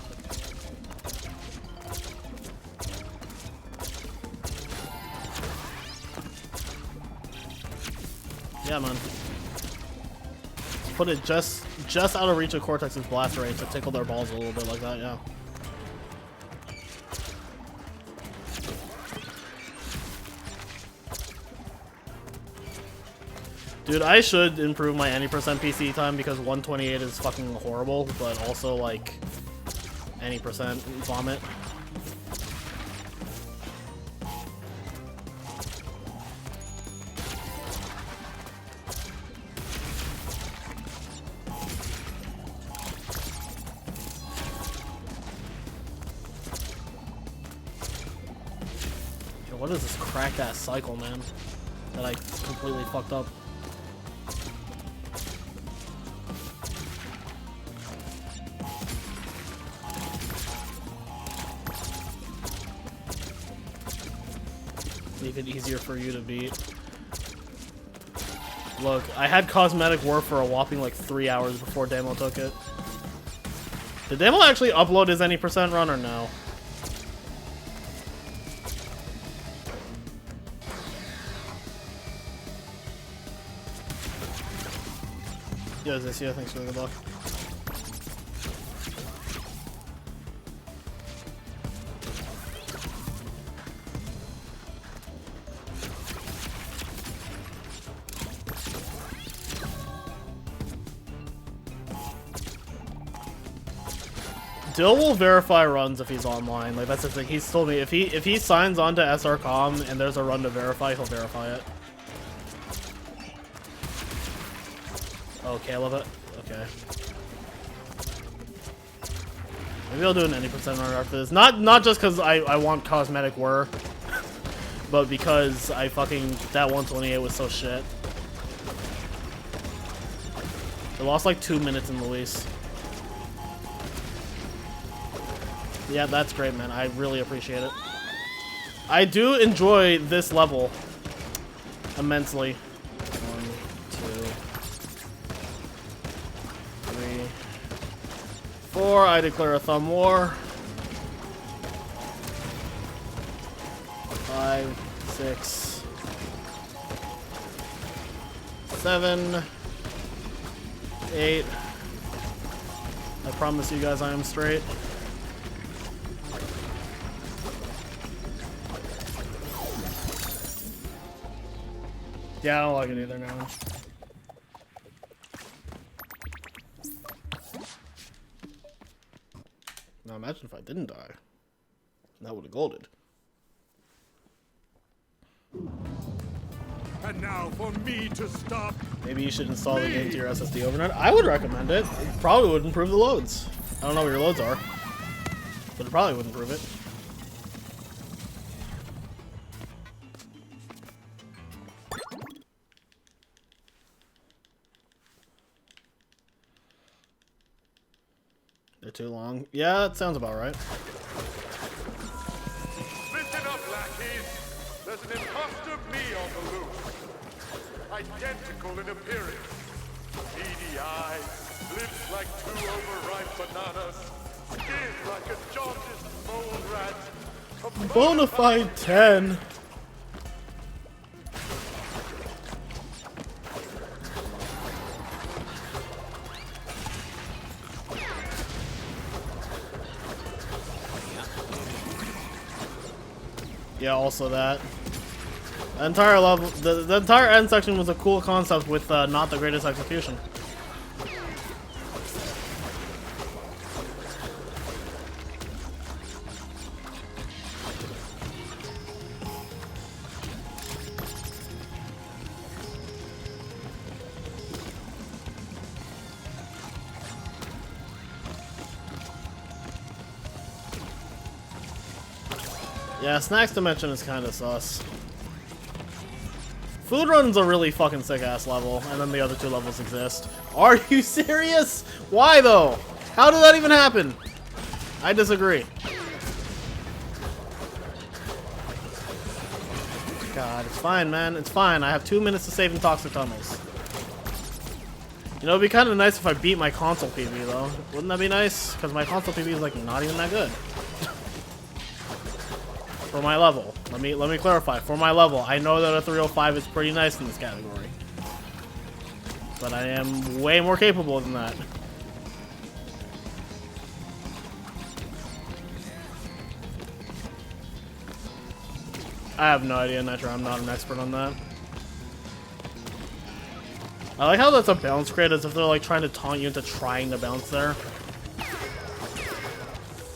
Yeah, man. Put it just out of reach of Cortex's blast rate to tickle their balls a little bit like that, yeah. Dude, I should improve my any percent PC time because 128 is fucking horrible, but also like any percent vomit. What is this cracked ass cycle, man? That I completely fucked up. Make it easier for you to beat. Look, I had Cosmetic Warp for a whopping like 3 hours before Demo took it. Did Demo actually upload his any percent run or no? Yo, Zissio, thanks for the good luck. Dill will verify runs if he's online. Like, that's the thing. He's told me if he signs on to SRCom and there's a run to verify, he'll verify it. Oh, Caleb it? Okay. Maybe I'll do an 90% run after this. Not just because I want cosmetic whir, but because I fucking... That 128 was so shit. They lost like 2 minutes in Luis. Yeah, that's great, man. I really appreciate it. I do enjoy this level immensely. 1, 2, 3, 4. I declare a thumb war. 5, 6, 7, 8. I promise you guys I am straight. Yeah, I don't like it either now. Now imagine if I didn't die. That would have golded. And now for me to stop. Maybe you should install the game to your SSD overnight. I would recommend it. It probably would improve the loads. I don't know what your loads are, but it probably would improve it. They're too long. Yeah, that sounds about right. Listen up, lackeys. There's an imposter me on the loose. Identical in appearance. Beady eyes, lips like 2 overripe bananas, skin like a jaundiced mole rat. A Bonafide 10. Yeah, also that. The entire level, the entire end section was a cool concept with not the greatest execution. Yeah, Snacks Dimension is kind of sus. Food Run's a really fucking sick-ass level, and then the other 2 levels exist. Are you serious? Why, though? How did that even happen? I disagree. God, it's fine, man. It's fine. I have 2 minutes to save in Toxic Tunnels. You know, it'd be kind of nice if I beat my console PB, though. Wouldn't that be nice? Because my console PB is, like, not even that good. For my level. Let me clarify. For my level, I know that a 305 is pretty nice in this category. But I am way more capable than that. I have no idea, Nitro. I'm not an expert on that. I like how that's a bounce crate, as if they're like trying to taunt you into trying to bounce there.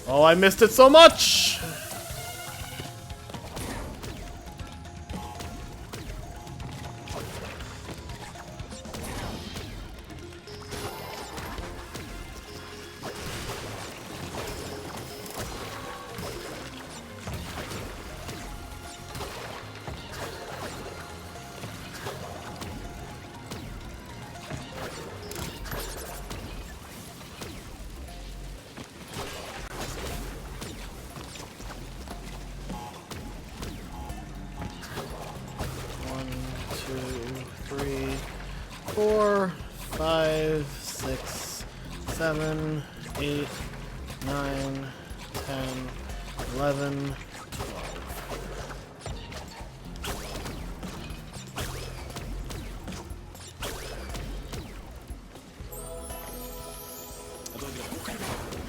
Oh, I missed it so much!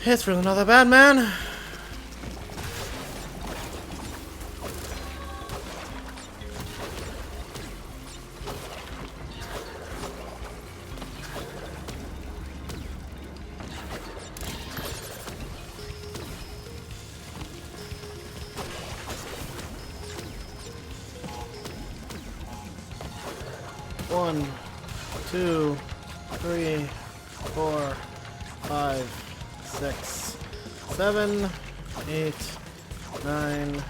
It's really not that bad, man. One, 2, 3, 4, 5, 6, 7, 8, 9,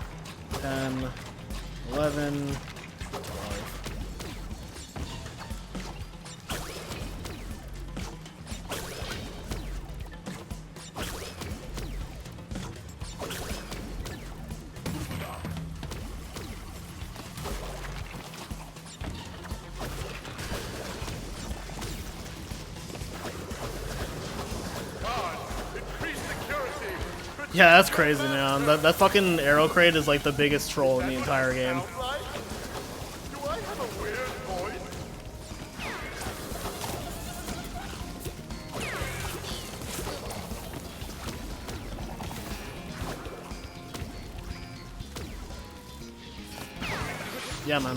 10, 11, 12. Yeah, that's crazy, man. That fucking arrow crate is like the biggest troll in the entire game. Do I have a weird voice? Yeah, man.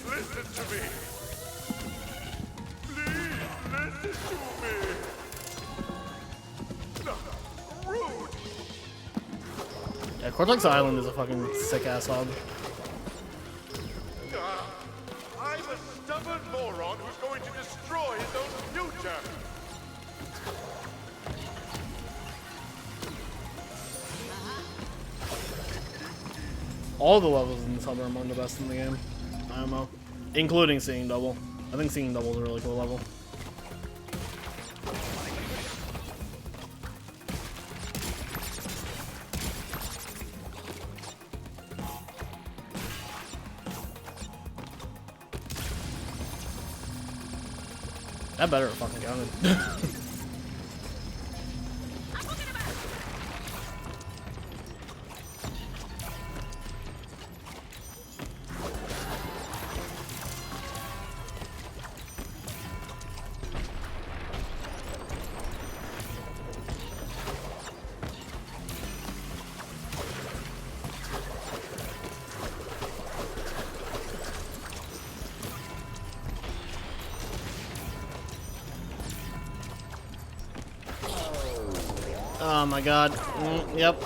Please, listen to me. Listen to me! Rude! Yeah, Cortex Island is a fucking sick-ass hub. I'm a stubborn moron who's going to destroy his own future! All the levels in this hub are among the best in the game. IMO. Including Seeing Double. I think Seeing Double is a really cool level. That better have fucking counted. Oh my god. Yep,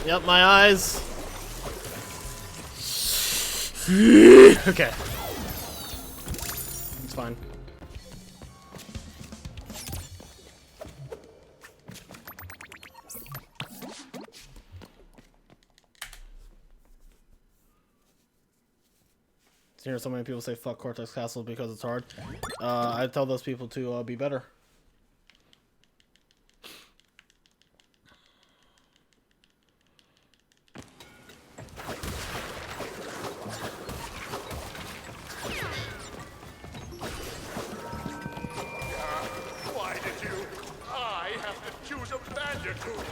yep, my eyes. Okay. It's fine. Hear so many people say fuck Cortex Castle because it's hard. I tell those people to be better. Why did you? I have to choose a Bandicoot!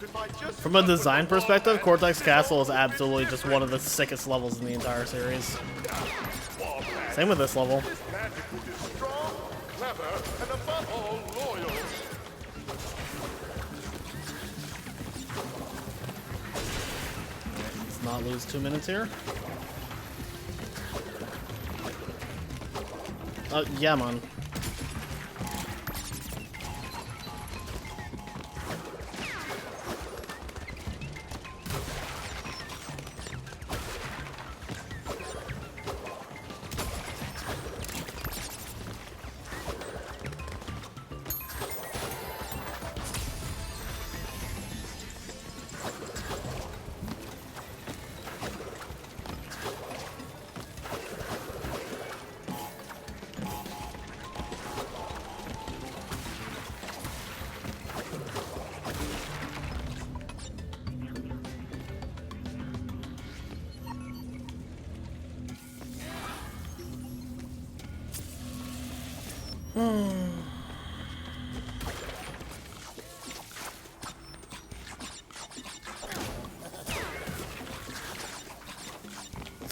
If I just From a design perspective, Cortex Castle is absolutely just one of the sickest levels in the entire series. Same with this level. This Bandicoot is strong, clever, and above all, loyal. Let's not lose 2 minutes here. Yeah, man.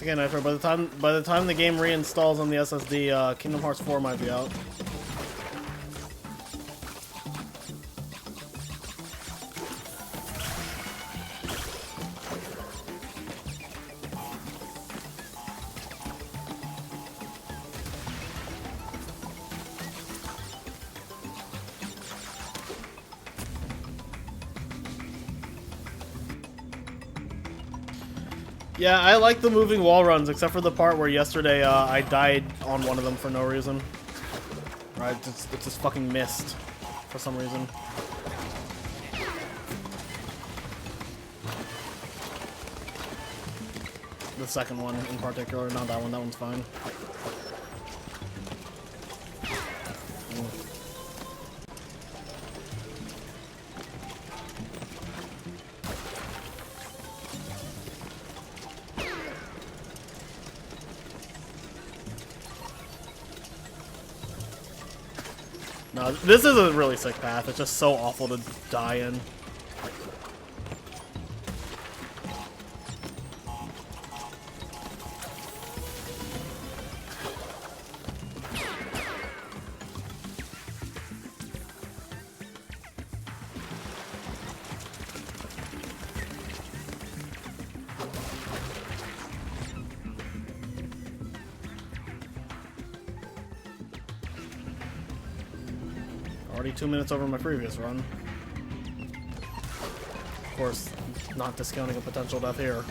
It's okay, Nitro. By the time the game reinstalls on the SSD, Kingdom Hearts 4 might be out. Yeah, I like the moving wall runs, except for the part where yesterday I died on one of them for no reason. Right, it just fucking missed for some reason. The second one in particular, not that one. That one's fine. No, this is a really sick path. It's just so awful to die in. Already 2 minutes over my previous run. Of course, not discounting a potential death here.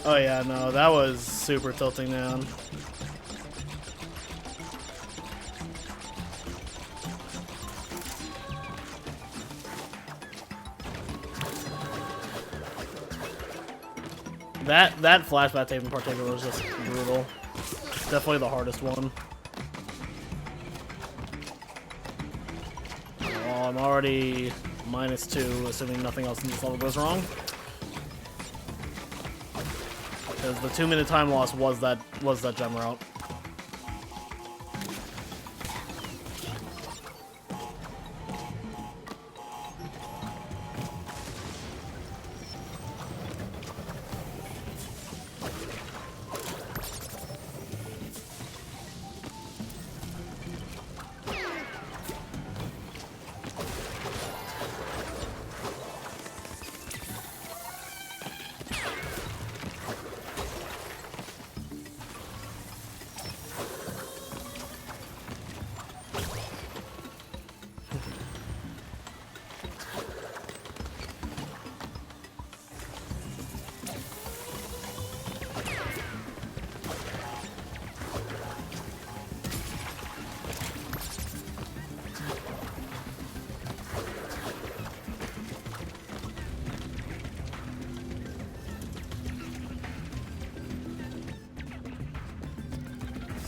Oh yeah, no, that was super tilting down. That flashback tape in particular was just brutal. Definitely the hardest one. Oh, I'm already -2, assuming nothing else in this level goes wrong. Because the 2-minute time loss was that gem route.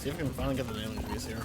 See if we can finally get the nailing piece here.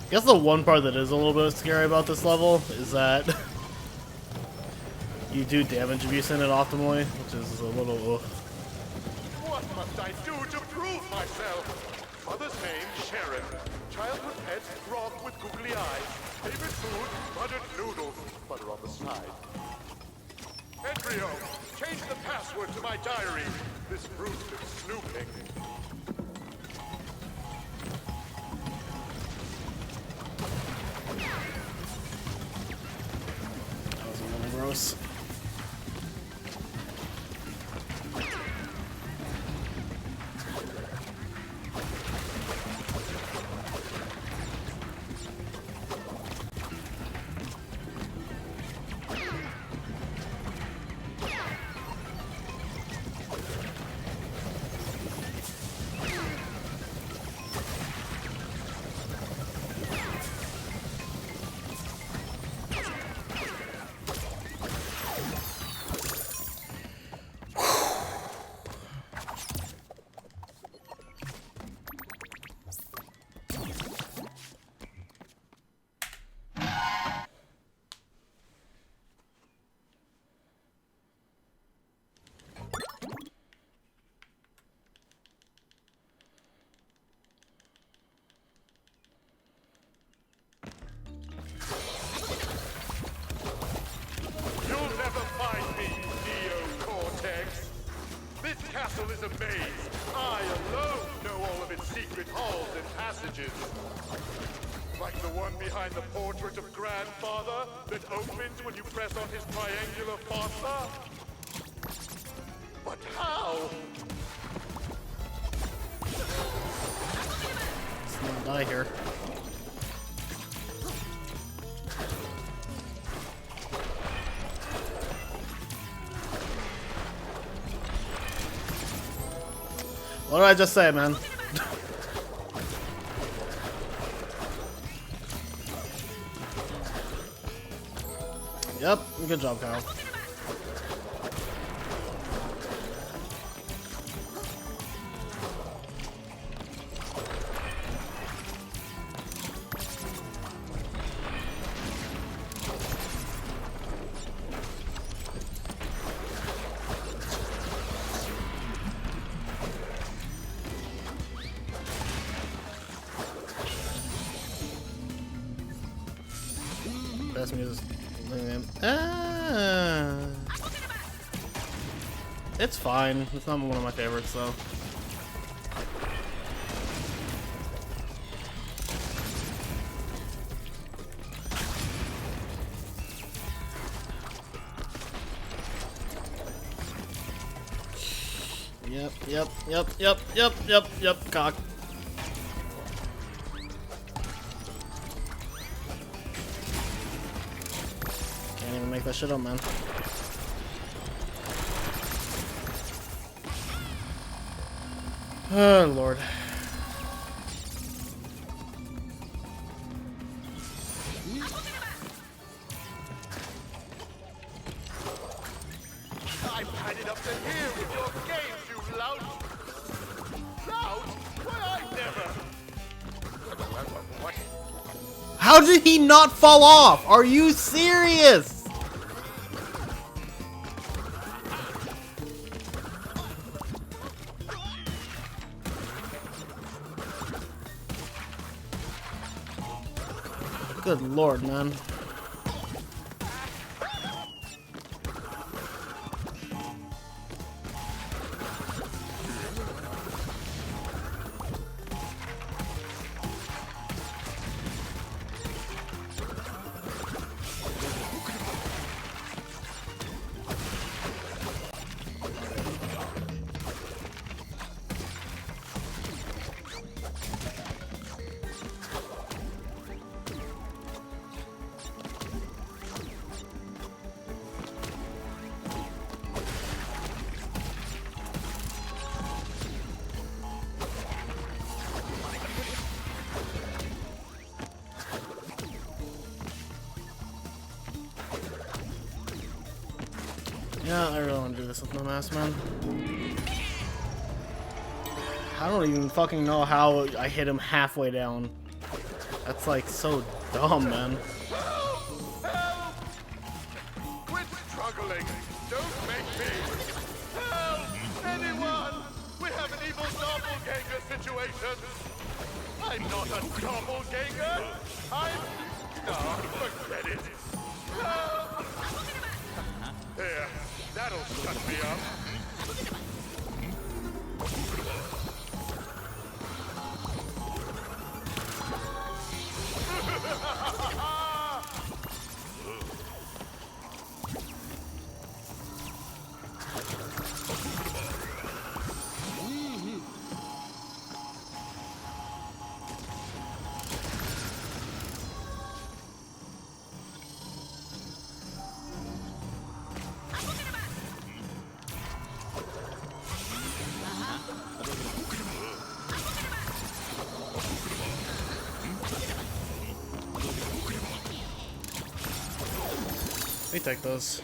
I guess the one part that is a little bit scary about this level is that you do damage if you send it optimally, which is a little... What must I do to prove myself? Mother's name, Sharon. Childhood pet, broth with googly eyes. Favorite food, buttered noodles. Butter on the side. Embryo, change the password to my diary. This brute's been snooping. That was a little gross. You'll never find me, Neo-Cortex. This castle is a maze. I alone know all of its secret halls and passages. Like the one behind the portrait of Grandfather that opens when you press on his triangular fossa. But how? Let's not die here. What did I just say, man? Yep, good job, Kyle. Best music. It's fine. It's not one of my favorites, though. Yep, cock. Can't even make that shit up, man. Oh, Lord. I've had it up to here with your games, you lout! Lout? Why, I never... What? How did he not fall off? Are you serious? Good Lord, man. Yeah, I really want to do this with my mask, man. I don't even fucking know how I hit him halfway down. That's like so dumb, man. Help! Quit struggling! Don't make me! Help! Anyone! We have an evil doppelganger situation! I'm not a doppelganger! No, forget it! Help! There, that'll shut me up. We take those.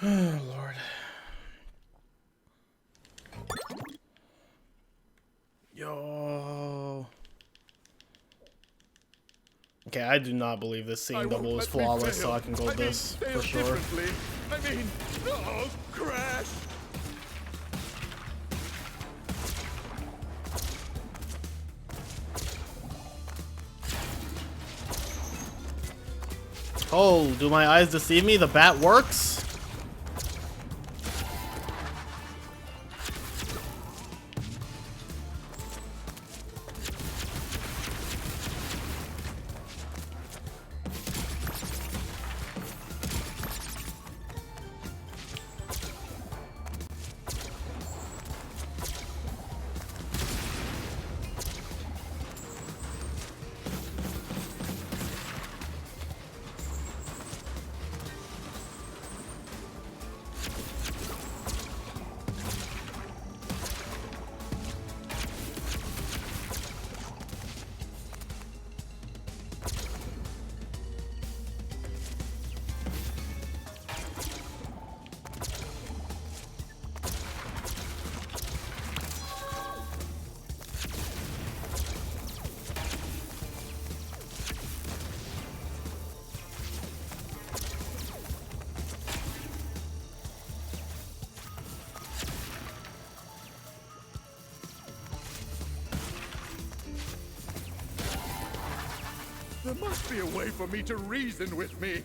Oh, Lord. Yo. Okay, I do not believe this scene double is flawless, so I can go with this for sure. I mean, oh, crash! Oh, do my eyes deceive me? The bat works? There must be a way for me to reason with me.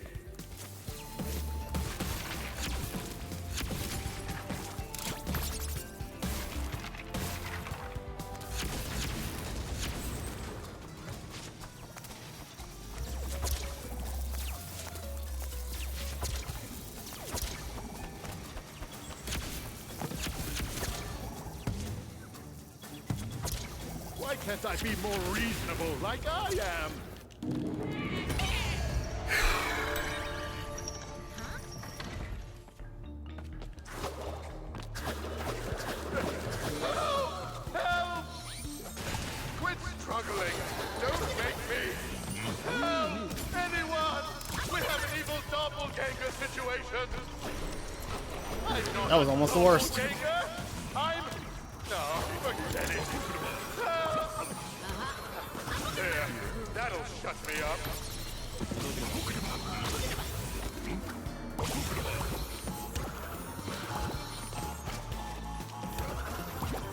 Why can't I be more reasonable like I am? Help! Quit struggling! Don't make me! Help! Anyone! We have an evil doppelganger situation! I'm not That was almost the worst. doppelganger. No, forget it! Help! There, that'll shut me up.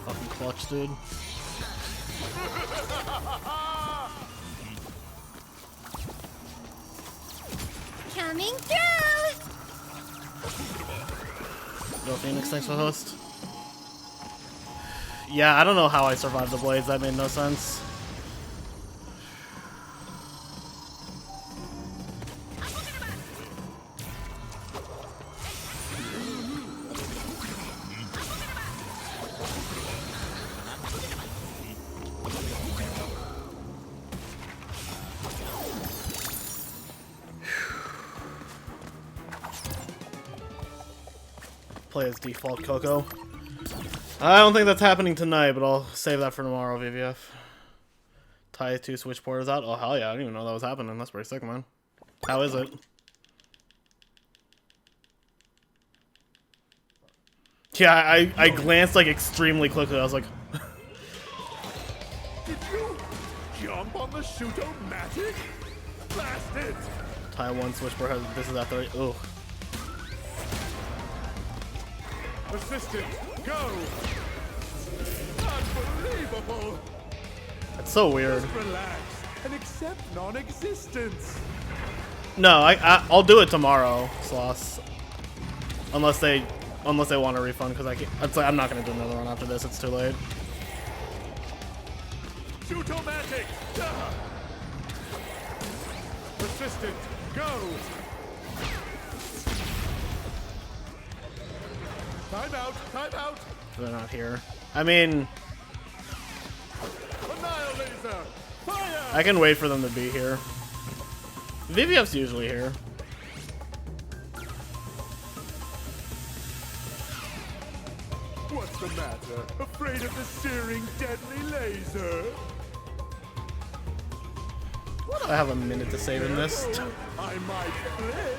Fucking clutch, dude. Coming through! Yo, Phoenix, thanks for the host. Yeah, I don't know how I survived the blades. That made no sense. Play as default Coco. I don't think that's happening tonight, but I'll save that for tomorrow, VVF. Tie 2 switch porters out. Oh, hell yeah. I didn't even know that was happening. That's pretty sick, man. How is it? Yeah, I glanced like extremely quickly. I was like, Did you jump on the shoot-o-matic? Blast it! Taiwan Switchboard has this is after. Oh, Assistant, go! Unbelievable! that's so weird. Just relax and accept non-existence. No, I'll do it tomorrow, Sloss. Unless they want a refund, because I can't. It's like I'm not gonna do another one after this. It's too late. Shoot-o-matic! Duh! Assistant, go! Time out! Time out! They're not here. I mean, Annihilator! Fire! I can wait for them to be here. VVF's usually here. What's the matter? Afraid of the searing, deadly laser? I have a minute to save in this. Careful, I might flip.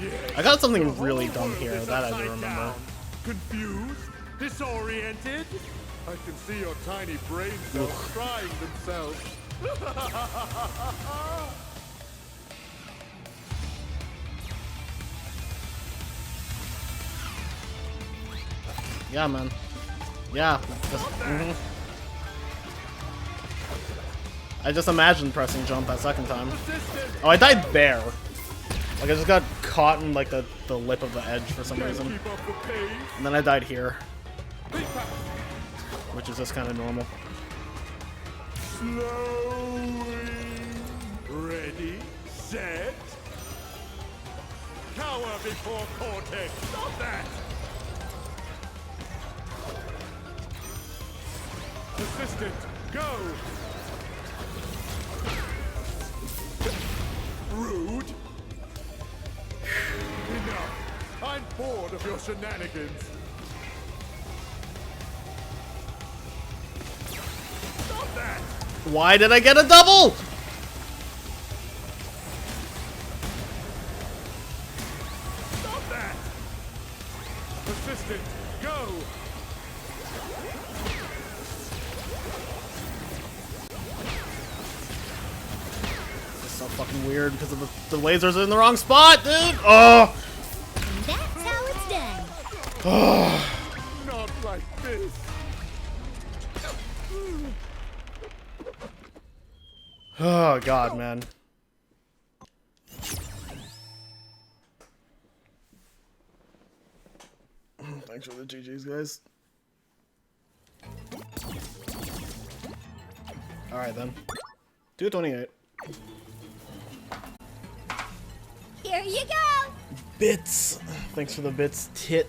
Yes, I got something the whole really dumb world here is that I do upside remember. down. Confused? Disoriented? I can see your tiny brain cells frying themselves. Yeah, man. Yeah. I just imagined pressing jump that second time. Oh, I died there. Like I just got caught in like the lip of the edge for some reason. Keep up the pace. And then I died here, which is just kind of normal. Slowly. Ready, set. Cower before Cortex. Stop that. Assistant, go. Rude. Enough. I'm bored of your shenanigans. Stop that. Why did I get a double? Stop that. Assistant, go. It's so fucking weird because of the lasers are in the wrong spot, dude. Oh. That's how it's done. Not like this. Oh god, man. Thanks for the GGs, guys. Alright then. 228. Here you go. Bits. Thanks for the bits, tit.